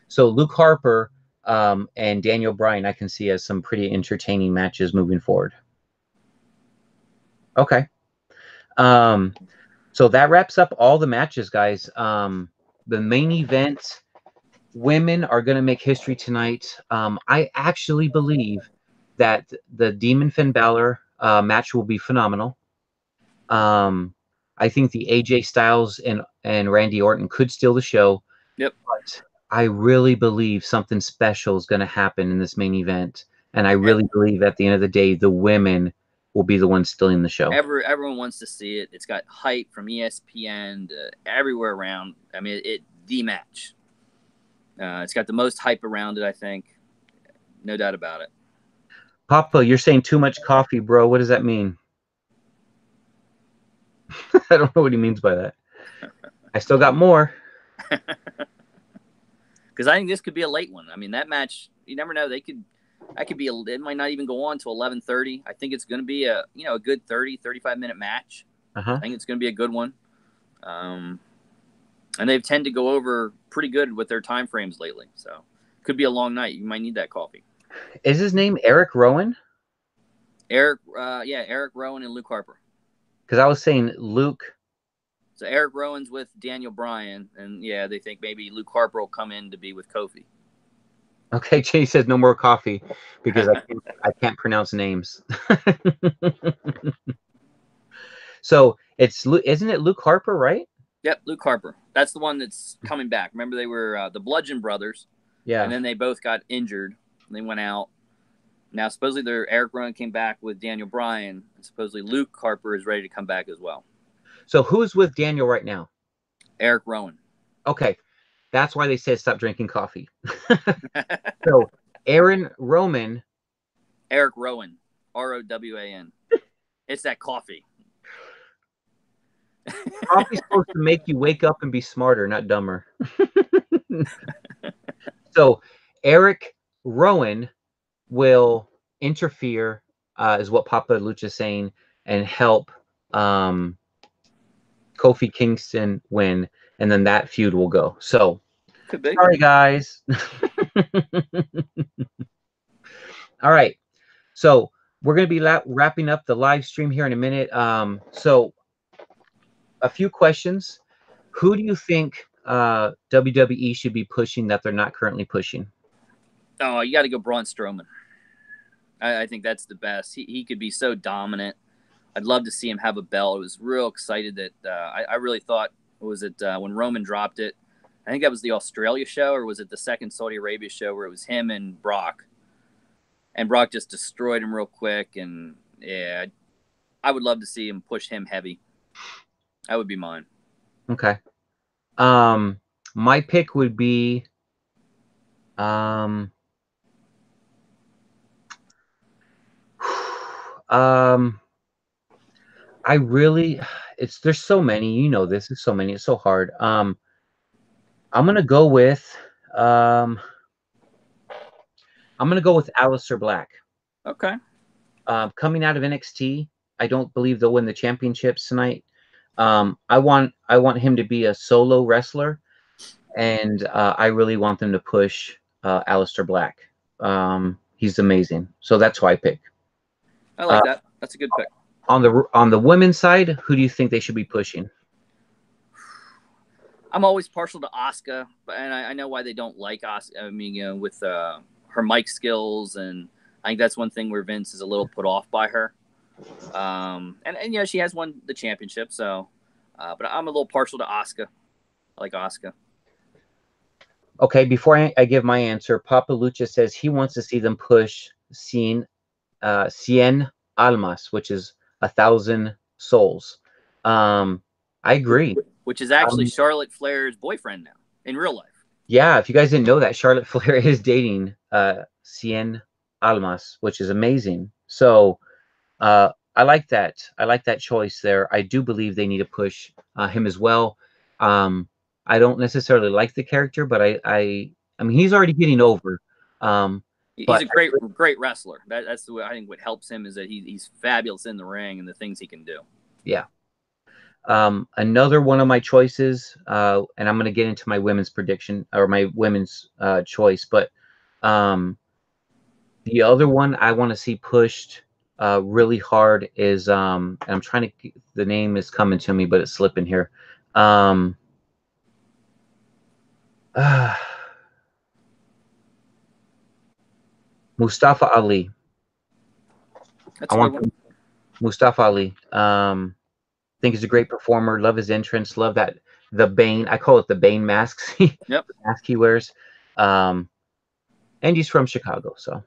So Luke Harper and Daniel Bryan I can see as some pretty entertaining matches moving forward. Okay. So that wraps up all the matches, guys. The main event, women are going to make history tonight. I actually believe that the Demon Finn Balor match will be phenomenal. I think the AJ Styles and Randy Orton could steal the show. Yep. But I really believe something special is going to happen in this main event. And I really believe at the end of the day, the women will be the ones stealing the show. Everyone wants to see it. It's got hype from ESPN to everywhere around. I mean, the match. It's got the most hype around it, I think. No doubt about it. Papa, you're saying too much coffee, bro. What does that mean? I don't know what he means by that. I still got more. Because I think this could be a late one. I mean, that match, you never know. That could be it might not even go on to 11:30. I think it's going to be a good 30, 35-minute match. I think it's going to be a good one. And they tend to go over pretty good with their time frames lately. So could be a long night. You might need that coffee. Is his name Eric Rowan? Eric Rowan and Luke Harper. Because I was saying Luke. So Eric Rowan's with Daniel Bryan, and yeah, they think maybe Luke Harper will come in to be with Kofi. Okay, Jay says no more coffee because I can't pronounce names. So isn't it Luke Harper, right? Yep, Luke Harper. That's the one that's coming back. Remember, they were the Bludgeon Brothers. Yeah. And then they both got injured. They went out. Now, supposedly, Eric Rowan came back with Daniel Bryan, and supposedly Luke Harper is ready to come back as well. So who's with Daniel right now? Eric Rowan. Okay. That's why they said stop drinking coffee. So Aaron Roman. Eric Rowan. Rowan. It's that coffee. Coffee's supposed to make you wake up and be smarter, not dumber. So Eric Rowan will interfere, is what Papa Lucha's saying, and help Kofi Kingston win, and then that feud will go. So, sorry, guys. All right. So, we're going to be wrapping up the live stream here in a minute. So, a few questions. Who do you think WWE should be pushing that they're not currently pushing? Oh, you got to go Braun Strowman. I think that's the best. He could be so dominant. I'd love to see him have a belt. I was real excited that I really thought, when Roman dropped it, I think that was the Australia show, or was it the second Saudi Arabia show where it was him and Brock? And Brock just destroyed him real quick. And yeah, I would love to see him push him heavy. That would be mine. Okay. My pick would be um I really there's so many, you know this, there's so many, it's so hard. I'm gonna go with um Aleister Black. Okay. Coming out of NXT, I don't believe they'll win the championships tonight. I want him to be a solo wrestler, and I really want them to push Aleister Black. He's amazing, so that's who I pick. I like that. That's a good pick. On the women's side, who do you think they should be pushing? I'm always partial to Asuka, and I know why they don't like Asuka. I mean, with her mic skills, and I think that's one thing where Vince is a little put off by her. And she has won the championship, so but I'm a little partial to Asuka. I like Asuka. Okay, before I give my answer, Papa Lucha says he wants to see them push Cien Almas, which is 1,000 souls. I agree. Which is actually Charlotte Flair's boyfriend now in real life. Yeah, if you guys didn't know that, Charlotte Flair is dating Cien Almas, which is amazing. So I like that. I like that choice there. I do believe they need to push him as well. I don't necessarily like the character, but I mean, he's already getting over. He's a great wrestler. That's the way I think what helps him is that he's fabulous in the ring and the things he can do. Yeah. Another one of my choices, and I'm going to get into my women's prediction or my women's choice, but the other one I want to see pushed really hard is, and I'm trying to, the name is coming to me, but it's slipping here. Mustafa Ali. That's a good one. Mustafa Ali. Think he's a great performer. Love his entrance. Love the Bane. I call it the Bane masks. Yep. The mask he wears. And he's from Chicago. So,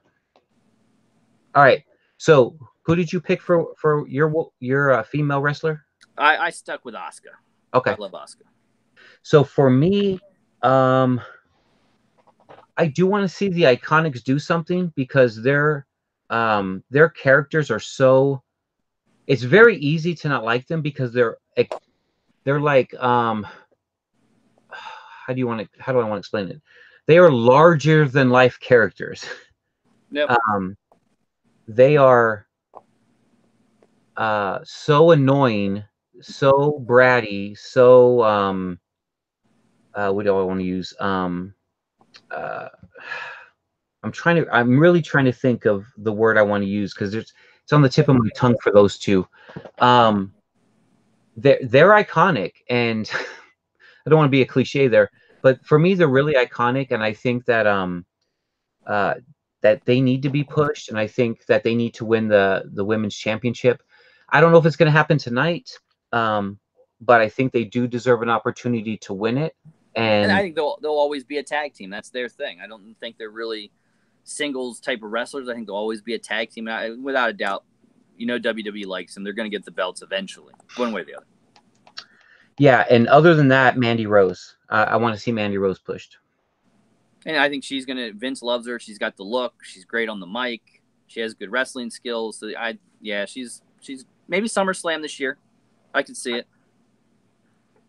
all right. So, who did you pick for your female wrestler? I stuck with Asuka. Okay. I love Asuka. So for me, I do want to see the Iconics do something because their characters are so. It's very easy to not like them because they're like how do I want to explain it? They are larger than life characters. Yep. They are so annoying, so bratty, so what do I want to use? I'm really trying to think of the word I want to use because it's on the tip of my tongue for those two. They're iconic, and I don't want to be a cliche there, but for me they're really iconic, and I think that that they need to be pushed, and I think that they need to win the women's championship. I don't know if it's going to happen tonight, but I think they do deserve an opportunity to win it. And I think they'll always be a tag team. That's their thing. I don't think they're really singles type of wrestlers. I think they'll always be a tag team. And without a doubt, WWE likes them. They're going to get the belts eventually, one way or the other. Yeah, and other than that, Mandy Rose. I want to see Mandy Rose pushed. And I think she's going to – Vince loves her. She's got the look. She's great on the mic. She has good wrestling skills. So, she's maybe SummerSlam this year. I can see it.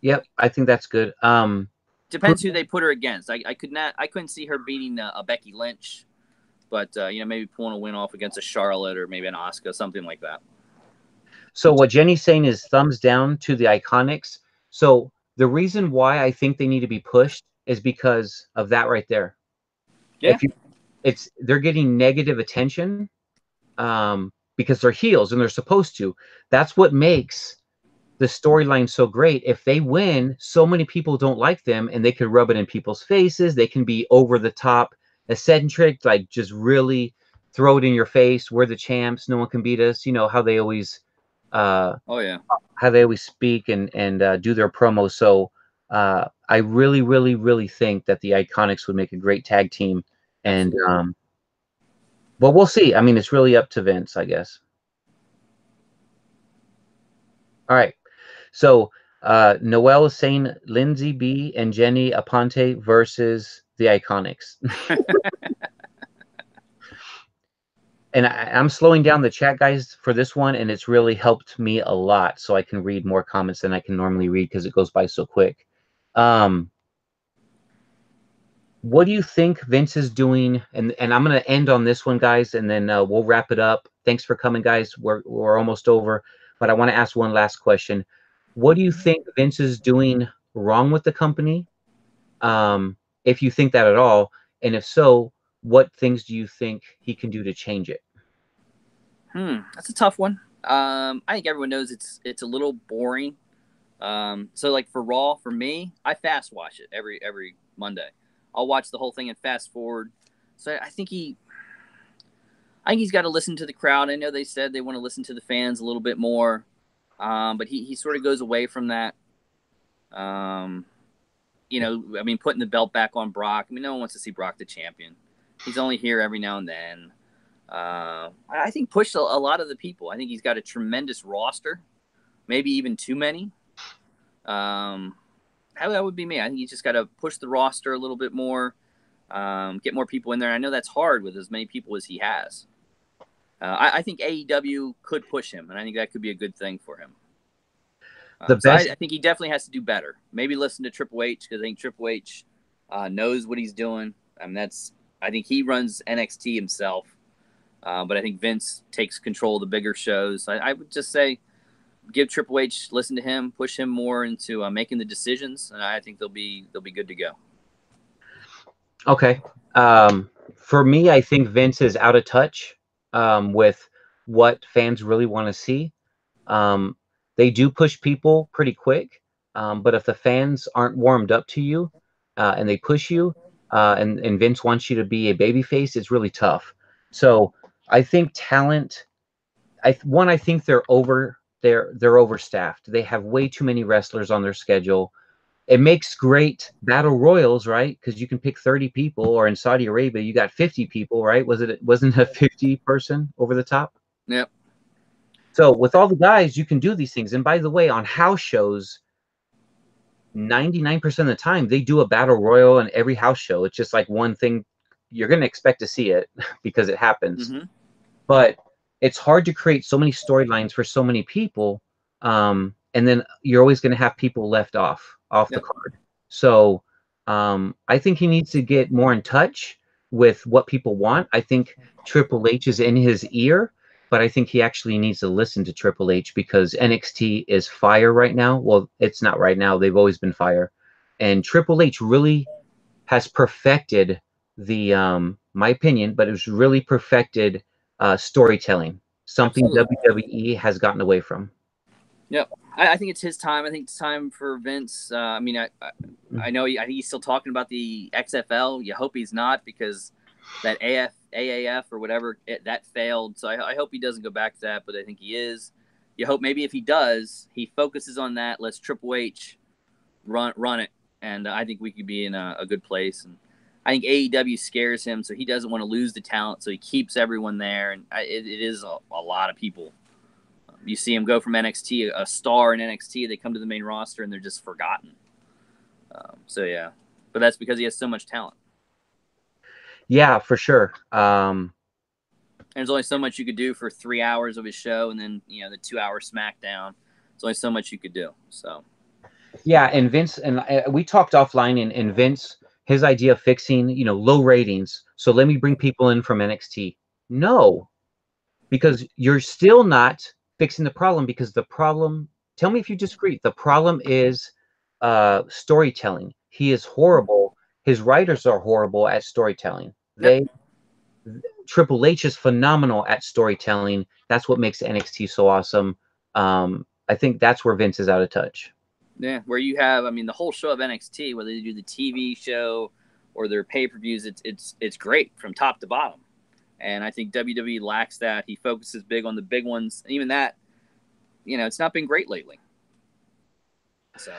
Yep, I think that's good. Depends who they put her against. I couldn't see her beating a Becky Lynch, but maybe pulling a win off against a Charlotte or maybe an Asuka, something like that. So what Jenny's saying is thumbs down to the Iconics. So the reason why I think they need to be pushed is because of that right there. Yeah, they're getting negative attention because they're heels and they're supposed to. That's what makes the storyline so great. If they win, so many people don't like them, and they could rub it in people's faces. They can be over the top, eccentric, like just really throw it in your face. We're the champs. No one can beat us. You know how they always, how they always speak and do their promos. So I I really, really, really think that the Iconics would make a great tag team. And Absolutely. well, we'll see. I mean, it's really up to Vince, I guess. All right. So Noel is saying Lindsay B and Jenny Aponte versus the Iconics. And I'm slowing down the chat, guys, for this one, and it's really helped me a lot, so I can read more comments than I can normally read because it goes by so quick. What do you think Vince is doing? And I'm going to end on this one, guys, and then we'll wrap it up. Thanks for coming, guys. We're almost over, but I want to ask one last question. What do you think Vince is doing wrong with the company? If you think that at all, and if so, what things do you think he can do to change it? That's a tough one. I think everyone knows it's a little boring. So like for Raw, for me, I fast watch it every Monday. I'll watch the whole thing and fast forward. So I think he's got to listen to the crowd. I know they said they want to listen to the fans a little bit more, but he sort of goes away from that. I mean, putting the belt back on Brock. I mean, no one wants to see Brock the champion. He's only here every now and then. I think pushed a lot of the people. I think he's got a tremendous roster, maybe even too many. That would be me. I think he's just got to push the roster a little bit more, get more people in there. I know that's hard with as many people as he has. I think AEW could push him, and I think that could be a good thing for him. I think he definitely has to do better. Maybe listen to Triple H, because I think Triple H knows what he's doing. I mean, I think he runs NXT himself, but I think Vince takes control of the bigger shows. I would just say give Triple H, listen to him, push him more into making the decisions, and I think they'll be good to go. Okay. For me, I think Vince is out of touch with what fans really want to see. They do push people pretty quick, but if the fans aren't warmed up to you and they push you, and Vince wants you to be a babyface, it's really tough. So I think talent. I think they're overstaffed. They have way too many wrestlers on their schedule. It makes great battle royals, right? Because you can pick 30 people, or in Saudi Arabia, you got 50 people, right? Wasn't a 50 person over the top? Yep. So with all the guys, you can do these things. And by the way, on house shows, 99% of the time, they do a battle royal in every house show. It's just like one thing you're going to expect to see it because it happens. Mm-hmm. But it's hard to create so many storylines for so many people. And then you're always going to have people left off the card. So I think he needs to get more in touch with what people want. I think Triple H is in his ear, but I think he actually needs to listen to Triple H, because NXT is fire right now. Well, it's not right now. They've always been fire. And Triple H really has perfected my opinion, but it's really perfected storytelling, something Absolutely. WWE has gotten away from. Yep. I think it's his time. I think it's time for Vince. I mean, I know I think he's still talking about the XFL. You hope he's not, because that AAF or whatever, that failed. So I hope he doesn't go back to that, but I think he is. You hope maybe if he does, he focuses on that, lets Triple H run it, and I think we could be in a good place. And I think AEW scares him, so he doesn't want to lose the talent, so he keeps everyone there, and it is a lot of people. You see him go from NXT, a star in NXT, they come to the main roster and they're just forgotten. So yeah, but that's because he has so much talent. Yeah, for sure. And there's only so much you could do for 3 hours of his show, and then the 2-hour SmackDown. There's only so much you could do. So yeah, and Vince and we talked offline, and Vince, his idea of fixing low ratings. So let me bring people in from NXT. No, because you're still not fixing the problem, because the problem, tell me if you disagree, the problem is storytelling. He is horrible. His writers are horrible at storytelling. yep. Triple H is phenomenal at storytelling. That's what makes NXT so awesome. I think that's where Vince is out of touch. Yeah, where you have, I mean, the whole show of NXT, whether they do the TV show or their pay-per-views, it's great from top to bottom. And I think WWE lacks that. He focuses big on the big ones. And even that, it's not been great lately. So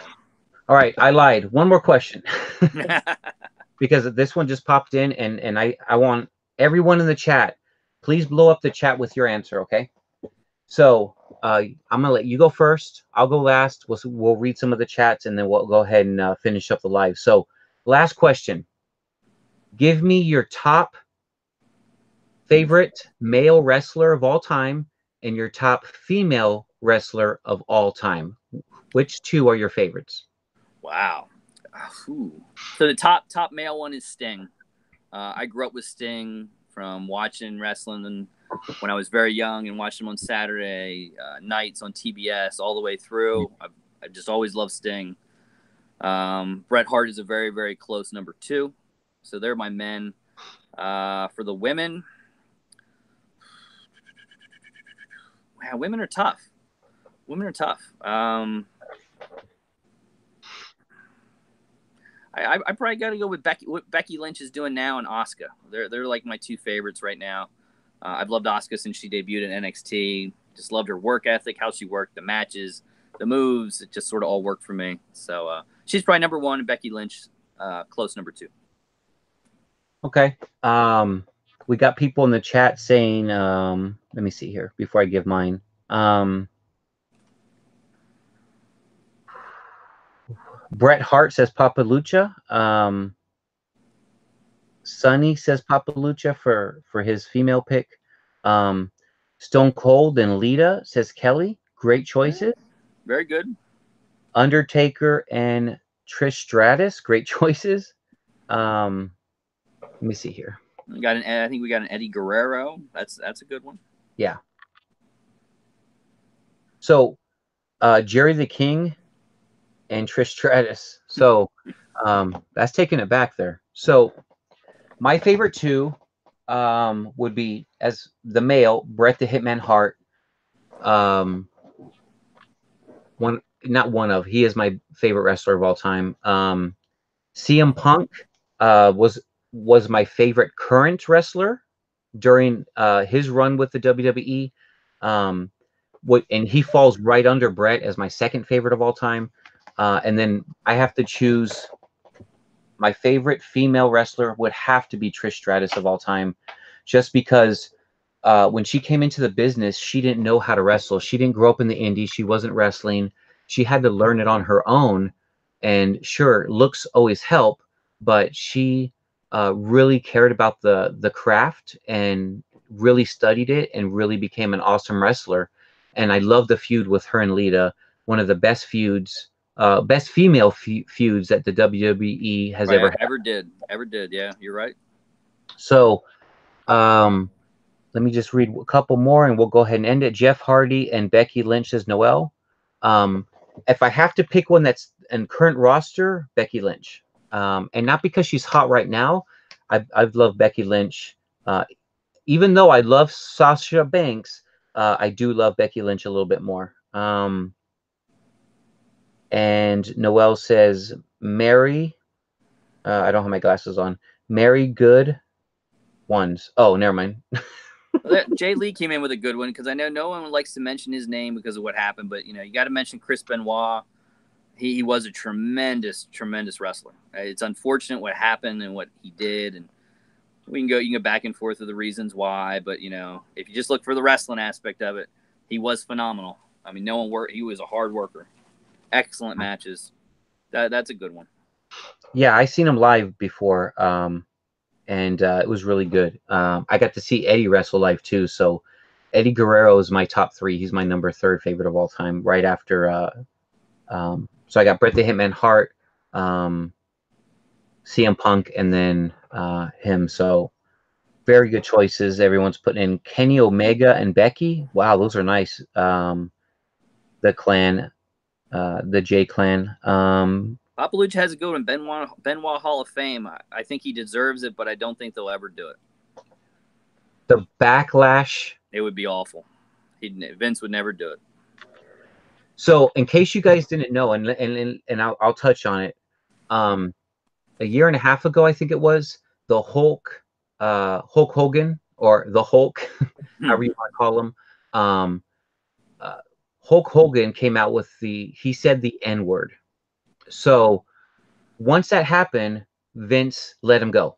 All right, I lied. One more question. Because this one just popped in, and I want everyone in the chat, please blow up the chat with your answer, okay? So I'm gonna let you go first. I'll go last. We'll read some of the chats, and then we'll go ahead and finish up the live. So last question. Give me your top favorite male wrestler of all time and your top female wrestler of all time. Which two are your favorites? Wow. Ooh. So the top male one is Sting. I grew up with Sting from watching wrestling when I was very young and watching him on Saturday nights on TBS all the way through. I just always loved Sting. Bret Hart is a very, very close number 2. So they're my men. For the women, wow, women are tough. Women are tough. I probably got to go with Becky. What Becky Lynch is doing now, and Asuka. They're like my two favorites right now. I've loved Asuka since she debuted in NXT. Just loved her work ethic, how she worked, the matches, the moves. It just sort of all worked for me. So she's probably number 1, and Becky Lynch close number 2. Okay. We got people in the chat saying, let me see here before I give mine. Bret Hart says Papa Lucha. Sonny says Papa Lucha for his female pick. Stone Cold and Lita says Kelly. Great choices. Very good. Undertaker and Trish Stratus. Great choices. Let me see here. I think we got an Eddie Guerrero. That's a good one. Yeah. So Jerry the King and Trish Stratus. So that's taking it back there. So my favorite two would be, as the male, Bret the Hitman Hart. He is my favorite wrestler of all time. CM Punk was my favorite current wrestler during his run with the WWE. And he falls right under Bret as my second favorite of all time. And then I have to choose. My favorite female wrestler would have to be Trish Stratus of all time, just because when she came into the business, she didn't know how to wrestle. She didn't grow up in the indies. She wasn't wrestling. She had to learn it on her own. And sure, looks always help, but she really cared about the craft and really studied it and really became an awesome wrestler. And I love the feud with her and Lita, one of the best feuds. Best female feuds that the WWE has ever did. Yeah, you're right. So, let me just read a couple more, and we'll go ahead and end it. Jeff Hardy and Becky Lynch says Noel. If I have to pick one that's in current roster, Becky Lynch, and not because she's hot right now. I've loved Becky Lynch, even though I love Sasha Banks. I do love Becky Lynch a little bit more. And Noel says, Mary, I don't have my glasses on. Mary Good Ones. Oh, never mind. Jay Lee came in with a good one, because I know no one likes to mention his name because of what happened, but you got to mention Chris Benoit. He was a tremendous wrestler. It's unfortunate what happened and what he did, and you can go back and forth with the reasons why, but if you just look for the wrestling aspect of it, he was phenomenal. I mean, he was a hard worker. Excellent matches. That's a good one. Yeah, I seen him live before, and it was really good. I got to see Eddie wrestle live too. So Eddie Guerrero is my top 3. He's my number 3rd favorite of all time, right after. So I got Bret the Hitman Hart, CM Punk, and then him. So very good choices. Everyone's putting in Kenny Omega and Becky. Wow, those are nice. The Clan. The J Clan. Papa Lucha has a good one. Benoit Hall of Fame. I think he deserves it, but I don't think they'll ever do it. The Backlash. It would be awful. Vince would never do it. So, in case you guys didn't know, and I'll touch on it. A year and a half ago, I think it was, the Hulk Hogan, or the Hulk, however you want to call him. Hulk Hogan came out with he said the N-word. So once that happened, Vince let him go.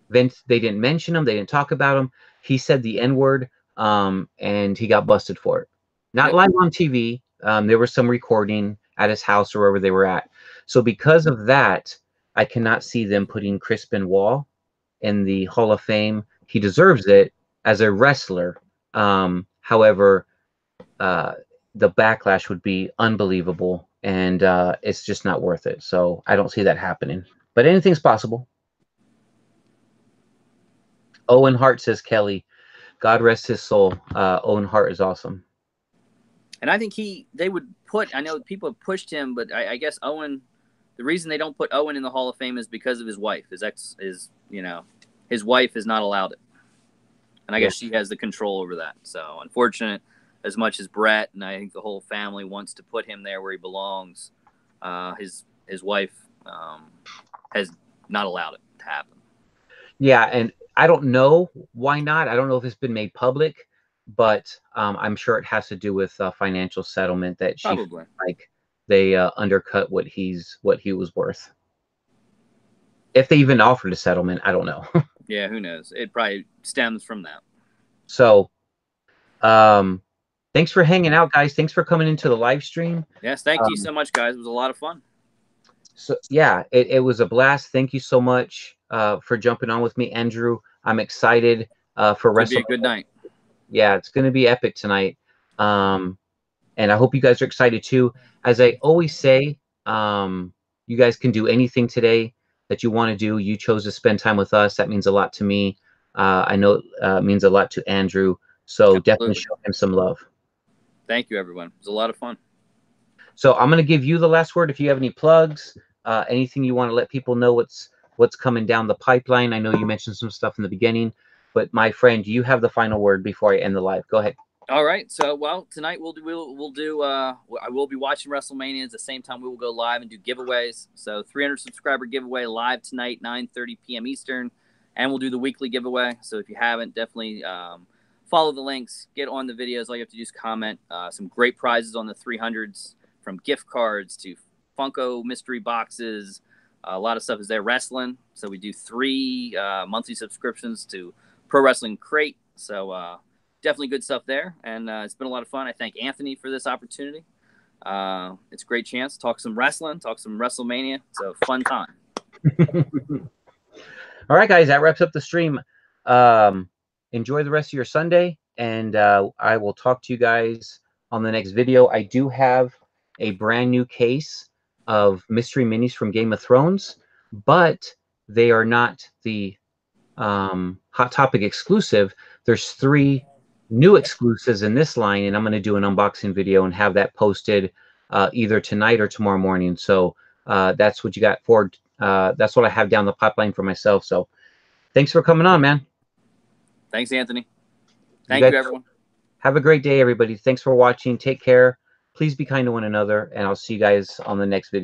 Vince, they didn't mention him. They didn't talk about him. He said the N-word, and he got busted for it. Not Yep. live on TV. There was some recording at his house or wherever they were at. So because of that, I cannot see them putting Chris Benoit in the Hall of Fame. He deserves it as a wrestler. However, the backlash would be unbelievable, and it's just not worth it. So I don't see that happening. But anything's possible. Owen Hart, says Kelly. God rest his soul. Owen Hart is awesome. And I think they would put, I know people have pushed him, but I guess Owen, the reason they don't put Owen in the Hall of Fame is because of his wife. His wife is not allowed it. And I guess she has the control over that. So unfortunate, as much as Brett and I think the whole family wants to put him there where he belongs, his wife has not allowed it to happen. Yeah, and I don't know why not. I don't know if it's been made public, but I'm sure it has to do with financial settlement that she Probably. like they undercut what he was worth. If they even offered a settlement, I don't know. Yeah, who knows? It probably stems from that. So, thanks for hanging out, guys. Thanks for coming into the live stream. Yes, thank you so much, guys. It was a lot of fun. So yeah, it was a blast. Thank you so much for jumping on with me, Andrew. I'm excited for It'll be WrestleMania. a good night. Yeah, it's going to be epic tonight. And I hope you guys are excited too. As I always say, you guys can do anything today that you want to do. You chose to spend time with us. That means a lot to me. I know it means a lot to Andrew. So definitely show him some love. Thank you, everyone. It was a lot of fun. So I'm going to give you the last word. If you have any plugs, anything you want to let people know what's coming down the pipeline. I know you mentioned some stuff in the beginning, but my friend, you have the final word before I end the live. Go ahead. All right. So, well, tonight we'll do. I will be watching WrestleMania at the same time. We will go live and do giveaways. So, 300 subscriber giveaway live tonight, 9:30 p.m. Eastern, and we'll do the weekly giveaway. So, if you haven't, definitely follow the links, get on the videos. All you have to do is comment. Some great prizes on the 300s, from gift cards to Funko mystery boxes. A lot of stuff is there. Wrestling. So, we do 3 monthly subscriptions to Pro Wrestling Crate. So, definitely good stuff there, and it's been a lot of fun. I thank Anthony for this opportunity. It's a great chance to talk some wrestling, talk some WrestleMania. So fun time. All right, guys, that wraps up the stream. Enjoy the rest of your Sunday, and I will talk to you guys on the next video. I do have a brand new case of mystery minis from Game of Thrones, but they are not the Hot Topic exclusive. There's 3 new exclusives in this line, and I'm going to do an unboxing video and have that posted either tonight or tomorrow morning. So that's what you got for that's what I have down the pipeline for myself. So thanks for coming on, man. Thanks, Anthony. Thank you, everyone. Have a great day, everybody. Thanks for watching. Take care. Please be kind to one another, and I'll see you guys on the next video.